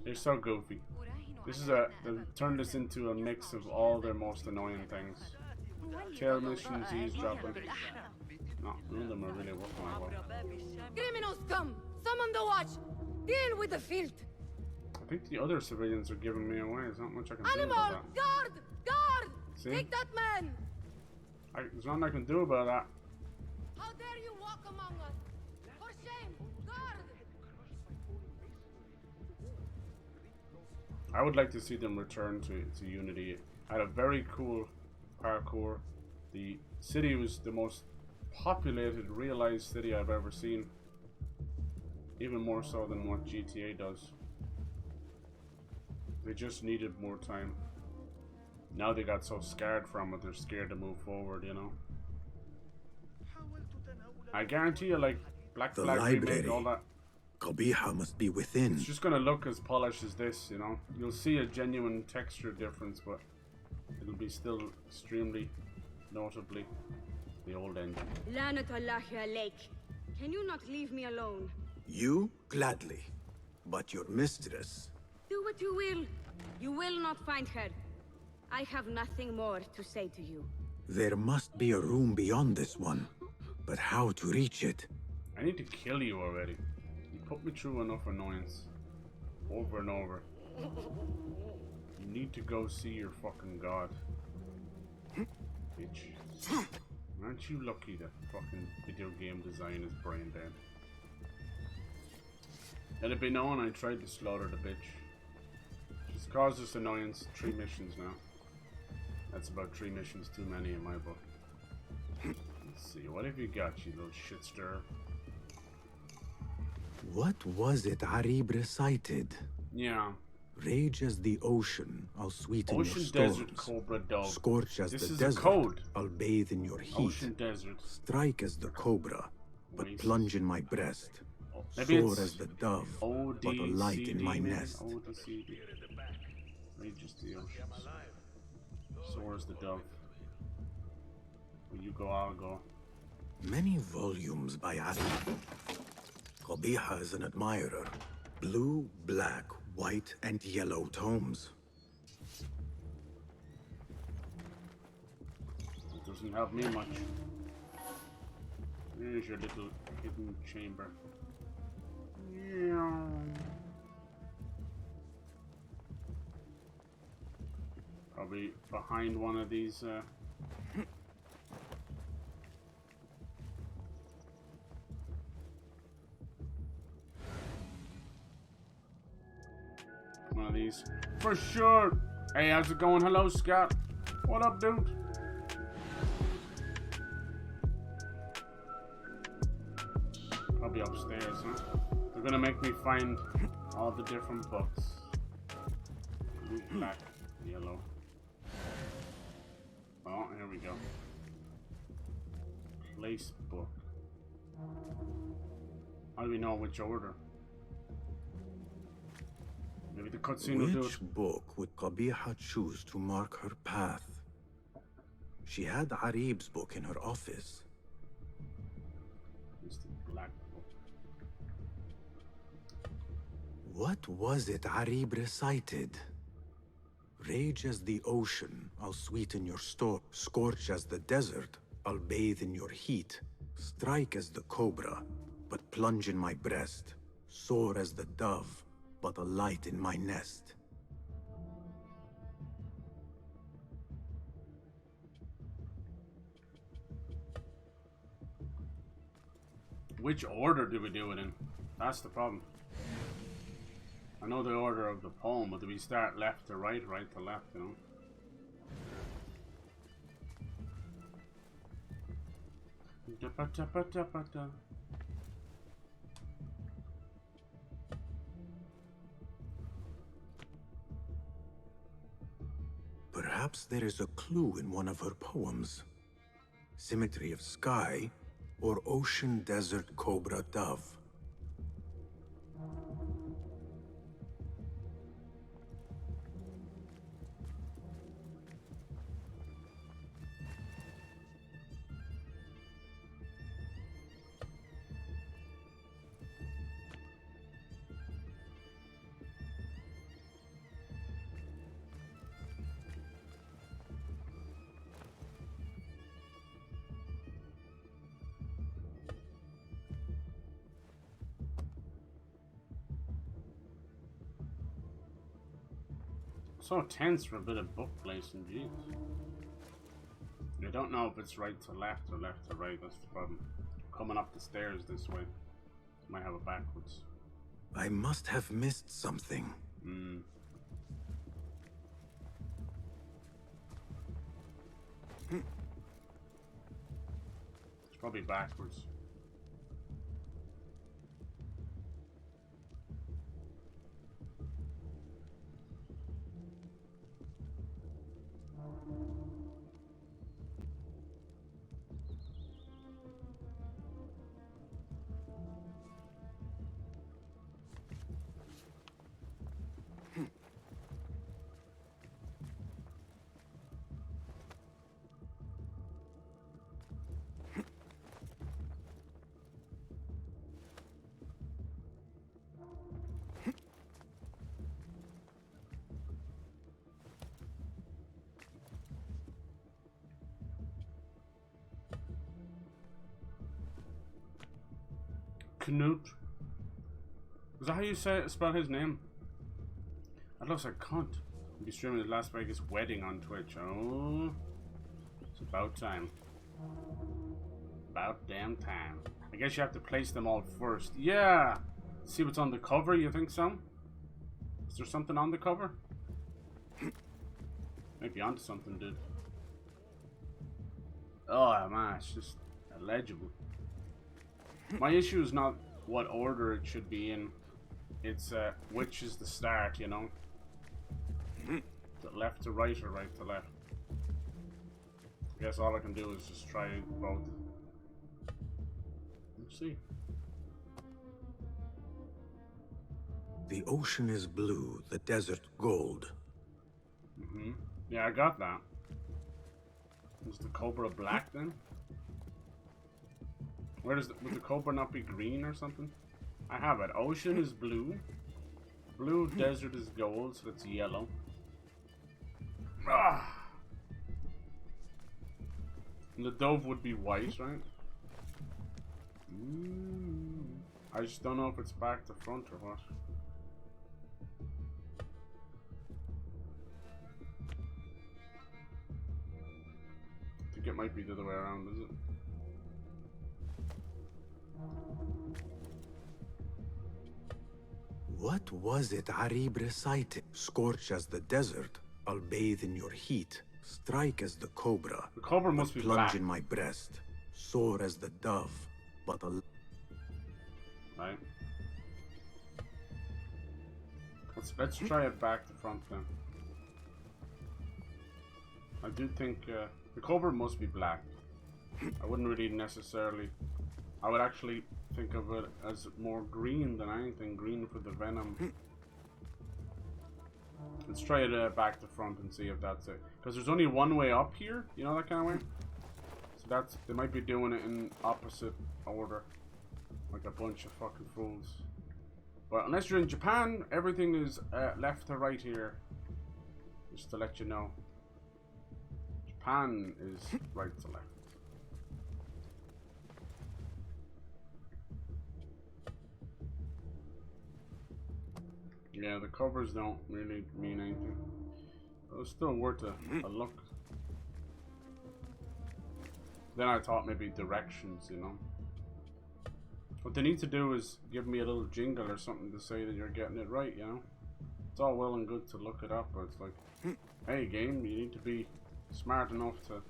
They're so goofy. This is they've turned this into a mix of all their most annoying things. Tail missions, eavesdropping. No, none of them are really working that well. Criminals come! Summon the watch! Deal with the filth! I think the other civilians are giving me away. There's not much I can do Animal! about that. Guard! Guard! See? Take that man! There's nothing I can do about that. How dare you walk among us? For shame! Guard! I would like to see them return to Unity. I had a very cool parkour. The city was the most populated, realized city I've ever seen. Even more so than what GTA does. They just needed more time. Now they got so scared from it, they're scared to move forward, you know. I guarantee you, like, Black Flag remake, all that. Qabiha must be within. It's just gonna look as polished as this, you know. You'll see a genuine texture difference, but it'll be still extremely notably the old engine. Lanatullahi alayk. Can you not leave me alone? You, gladly. But your mistress... Do what you will. You will not find her. I have nothing more to say to you. There must be a room beyond this one. But how to reach it? I need to kill you already. You put me through enough annoyance. Over and over. You need to go see your fucking god. Bitch. Aren't you lucky that fucking video game design is brain dead? Let it be known I tried to slaughter the bitch. She's caused us annoyance 3 missions now. That's about 3 missions too many in my book. Let's see, what have you got, you little shit stirrer? What was it Arib recited? Yeah. Rage as the ocean, I'll sweeten Ocean your storms. desert, cobra dog. Scorch as This the is a desert, code. I'll bathe in your heat. Ocean desert. Strike as the cobra, but plunge in my breast. Maybe Soar it's as the dove, but a light in my nest. ODCD. Rage as the oceans. Soar as the dove. When you go, I'll go. Many volumes by Arib. Qabiha is an admirer. Blue, black, white, and yellow tomes. It doesn't help me much. Here's your little hidden chamber. Probably behind one of these. One of these. For sure! Hey, how's it going? Hello, Scott. What up, dude? Probably upstairs, huh? They're gonna make me find all the different books. Blue, black, yellow. Oh, here we go. Place book. How do we know which order? Maybe the cutscene will do it. Which book would Qabiha choose to mark her path? She had Arib's book in her office. It's the black book. What was it Arib recited? Rage as the ocean, I'll sweeten your storm. Scorch as the desert, I'll bathe in your heat. Strike as the cobra, but plunge in my breast. Soar as the dove, but a light in my nest. Which order do we do it in? That's the problem. I know the order of the poem, but do we start left to right, right to left, you know? Perhaps there is a clue in one of her poems. Symmetry of sky, or ocean desert cobra dove. So tense for a bit of book placing, jeez. I don't know if it's right to left or left to right, that's the problem. Coming up the stairs this way. Might have it backwards. I must have missed something. It's probably backwards. Knut. Is that how you spell his name? That looks like cunt. He'll be streaming his Las Vegas wedding on Twitch. Oh, it's about time. About damn time. I guess you have to place them all first. Yeah. See what's on the cover. You think so? Is there something on the cover? Maybe onto something, dude. Oh man, it's just illegible. My issue is not what order it should be in. It's which is the start, you know? The left to right or right to left. I guess all I can do is just try both. Let's see. The ocean is blue, the desert gold. Yeah, I got that. Is the cobra black then? Would the cobra not be green or something? I have it. Ocean is blue. Blue desert is gold, so it's yellow. And the dove would be white, right? I just don't know if it's back to front or what. I think it might be the other way around, is it? What was it Arib recited? Scorch as the desert, I'll bathe in your heat. Strike as the cobra. The cobra must be plunge black. in my breast. Soar as the dove, but a... Right. Let's try it back to front then. I do think the cobra must be black. I wouldn't really necessarily... I would actually think of it as more green than anything. Green for the venom. Let's try it back to front and see if that's it. Because there's only one way up here. You know, that kind of way? So that's... They might be doing it in opposite order. Like a bunch of fucking fools. But unless you're in Japan, everything is left to right here. Just to let you know. Japan is right to left. Yeah, the covers don't really mean anything. But it's still worth a look. Then I thought maybe directions, you know. What they need to do is give me a little jingle or something to say that you're getting it right, you know. It's all well and good to look it up, but it's like, hey game, you need to be smart enough to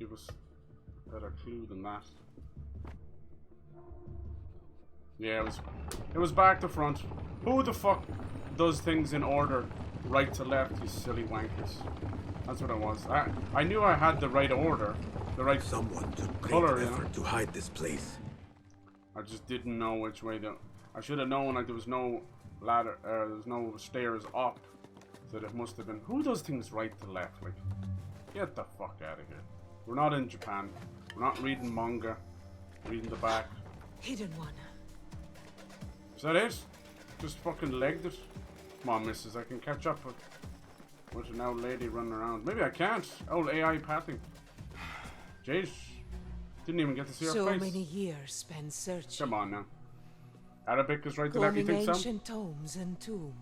give us a better clue than that. Yeah, it was back to front. Who the fuck does things in order, right to left, you silly wankers? That's what it was. I knew I had the right order, the right Someone took great color, effort to hide this place. I just didn't know which way to... I should have known like there was no ladder, there was no stairs up. So it must have been... Who does things right to left? Like, get the fuck out of here. We're not in Japan. We're not reading manga. Reading the back. Hidden one. Is that it? Just fucking legged it? Come on, missus. I can catch up with an old lady running around. Maybe I can't. Old AI pathing. Jeez. Didn't even get to see her So face. many years spent searching. Come on now. Arabic is right to left, you Combing think so? ancient tomes and tombs.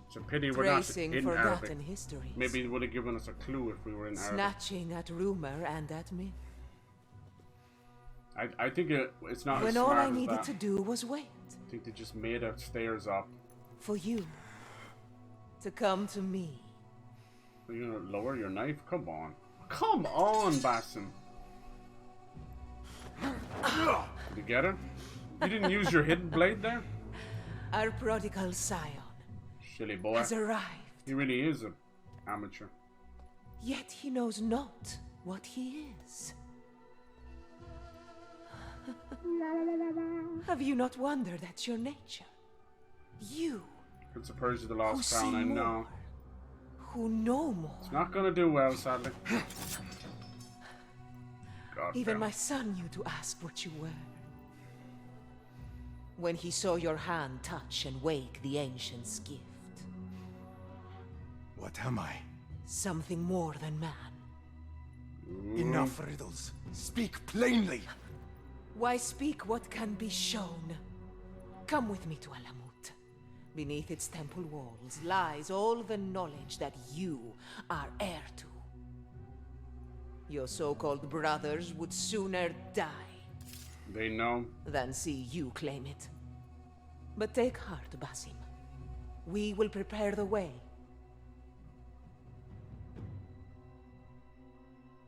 It's a pity we're not Tracing in forgotten Arabic. histories. Maybe it would have given us a clue if we were in Arabic. Snatching at rumor and at myth. I think it's not When as all smart I as needed that. to do was wait. I think they just made our stairs up. For you. To come to me. Are you gonna lower your knife? Come on. Come on, Basim. Did you get it? You didn't use your hidden blade there? Our prodigal scion Silly boy. has arrived. He really is an amateur. Yet he knows not what he is. Have you not wondered at your nature? You, Prince of Persia, the Lost Who Crown, see I know. more. Who know more. It's not gonna do well, sadly. God Even damn. my son knew to ask what you were. When he saw your hand touch and wake the ancient's gift. What am I? Something more than man. Enough riddles. Speak plainly. Why speak what can be shown? Come with me to Alamut. Beneath its temple walls lies all the knowledge that you are heir to. Your so-called brothers would sooner die They know. than see you claim it. But take heart, Basim. We will prepare the way.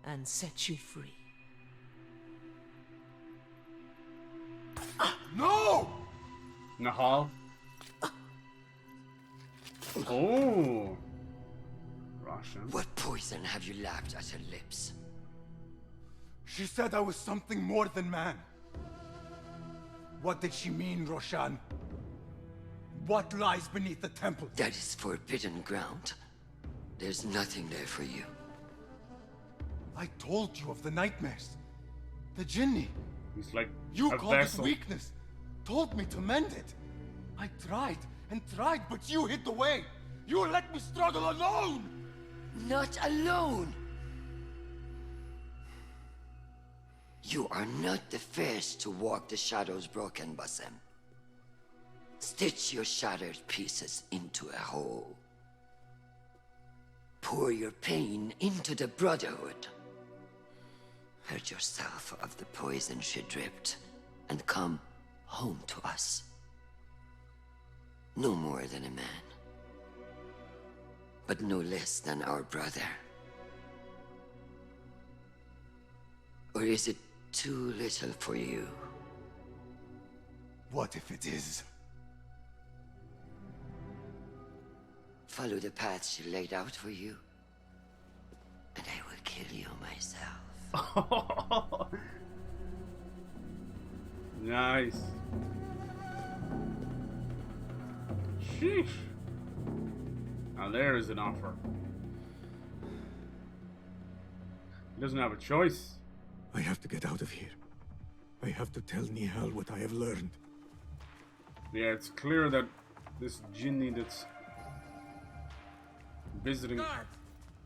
And set you free. No! Nahal. Oh. Russian. What poison have you lapped at her lips? She said I was something more than man. What did she mean, Roshan? What lies beneath the temple? That is forbidden ground. There's nothing there for you. I told you of the nightmares. The jinni. He's like You a called vessel. it weakness. Told me to mend it. I tried and tried, but you hid the way. You let me struggle alone! Not alone! You are not the first to walk the shadows broken, Basim. Stitch your shattered pieces into a whole. Pour your pain into the Brotherhood. Purge yourself of the poison she dripped, and come home to us. No more than a man, but no less than our brother. Or is it too little for you? What if it is? Follow the path she laid out for you, and I will kill you myself. Nice. Sheesh. Now there is an offer. He doesn't have a choice. I have to get out of here. I have to tell Nihal what I have learned. Yeah, it's clear that this jinni that's visiting. Guard!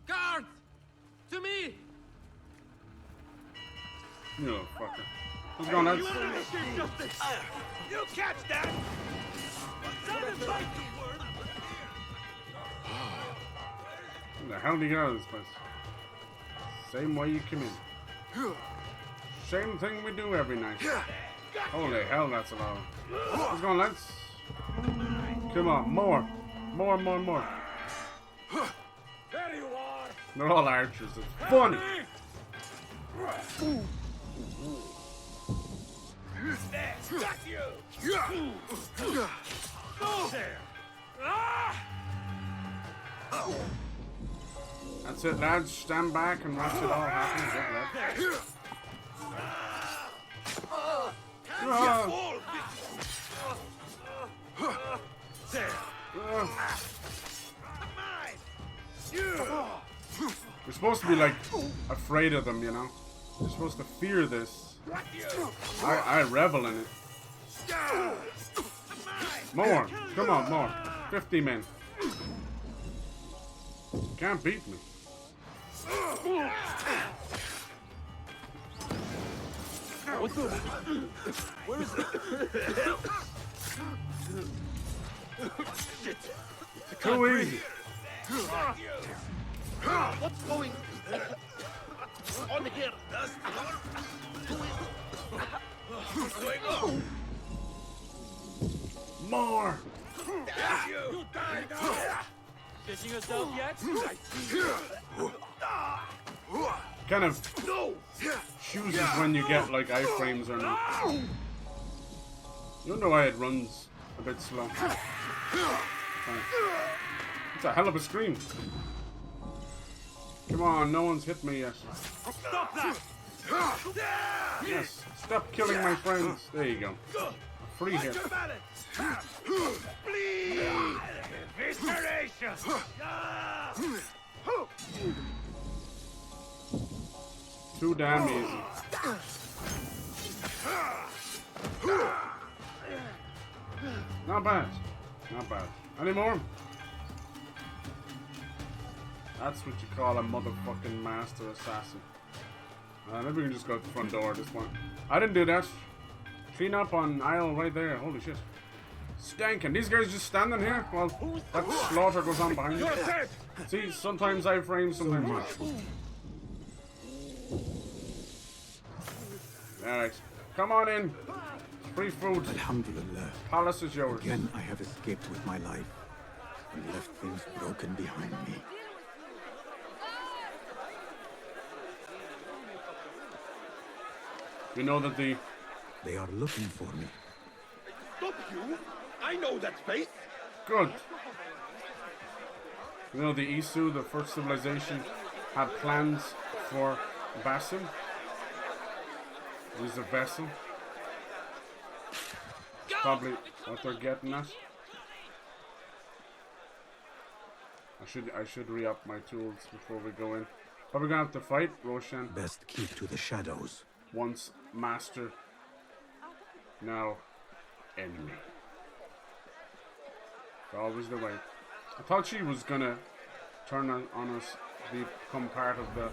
Guard! To me! You know, fucker. What's going on? You understand justice! You catch that! Where the hell did you get out of this place? Same way you came in. Same thing we do every night. Holy hell, that's a lot. What's going on, lads? Come on, more. More. There you are! They're all archers. It's funny. There, got you! There! Ah! That's it, lads. Stand back and watch it all happen. Good luck. We're supposed to be like afraid of them, you know. We're supposed to fear this. I revel in it. More. Come on, more. 50 men. Can't beat me. Where is it? Shit! Too easy. What's going on here? What's going on? More. You die now. Stitching yourself yet? Kind of chooses when you get like iframes or not. You wonder why it runs a bit slow. It's a hell of a scream. Come on, no one's hit me yet. Stop that! Yes, stop killing my friends. There you go. A free hit. Please! Restoration! Too damn easy. Not bad. Not bad. Any more? That's what you call a motherfucking master assassin. Maybe we can just go to the front door at this point. I didn't do that. Clean up on aisle right there. Holy shit. Stankin'. These guys just standing here while that slaughter goes on behind you. See, sometimes I frame, sometimes not. Alright. Come on in. Free food. Alhamdulillah. Palace is yours. Again, I have escaped with my life and left things broken behind me. You know that They are looking for me. Stop you! I know that space! Good. You know the Isu, the first civilization, had plans for Basim. Use a vessel. Probably what they're getting at. I should re-up my tools before we go in. But we're gonna have to fight Roshan. Best keep to the shadows. Once master, now enemy. It's always the way. I thought she was gonna turn on us, become part of the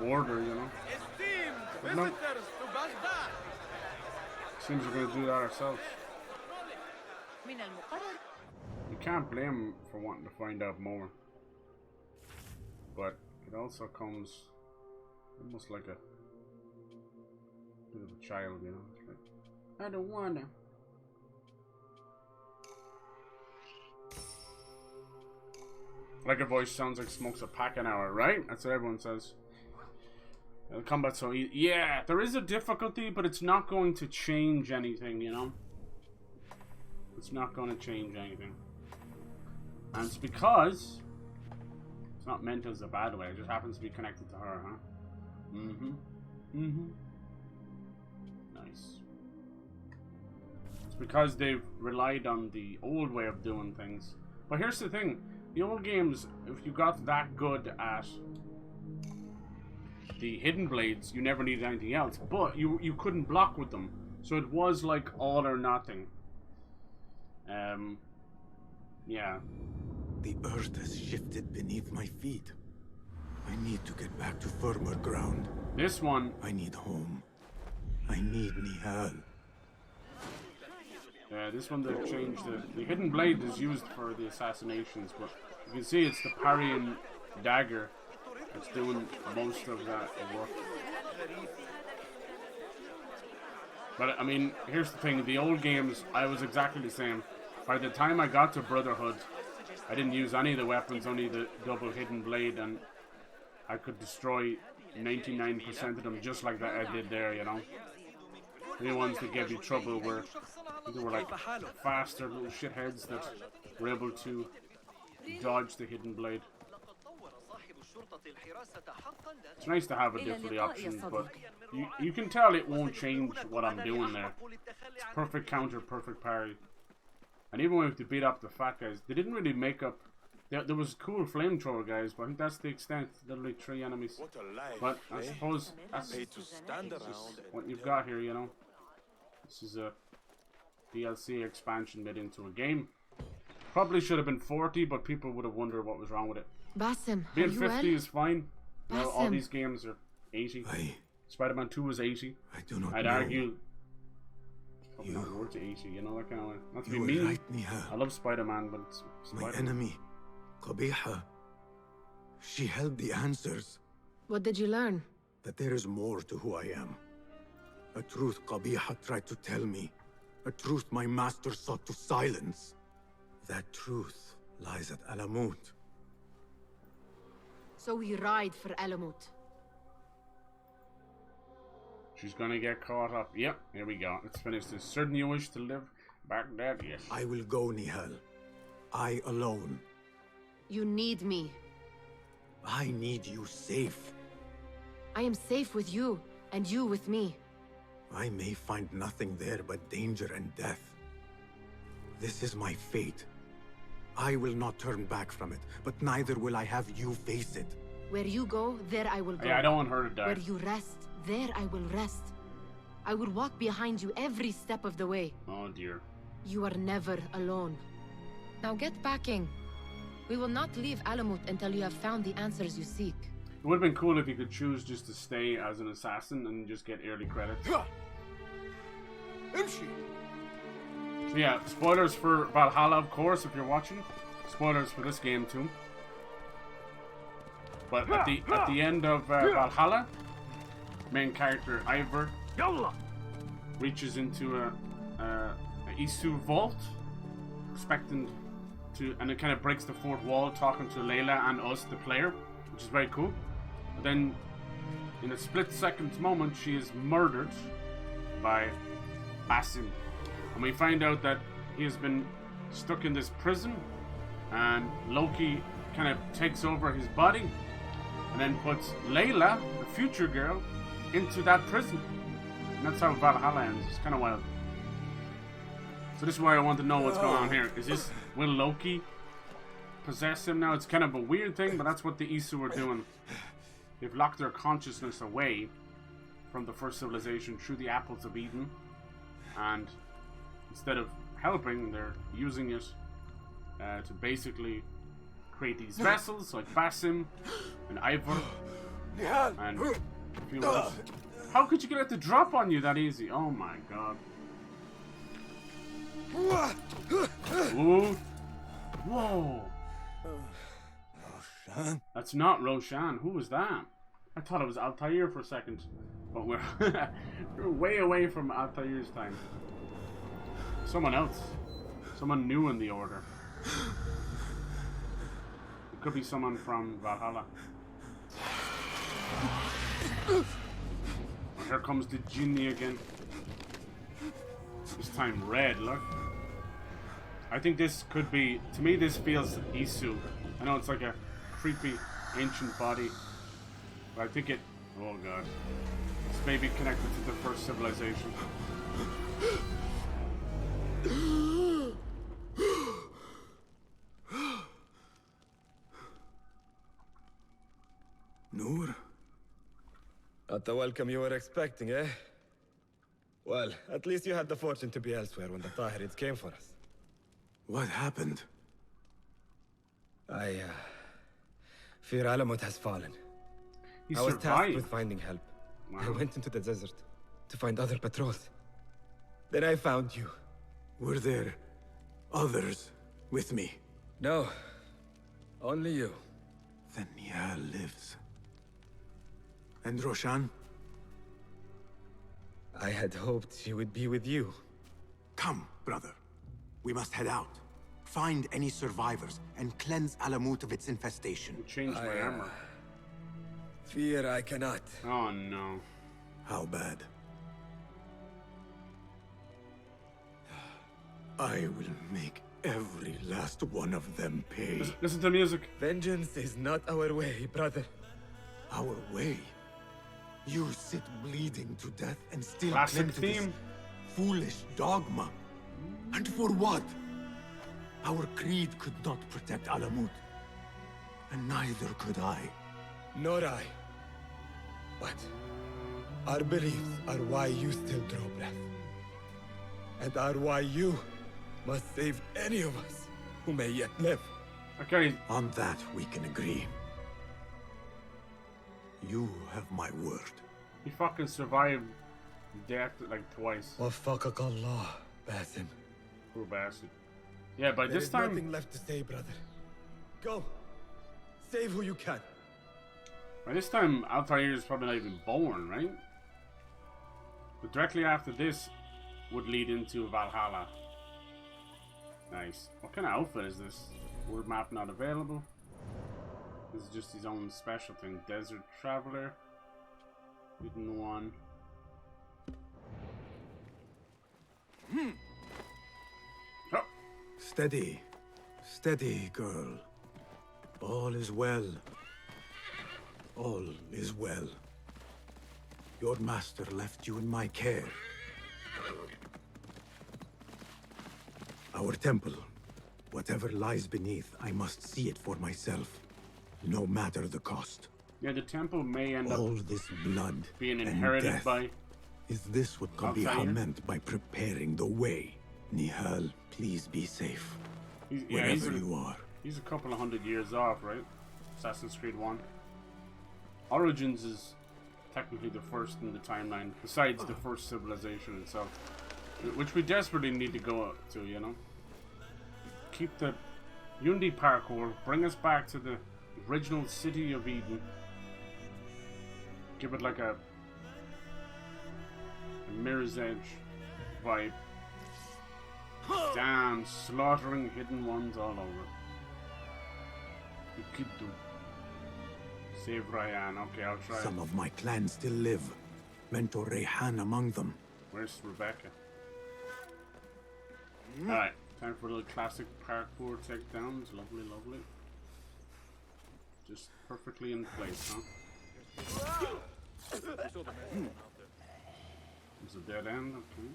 order, you know. But no. Visitors to Baghdad. Seems we're gonna do that ourselves. You can't blame him for wanting to find out more. But it also comes almost like a bit of a child, you know. It's like, I don't wanna. Like a voice sounds like smokes a pack an hour, right? That's what everyone says. The combat's so easy. Yeah, there is a difficulty, but it's not going to change anything, you know? It's not going to change anything. And it's because it's not meant as a bad way. It just happens to be connected to her, huh? Mm-hmm. Mm-hmm. Nice. It's because they've relied on the old way of doing things. But here's the thing. The old games, if you got that good at the hidden blades, you never needed anything else. But you couldn't block with them. So it was like all or nothing. Yeah. The earth has shifted beneath my feet. I need to get back to firmer ground. This one. I need home. I need Nihal. This one they've changed. The hidden blade is used for the assassinations, but you can see it's the parrying dagger that's doing most of that work. But I mean, here's the thing: the old games, I was exactly the same. By the time I got to Brotherhood, I didn't use any of the weapons, only the double hidden blade, and I could destroy 99% of them just like that I did there, you know. The only ones that gave you trouble were like faster little shitheads that were able to dodge the hidden blade. It's nice to have it there for the options, but you can tell it won't change what I'm doing there. It's perfect counter, perfect parry. And even when we beat up the fat guys, they didn't really make up. There was cool flamethrower guys, but I think that's the extent. Literally 3 enemies. But I suppose that's what you've got here, you know. This is a DLC expansion made into a game. Probably should have been 40, but people would have wondered what was wrong with it. Basim, being 50 is fine. Now all Basim. these games are 80. Spider-Man 2 is 80. I do not I'd know. argue Fucking not worth to eat you, you know, that kind of way. Not to be You were mean. right, Nihal. I love Spider-Man, but it's My Spider-Man. enemy, Qabiha. She held the answers. What did you learn? That there is more to who I am. A truth Qabiha tried to tell me. A truth my master sought to silence. That truth lies at Alamut. So we ride for Alamut. She's gonna get caught up. Yep, here we go. Let's finish this. Certain you wish to live Baghdad? Yes. I will go, Nihal. I alone. You need me. I need you safe. I am safe with you, and you with me. I may find nothing there but danger and death. This is my fate. I will not turn back from it, but neither will I have you face it. Where you go, there I will go. Yeah, I don't want her to die. Where you rest, there I will rest. I will walk behind you every step of the way. Oh dear. You are never alone. Now get packing. We will not leave Alamut until you have found the answers you seek. It would have been cool if you could choose just to stay as an assassin and just get early credits. So yeah, spoilers for Valhalla, of course, if you're watching. Spoilers for this game too. But at the end of Valhalla, main character Ivor reaches into a Isu vault, expecting to, and it kind of breaks the fourth wall, talking to Layla and us, the player, which is very cool. But then, in a split-second moment, she is murdered by Basim, and we find out that he has been stuck in this prison, and Loki kind of takes over his body, and then puts Layla, the future girl, into that prison. And that's how Valhalla ends. It's kind of wild. So this is why I want to know what's going on here. Is this, will Loki possess him now? It's kind of a weird thing, but that's what the Isu are doing. They've locked their consciousness away from the first civilization through the apples of Eden, and instead of helping, they're using it to basically create these vessels like Basim and Ivor and a few others. How could you get it to drop on you that easy? Oh my god. Ooh. Whoa. Roshan? That's not Roshan. Who was that? I thought it was Altair for a second. But we're way away from Altair's time. Someone else. Someone new in the order. It could be someone from Valhalla. Oh, here comes the genie again. This time red, look. I think this could be, to me this feels Isu. I know it's like a creepy ancient body, but I think it, oh god. It's maybe connected to the first civilization. Noor? Not the welcome you were expecting, eh? Well, at least you had the fortune to be elsewhere when the Tahirids came for us. What happened? I fear Alamut has fallen. He I was survived. tasked with finding help. Wow. I went into the desert to find other patrols. Then I found you. Were there others with me? No, only you. Then Nihal lives. And Roshan? I had hoped she would be with you. Come, brother. We must head out. Find any survivors and cleanse Alamut of its infestation. Change my armor. Fear I cannot. Oh no. How bad? I will make every last one of them pay. Listen to the music. Vengeance is not our way, brother. Our way? You sit bleeding to death and still Classic cling to this theme. foolish dogma. And for what? Our creed could not protect Alamut. And neither could I. Nor I. But our beliefs are why you still draw breath. And are why you must save any of us who may yet live. Okay. On that we can agree. You have my word. He fucking survived Death like twice. Wafakak Allah, Basim. Poor bastard. Yeah, by this There is time... nothing left to say, brother. Go. Save who you can. By this time, Altair is probably not even born, right? But directly after this would lead into Valhalla. Nice. What kind of outfit is this? World map not available. This is just his own special thing. Desert Traveler. Hidden one. Oh. Steady. Steady, girl. All is well. All is well. Your master left you in my care. Our temple. Whatever lies beneath, I must see it for myself. No matter the cost. Yeah, the temple may end all up this blood being inherited death. by... Is this what Qabiha meant by preparing the way? Nihal, please be safe. Wherever you are. He's a couple of 100 years off, right? Assassin's Creed 1. Origins is technically the first in the timeline, besides the first civilization itself. Which we desperately need to go to, you know? Keep the Unity parkour, bring us back to the original city of Eden. Give it like a Mirror's Edge vibe. Damn, slaughtering hidden ones all over. You keep them. Save Ryan. Okay, I'll try. Some of my clan still live. Mentor Rayhan among them. Where's Rebecca? Alright, time for a little classic parkour takedowns. Lovely, lovely. Just perfectly in place, huh? It's a dead end, okay.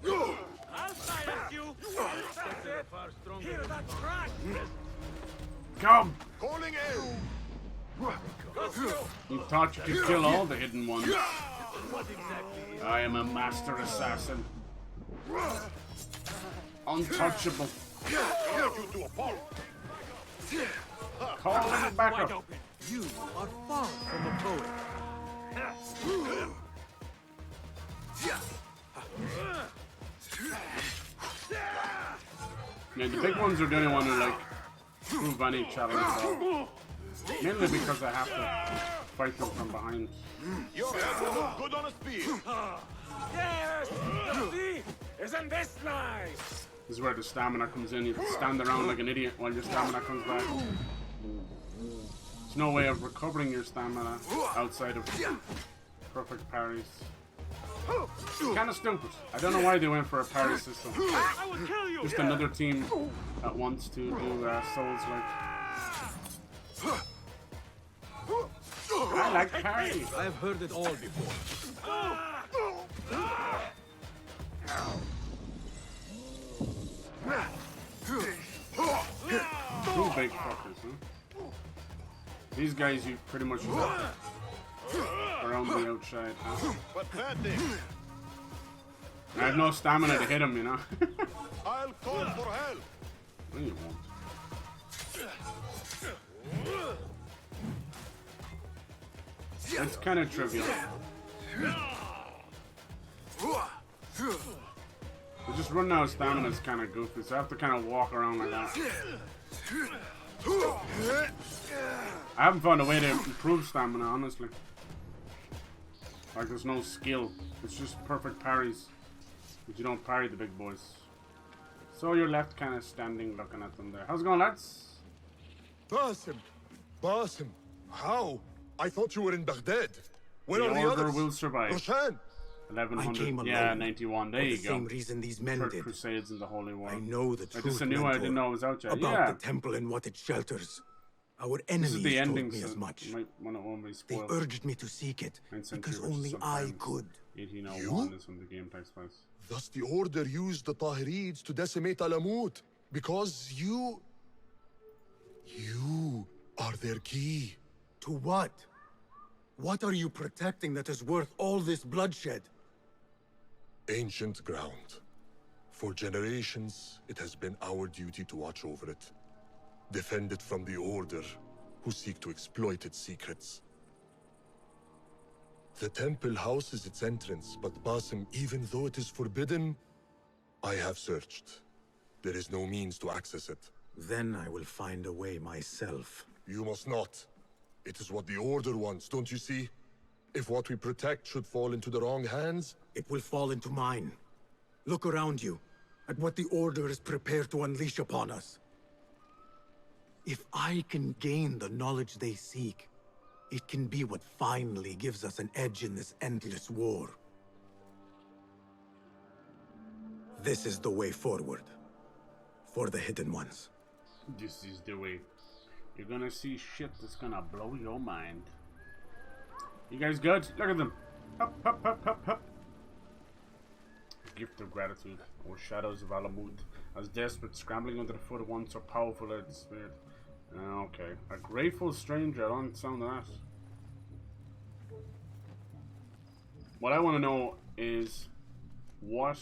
I'll silence you! That's it! Hear that crash! Come! Calling in! You thought you could kill all the hidden ones. I am a master assassin. Untouchable. Call it back up. You are far from a poet. Yeah, the big ones are the only one who like prove any challenge. Mainly because I have to fight them from behind. Your head will look good on a spear. Yes! See? Isn't this nice? This is where the stamina comes in. You stand around like an idiot while your stamina comes back. There's no way of recovering your stamina outside of perfect parries. Kind of stupid. I don't know why they went for a parry system. Just another team that wants to do Souls like. I like parry. I've heard it all before. Two big fuckers, huh? These guys you pretty much around the outside, huh? I have no stamina to hit him, you know. I'll call for help. No, you won't. It's kind of trivial. But just running out of stamina is kind of goofy, so I have to kind of walk around like that. I haven't found a way to improve stamina, honestly. Like, there's no skill. It's just perfect parries. But you don't parry the big boys. So you're left kind of standing looking at them there. How's it going, lads? Basim! Basim! How? I thought you were in Baghdad. Where The are the order others? will survive. Roshan! 1100, yeah, 91. There you the go. same reason these men Third did. Crusades in the Holy War. I know the Like, truth, this is a new one I Mentor, didn't know it was out yet. about Yeah. the temple and what it shelters. Our This is enemies the told ending, me so as much. you might want to only They spoil. urged me to seek it, 9th century because versus only I sometimes could. 1801 is when the game takes place. Thus the Order used the Tahirids to decimate Alamut. Because you are their key. To what? What are you protecting that is worth all this bloodshed? Ancient ground. For generations, it has been our duty to watch over it. Defend it from the Order, who seek to exploit its secrets. The temple houses its entrance, but Basim, even though it is forbidden, I have searched. There is no means to access it. Then I will find a way myself. You must not. It is what the Order wants, don't you see? If what we protect should fall into the wrong hands... It will fall into mine. Look around you, at what the Order is prepared to unleash upon us. If I can gain the knowledge they seek, it can be what finally gives us an edge in this endless war. This is the way forward. For the Hidden Ones. This is the way. You're gonna see shit that's gonna blow your mind. You guys good? Look at them. Up, up, up, up, up. Gift of gratitude, or shadows of Alamut, as desperate, scrambling under the foot of one so powerful as the spirit. Okay, a grateful stranger. I don't sound that. What I want to know is what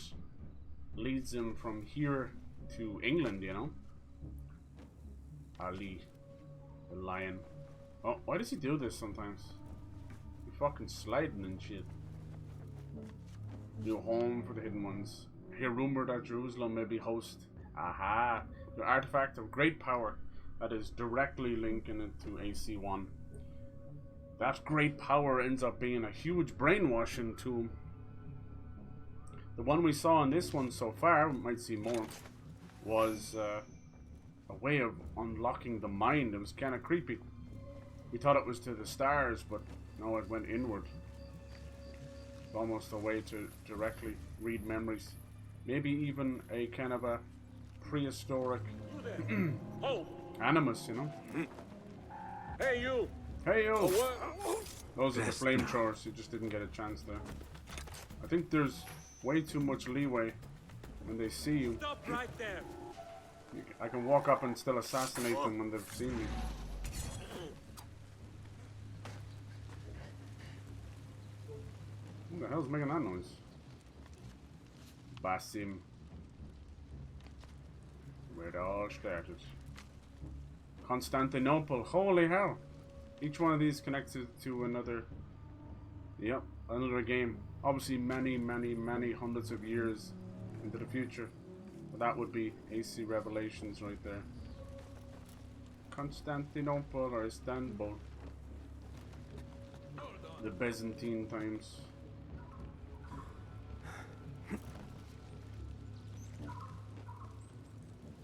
leads him from here to England, you know? Ali, the lion. Oh, why does he do this sometimes? He's fucking sliding and shit. New home for the Hidden Ones. I hear rumor that Jerusalem may be host. Aha! Your artifact of great power that is directly linking it to AC1. That great power ends up being a huge brainwashing tool. The one we saw in this one so far, we might see more, was a way of unlocking the mind. It was kind of creepy. We thought it was to the stars, but no, it went inward. It's almost a way to directly read memories. Maybe even a kind of a prehistoric animus, you know? Hey, you! Hey, you! Those are the flamethrowers. You just didn't get a chance there. I think there's way too much leeway when they see you. Stop right there! I can walk up and still assassinate them when they've seen me. Who the hell's making that noise? Basim. Where it all started. Constantinople. Holy hell! Each one of these connects to another. Yep, another game. Obviously many, many, many hundreds of years into the future. But that would be AC Revelations right there. Constantinople or Istanbul. The Byzantine times.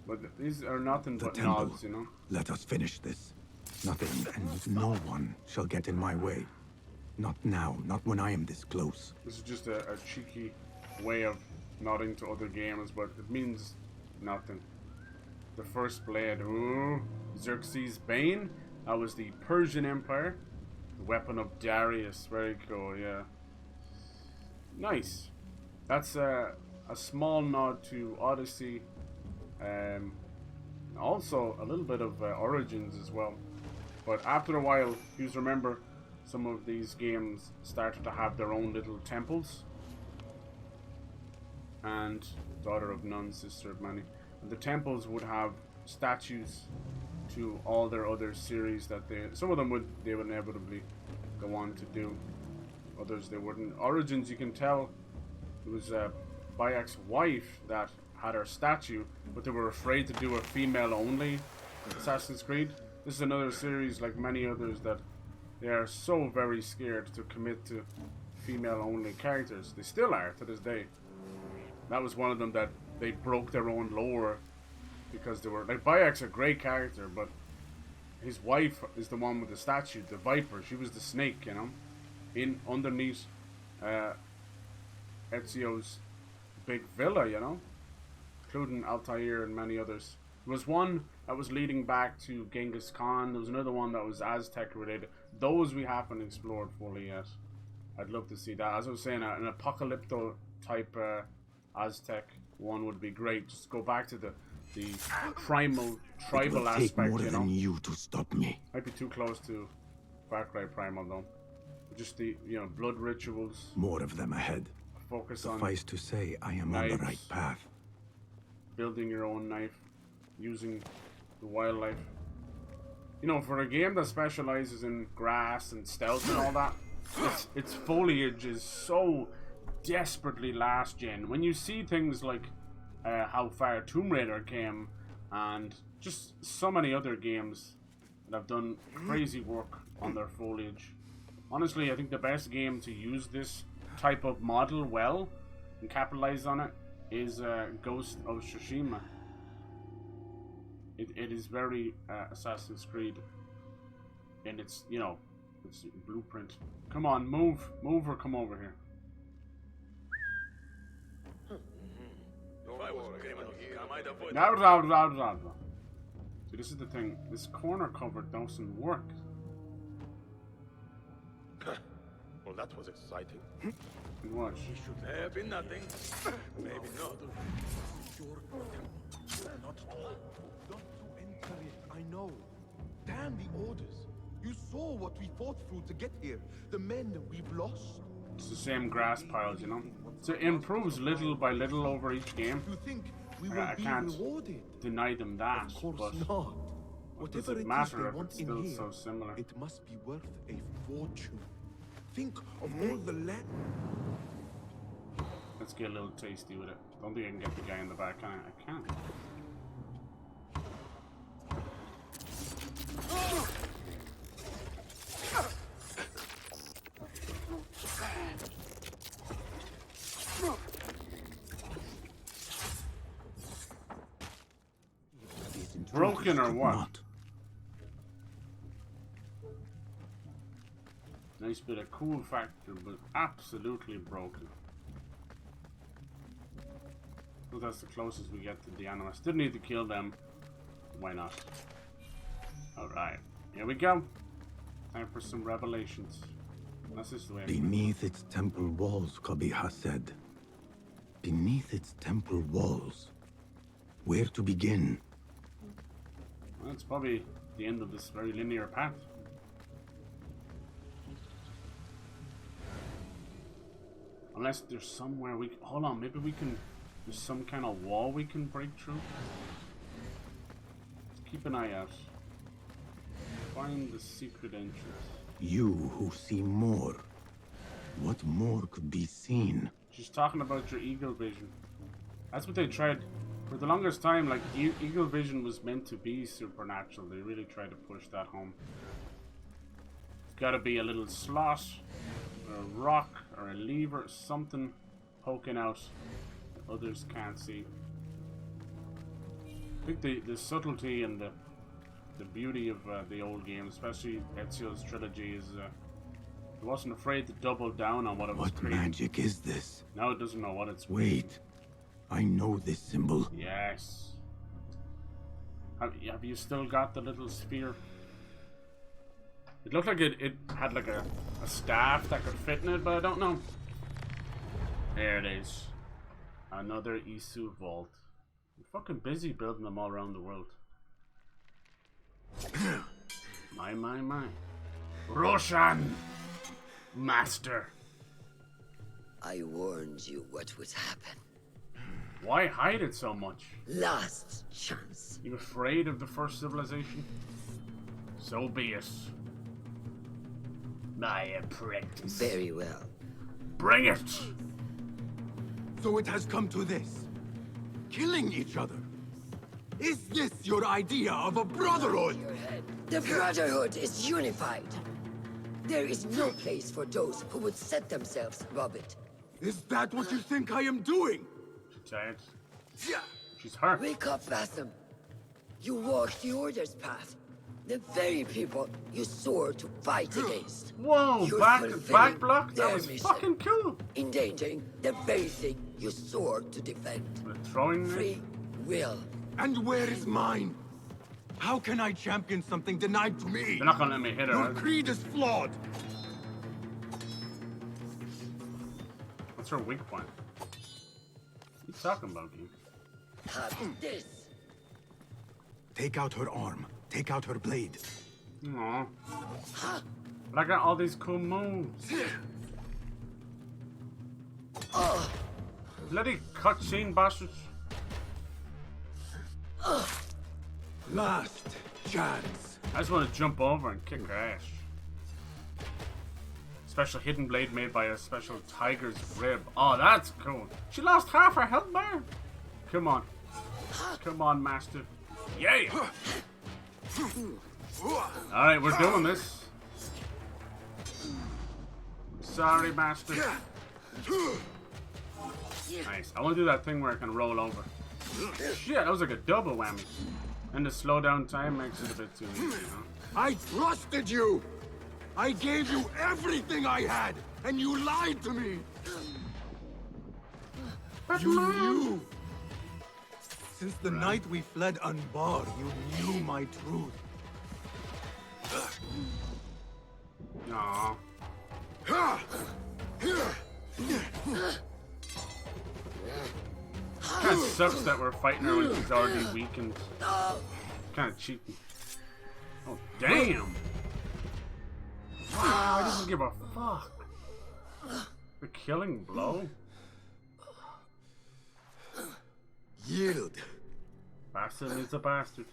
But these are nothing but nods, you know? Let us finish this. Nothing and no one shall get in my way. Not now, not when I am this close. This is just a cheeky way of nodding to other gamers, but it means nothing. The first blade, ooh, Xerxes' Bane. That was the Persian Empire. The weapon of Darius, very cool, yeah. Nice. That's a small nod to Odyssey. Also a little bit of Origins as well. But after a while, you remember, some of these games started to have their own little temples. And daughter of none, sister of many. And the temples would have statues to all their other series that some of them would inevitably go on to do. Others they wouldn't. Origins, you can tell it was Bayek's wife that had her statue, but they were afraid to do a female only Assassin's Creed. This is another series like many others that they are so very scared to commit to female only characters. They still are to this day. That was one of them that they broke their own lore because they were like, Bayek's a great character, but his wife is the one with the statue, the Viper. She was the snake, you know, underneath Ezio's big villa, you know, including Altair and many others. There was one that was leading back to Genghis Khan. There was another one that was Aztec related. Those we haven't explored fully yet. I'd love to see that. As I was saying, an apocalypto type Aztec one would be great. Just go back to the primal tribal aspect. Take more than you to stop me. Might be too close to Far Cry Primal though. Just the blood rituals. More of them ahead. Focus Suffice to say, I am on the right path. Building your own knife, using the wildlife. You know, for a game that specializes in grass and stealth and all that, its foliage is so desperately last gen. When you see things like how far Tomb Raider came, and just so many other games that have done crazy work on their foliage. Honestly, I think the best game to use this type of model well and capitalize on it is Ghost of Tsushima. It is very Assassin's Creed in its, you know, its blueprint. Come on, move or come over here. See, this is the thing. This corner cover doesn't work. Well, that was exciting. It was. He should have been nothing. Maybe not. Not to enter it, I know. Damn the orders. You saw what we fought through to get here. The men we've lost. It's the same grass piles, you know. So it improves little by little over each game. You think we will I be can't rewarded? deny them that, Of course but not. what does Whatever it it is matter they if want it's in still here, so similar? it must be worth a fortune. Think of all the land. Let's get a little tasty with it. Don't think I can get the guy in the back, can I? I can't. Broken or what? Nice bit of cool factor, but absolutely broken. So that's the closest we get to the animals. Didn't need to kill them. Why not? Alright, here we go. Time for some revelations. That's just the way. Beneath its temple walls, Qabiha said. Beneath its temple walls. Where to begin? Well, it's probably the end of this very linear path. Unless there's somewhere we... Hold on, maybe we can... There's some kind of wall we can break through. Let's keep an eye out. Find the secret entrance. You who see more. What more could be seen? She's talking about your eagle vision. That's what they tried. For the longest time, like, eagle vision was meant to be supernatural. They really tried to push that home. It's gotta be a little slot, or a rock, or a lever, something poking out that others can't see. I think the subtlety and the beauty of the old game, especially Ezio's trilogy, is it wasn't afraid to double down on what it was creating. What magic is this? Now it doesn't know what it's... Wait. I know this symbol. Yes. Have you still got the little sphere? It looked like it had like a staff that could fit in it, but I don't know. There it is. Another Isu vault. We're fucking busy building them all around the world. My. Roshan! Master. I warned you what would happen. Why hide it so much? Last chance. You afraid of the first civilization? So be it. My apprentice. Very well. Bring it! So it has come to this. Killing each other. Is this your idea of a brotherhood? The Brotherhood is unified. There is no place for those who would set themselves above it. Is that what you think I am doing? She's tired. She's hurt. Wake up, Basim. You walk the Order's path. The very people you swore to fight against. Whoa, You're back block? That their was mission, fucking cool. endangering the very thing you swore to defend. Throwing free will. And where is mine? How can I champion something denied to me? They're not gonna let me hit her. Your creed is flawed. What's her weak point? What are you talking about, dude? Have this. Take out her arm. Take out her blade. Aww. But I got all these cool moves. Bloody cutscene bastards. Last chance. I just want to jump over and kick her ass. Special hidden blade made by a special tiger's rib. Oh, that's cool. She lost half her health bar. Come on. Come on, master. Yeah. Alright, we're doing this. Sorry, master. Nice. I want to do that thing where I can roll over. Shit, that was like a double whammy. And the slowdown time makes it a bit too easy, huh? I trusted you! I gave you everything I had, and you lied to me! You knew! Since the night we fled Anbar, you knew my truth. Aww. Kinda sucks that we're fighting her when she's already weakened. Kinda cheeky. Oh, damn! Wow, I didn't give a fuck. The killing blow? Yield. Basim is a bastard.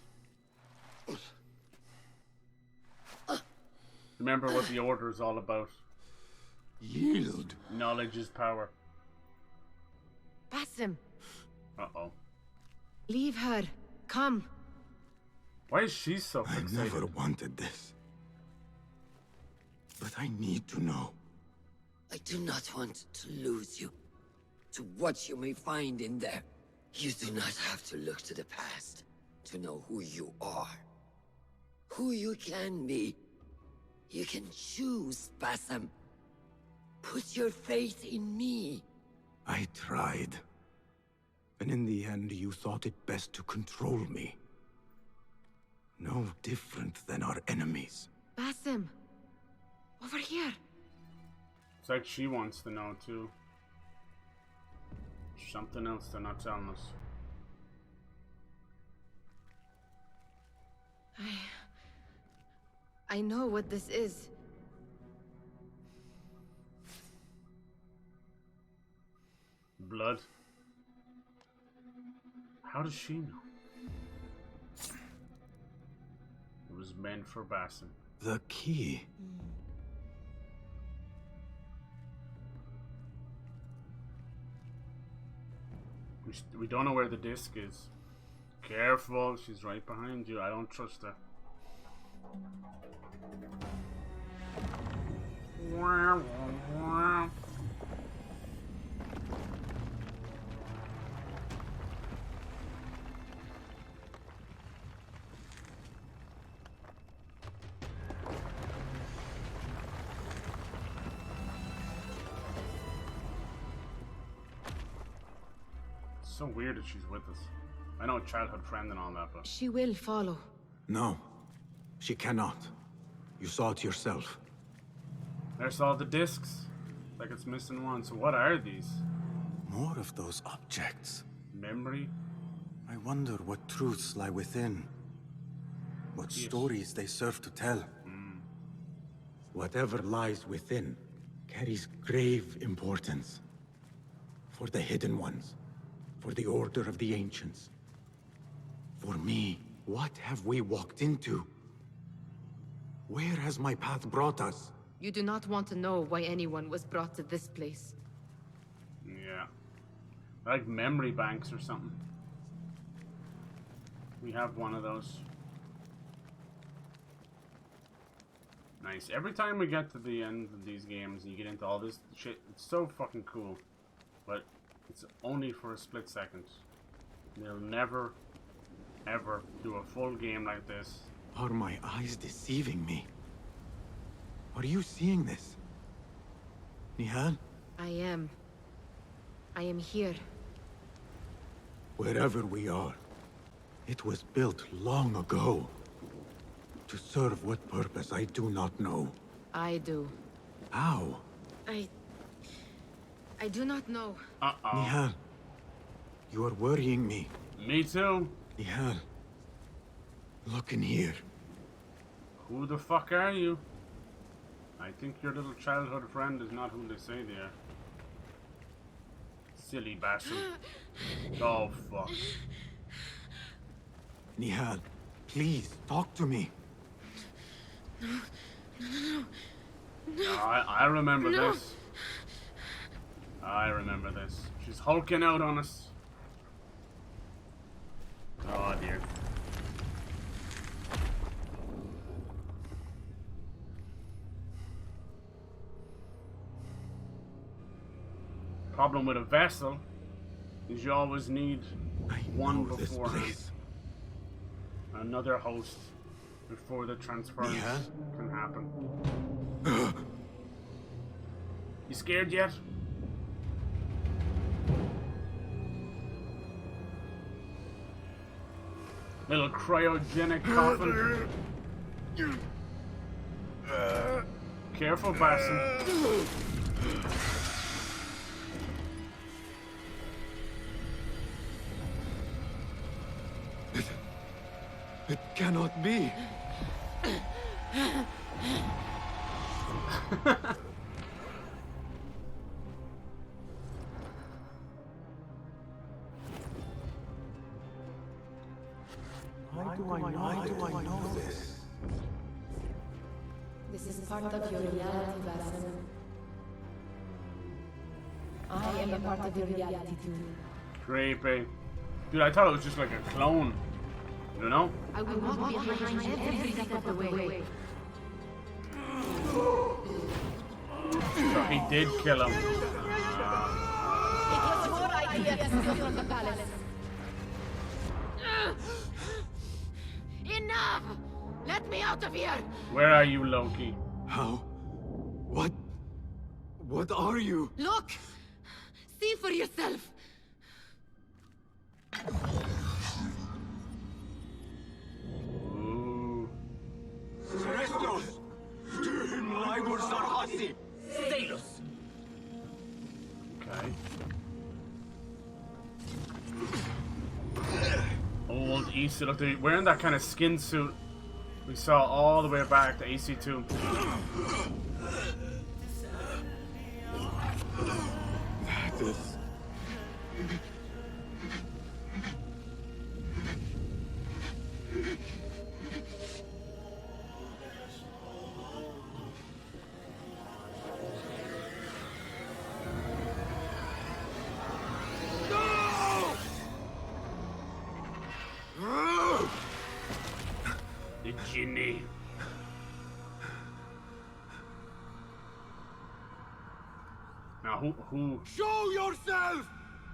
Remember what the order is all about. Yield. Knowledge is power. Basim, Uh-oh. leave her. Come. Why is she so I fixated? never wanted this. But I need to know. I do not want to lose you to what you may find in there. You do not have to look to the past to know who you are. Who you can be. You can choose, Basim. Put your faith in me. I tried. And in the end, you thought it best to control me. No different than our enemies. Basim, over here. It's like she wants to know too. Something else they're not telling us. I know what this is. Blood. How does she know? It was meant for Basim. The key. We don't know where the disc is. Careful, she's right behind you. I don't trust her. So weird that she's with us. I know a childhood friend and all that, but... She will follow. No. She cannot. You saw it yourself. There's all the discs. Like it's missing one. So what are these? More of those objects. Memory? I wonder what truths lie within. What stories they serve to tell. Whatever lies within carries grave importance. For the hidden ones. For the Order of the Ancients. For me, what have we walked into? Where has my path brought us? You do not want to know why anyone was brought to this place. Yeah. Like memory banks or something. We have one of those. Nice. Every time we get to the end of these games and you get into all this shit, it's so fucking cool. But it's only for a split second. They'll never, ever do a full game like this. Are my eyes deceiving me? Are you seeing this? Nihal? I am here. Wherever we are, it was built long ago. To serve what purpose, I do not know. I do. How? I do not know. Nihal, you are worrying me. Me too. Nihal, look in here. Who the fuck are you? I think your little childhood friend is not who they say they are. Silly Basim. Oh, fuck. Nihal, Please, talk to me. No, I remember this. I remember this. She's hulking out on us. Oh dear. Problem with a vessel is you always need one beforehand. Another host before the transference can happen. You scared yet? Little cryogenic coffin. Careful, Basim. It cannot be. Why do I know this? This is part of your reality, Basim. I am a part of your reality too. Creepy. Dude, I thought it was just like a clone. You know? I will walk behind every step of the way. So he did kill him. It was your idea to steal from the palace. Enough! Let me out of here! Where are you, Loki? How? What? What are you? Look! See for yourself! Ooh. Okay. Old Issa, look, they're wearing that kind of skin suit we saw all the way back to AC2. That is... The genie. Now who Show yourself!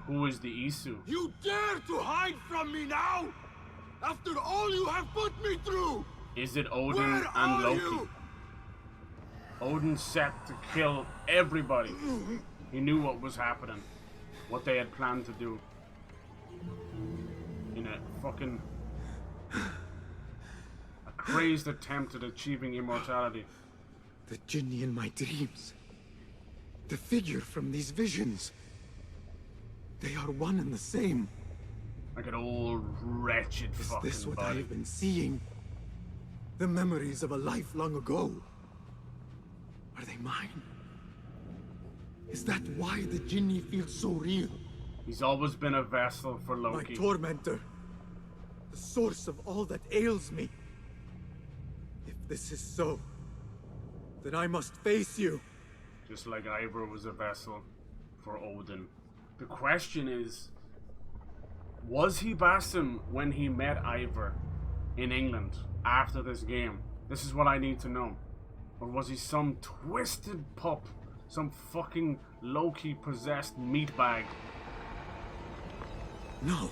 Who is the Isu? You dare to hide from me now? After all you have put me through! Is it Odin Where and are Loki? you? Odin set to kill everybody. He knew what was happening. What they had planned to do. In a fucking... a crazed attempt at achieving immortality. The genie in my dreams. The figure from these visions. They are one and the same. Like an old, wretched fucking Is this what body. I have been seeing? The memories of a life long ago. Are they mine? Is that why the genie feels so real? He's always been a vessel for Loki. My tormentor. The source of all that ails me. If this is so, then I must face you. Just like Ivor was a vessel for Odin. The question is, was he Basim when he met Ivor in England after this game? This is what I need to know. Or was he some twisted pup? Some fucking Loki possessed meatbag? No.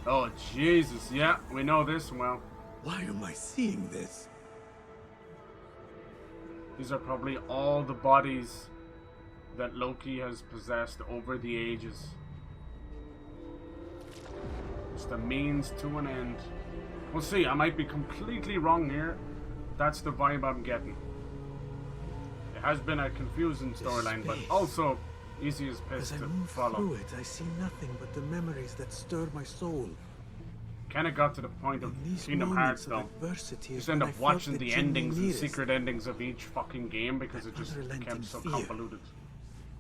Oh Jesus, yeah, we know this well. Why am I seeing this? These are probably all the bodies that Loki has possessed over the ages. It's the means to an end. We'll see, I might be completely wrong here. That's the vibe I'm getting. It has been a confusing storyline, but also easy as piss As I to move follow. through it, I see nothing but the memories that stir my soul. Kinda got to the point of these Kingdom Hearts moments though. of adversity is Just end when up I felt watching the the genie endings and nearest. secret endings of each fucking game because it just unrelenting kept so fear. convoluted.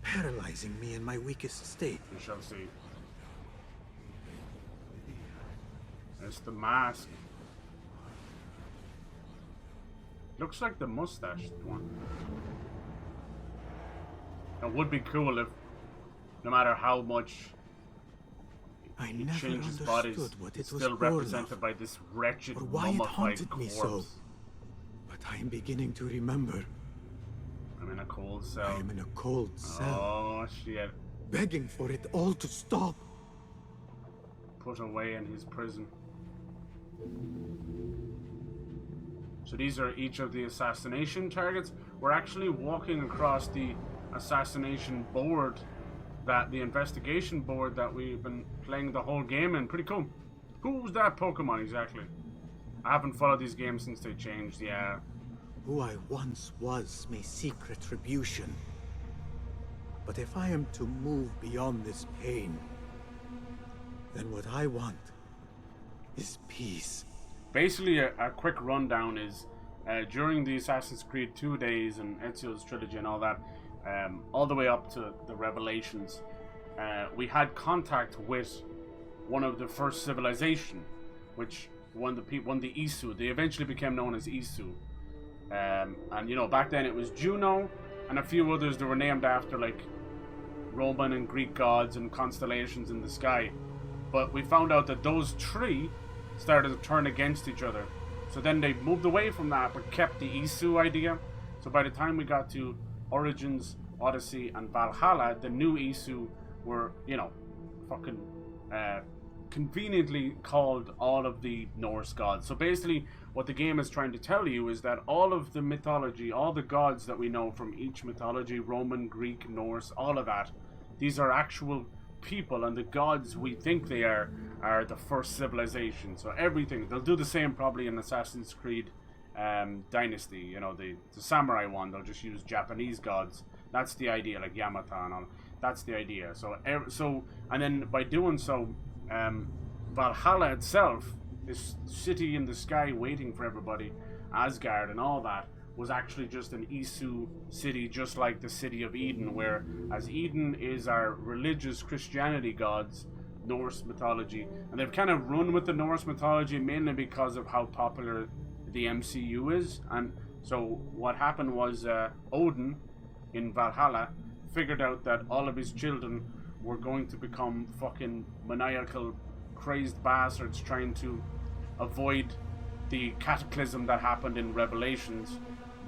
Paralyzing me in my weakest state. We shall see. There's the mask. Looks like the mustached one. It would be cool if, no matter how much I he never changes understood bodies, what it's it was still born represented of, by this wretched, or why it mummified haunted me so. corpse. But I am beginning to remember. I'm in a cold cell. I am in a cold cell. Oh shit. Begging for it all to stop. Put away in his prison. So these are each of the assassination targets. We're actually walking across the assassination board, that the investigation board that we've been playing the whole game in. Pretty cool. Who's that Pokemon exactly? I haven't followed these games since they changed, yeah. Who I once was may seek retribution. But if I am to move beyond this pain, then what I want is peace. Basically, a quick rundown is during the Assassin's Creed 2 days and Ezio's trilogy and all that, all the way up to the Revelations, we had contact with one of the first civilization, which won the Isu. They eventually became known as Isu. And you know, back then it was Juno and a few others that were named after like Roman and Greek gods and constellations in the sky. But we found out that those three started to turn against each other. So then they moved away from that but kept the Isu idea. So by the time we got to Origins, Odyssey and Valhalla, the new Isu were, you know, fucking conveniently called all of the Norse gods. So basically what the game is trying to tell you is that all of the mythology, all the gods that we know from each mythology, Roman, Greek, Norse, all of that, these are actual people, and the gods we think they are the first civilization. So everything, they'll do the same probably in Assassin's Creed Dynasty, you know, the samurai one, they'll just use Japanese gods. That's the idea, like Yamata and all. That's the idea. So and then by doing so, Valhalla itself, this city in the sky waiting for everybody, Asgard and all that, was actually just an Isu city, just like the city of Eden, where as Eden is our religious Christianity gods, Norse mythology, and they've kind of run with the Norse mythology mainly because of how popular the MCU is. And so what happened was Odin in Valhalla figured out that all of his children were going to become fucking maniacal, crazed bastards trying to avoid the cataclysm that happened in Revelations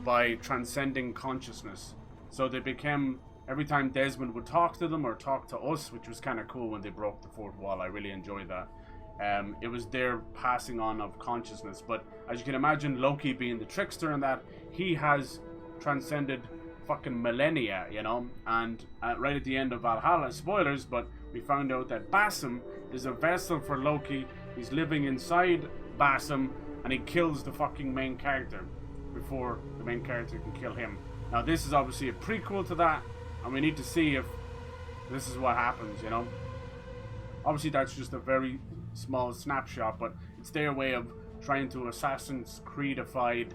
by transcending consciousness. So they became, every time Desmond would talk to them or talk to us, which was kind of cool when they broke the fourth wall, I really enjoyed that. It was their passing on of consciousness. But as you can imagine, Loki being the trickster in that, he has transcended fucking millennia, you know. And right at the end of Valhalla, spoilers, but we found out that Basim is a vessel for Loki. He's living inside Basim, and he kills the fucking main character before the main character can kill him. Now this is obviously a prequel to that, and we need to see if this is what happens, you know. Obviously that's just a very small snapshot, but it's their way of trying to Assassin's Creedify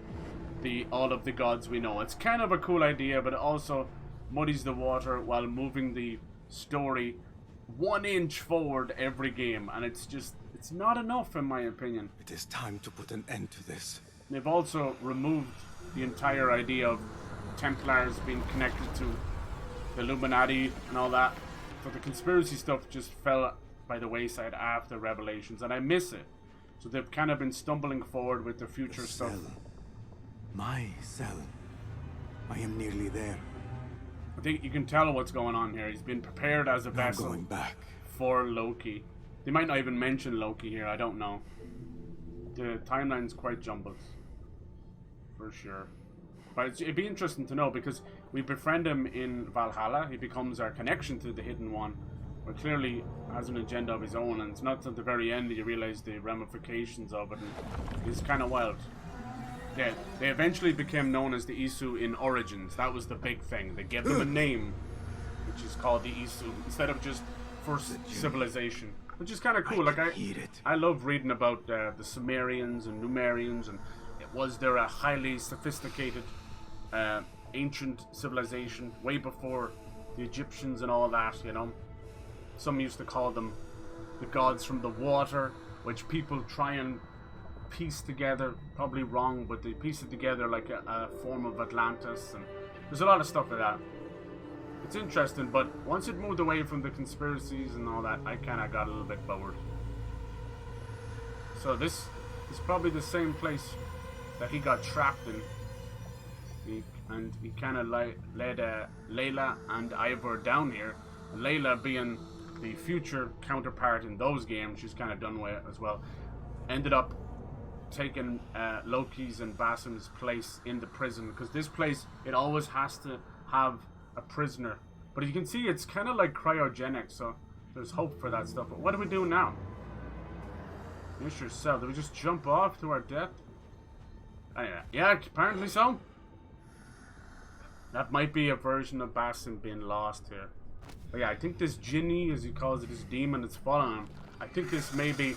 all of the gods we know. It's kind of a cool idea, but it also muddies the water while moving the story 1 inch forward every game, and it's not enough in my opinion. It is time to put an end to this. They've also removed the entire idea of Templars being connected to the Illuminati and all that. So the conspiracy stuff just fell by the wayside after Revelations, and I miss it. So they've kind of been stumbling forward with the future stuff. My cell. I am nearly there. I think you can tell what's going on here. He's been prepared as a vessel going back for Loki. They might not even mention Loki here, I don't know. The timeline's quite jumbled. For sure. But it'd be interesting to know, because we befriend him in Valhalla. He becomes our connection to the Hidden One, but clearly has an agenda of his own, and it's not at the very end that you realize the ramifications of it, and it's kind of wild. Yeah, they eventually became known as the Isu in Origins. That was the big thing. They gave them a name, which is called the Isu, instead of just First Civilization, which is kind of cool. Like I love reading about the Sumerians and Numerians, and they're a highly sophisticated ancient civilization way before the Egyptians and all that, you know. Some used to call them the gods from the water, which people try and pieced together, probably wrong, but they pieced it together like a form of Atlantis, and there's a lot of stuff like that. It's interesting, but once it moved away from the conspiracies and all that, I kind of got a little bit bored. So this is probably the same place that he got trapped in. He kind of led Layla and Ivor down here. Layla being the future counterpart in those games, she's kind of done with as well. Ended up taking Loki's and Basim'S place in the prison, because this place, it always has to have a prisoner. But you can see it's kind of like cryogenic, so there's hope for that stuff. But what do we do now? Finish yourself. Do we just jump off to our death? Yeah, apparently so. That might be a version of Basim being lost here. But yeah, I think this Jinni, as he calls it, this demon that's following him, I think this may be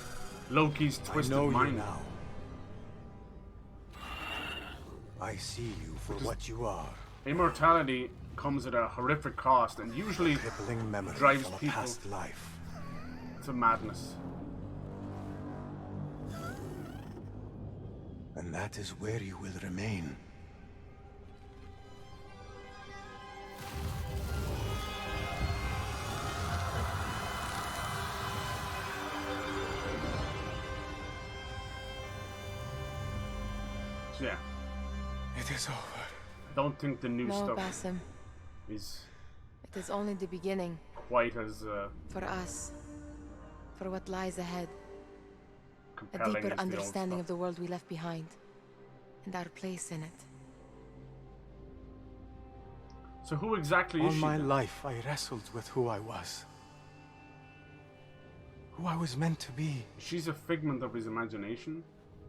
Loki's twisted mind. Now. I see you for what you are. Immortality comes at a horrific cost, and usually drives people past life. to madness. And that is where you will remain. So yeah. It is over. I don't think the new No, stuff Basim. is It is only the beginning. quite as For us. For what lies ahead. A compelling deeper as the old understanding stuff. of the world we left behind. And our place in it. So who exactly All is she? my life I wrestled with who I was. Who I was meant to be. She's a figment of his imagination.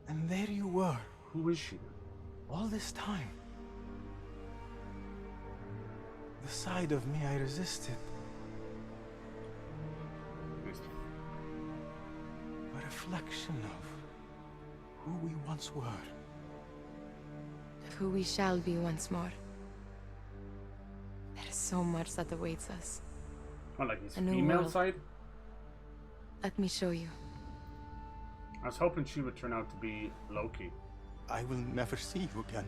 And there you were. Who is she? All this time. The side of me I resisted. A reflection of who we once were. Of who we shall be once more. There is so much that awaits us. What, like his A new female world. side? Let me show you. I was hoping she would turn out to be Loki. I will never see you again,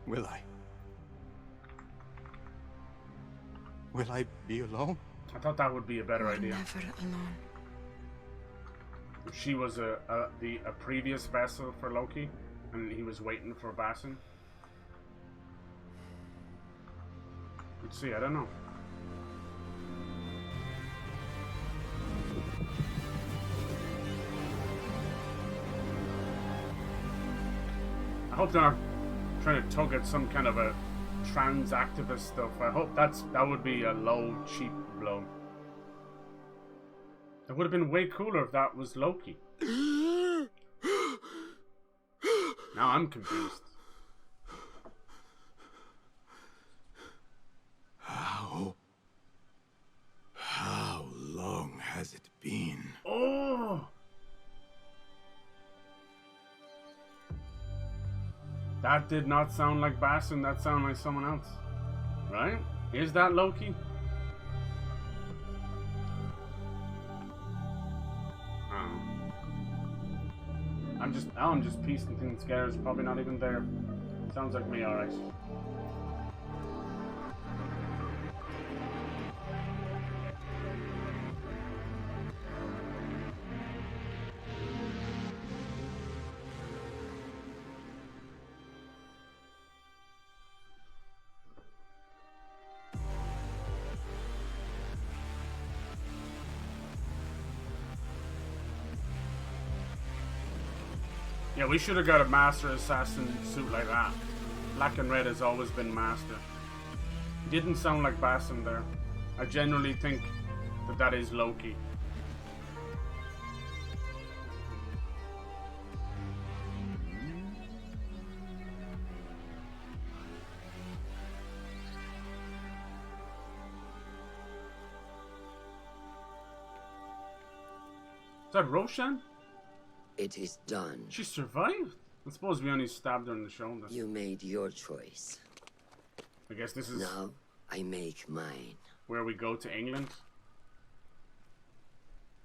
will I? Will I be alone? I thought that would be a better We're idea. never alone. If she was a previous vessel for Loki, and he was waiting for Basim. Let's see, I don't know. I hope they're not trying to tug at some kind of a trans activist stuff. I hope that would be a low, cheap blow. It would have been way cooler if that was Loki. Now I'm confused. How long has it been? Oh! That did not sound like Basim, that sounded like someone else. Right? Is that Loki? I'm just piecing things together. It's probably not even there. Sounds like me, alright. Yeah, we should have got a Master Assassin suit like that. Black and red has always been Master. Didn't sound like Basim there. I genuinely think that that is Loki. Is that Roshan? It is done. She survived? I suppose we only stabbed her in the shoulder. You made your choice. I guess this is... Now, I make mine. Where we go to England?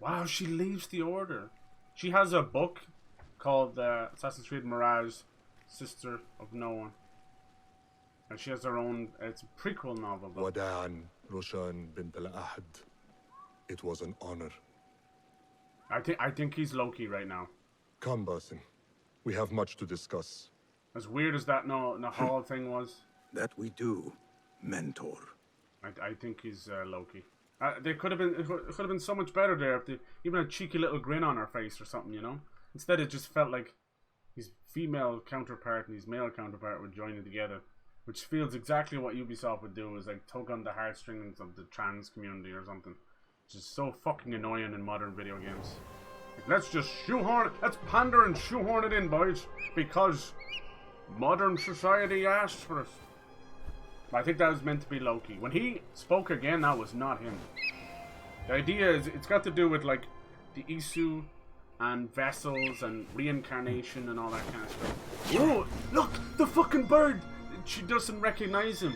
Wow, she leaves the Order. She has a book called Assassin's Creed Mirage, Sister of No One. And she has her own, it's a prequel novel. Wada'an Roshan bint al-Ahad. It was an honor. I think he's Loki right now. Come, Basim. We have much to discuss. As weird as that Nahal thing was. That we do, mentor. I think he's Loki. They could have been. It could have been so much better there if they even a cheeky little grin on her face or something, you know. Instead, it just felt like his female counterpart and his male counterpart were joining together, which feels exactly what Ubisoft would do, is like tug on the heartstrings of the trans community or something. Which is so fucking annoying in modern video games. Like, let's just let's pander and shoehorn it in, boys, because modern society asked for it. I think that was meant to be Loki. When he spoke again, that was not him. The idea is, it's got to do with like the Isu and vessels and reincarnation and all that kind of stuff. Oh, look, the fucking bird! She doesn't recognize him.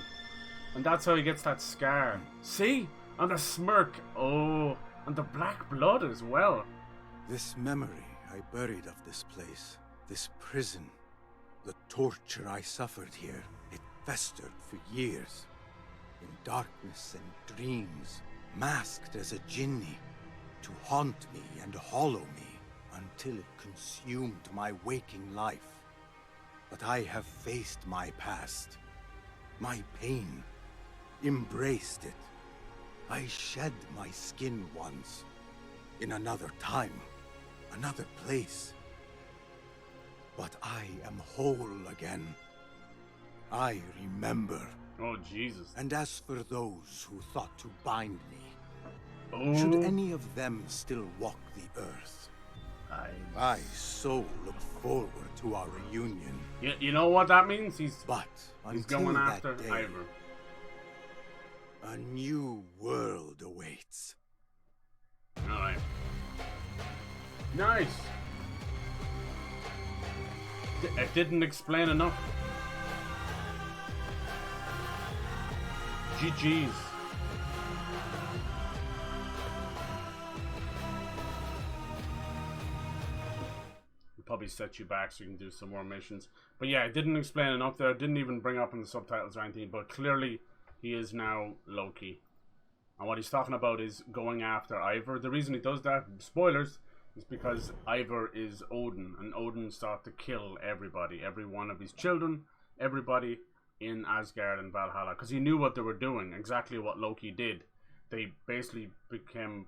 And that's how he gets that scar. See? And the smirk. Oh, and the black blood as well. This memory I buried of this place, this prison, the torture I suffered here, it festered for years. In darkness and dreams, masked as a jinni, to haunt me and hollow me, until it consumed my waking life. But I have faced my past, my pain, embraced it. I shed my skin once, in another time, another place. But I am whole again. I remember. Oh, Jesus. And as for those who thought to bind me, should any of them still walk the earth, I so look forward to our reunion. You know what that means? He's until going after that day, Ivor. A new world awaits. Alright. Nice. It didn't explain enough. GG's. Probably set you back so you can do some more missions. But yeah, it didn't explain enough there. It didn't even bring up in the subtitles or anything. But clearly, he is now Loki. And what he's talking about is going after Ivor. The reason he does that, spoilers, is because Ivor is Odin. And Odin sought to kill everybody. Every one of his children. Everybody in Asgard and Valhalla. Because he knew what they were doing. Exactly what Loki did. They basically became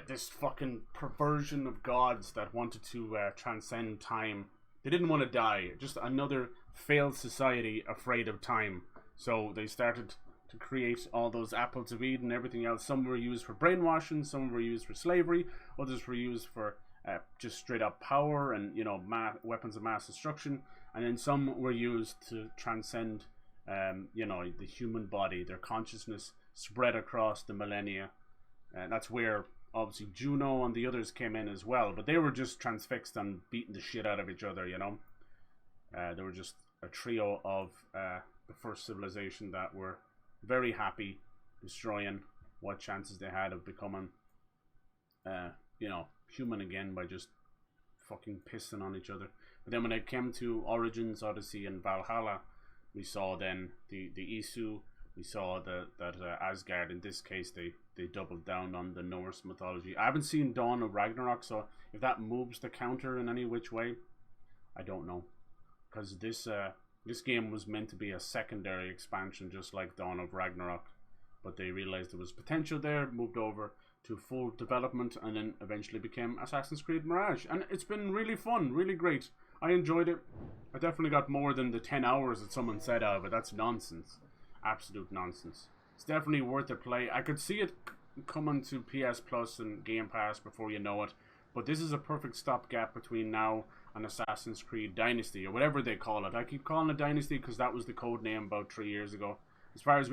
this fucking perversion of gods that wanted to transcend time. They didn't want to die. Just another failed society afraid of time. So they started to create all those apples of Eden and everything else. Some were used for brainwashing, some were used for slavery, others were used for just straight up power and, you know, weapons of mass destruction. And then some were used to transcend, you know, the human body. Their consciousness spread across the millennia. That's where obviously Juno and the others came in as well, but they were just transfixed and beating the shit out of each other, you know. They were just a trio of the first civilization that were very happy destroying what chances they had of becoming, you know, human again by just fucking pissing on each other. But then when it came to Origins, Odyssey, and Valhalla, we saw then the Isu. We saw that Asgard, in this case, they doubled down on the Norse mythology. I haven't seen Dawn of Ragnarok, so if that moves the counter in any which way, I don't know. Because this game was meant to be a secondary expansion, just like Dawn of Ragnarok. But they realized there was potential there, moved over to full development, and then eventually became Assassin's Creed Mirage. And it's been really fun, really great. I enjoyed it. I definitely got more than the 10 hours that someone said out of it. That's nonsense. Absolute nonsense. It's definitely worth a play. I could see it coming to PS Plus and Game Pass before you know it, but this is a perfect stopgap between now and Assassin's Creed Dynasty, or whatever they call it. I keep calling it Dynasty because that was the code name about 3 years ago. As far as we know,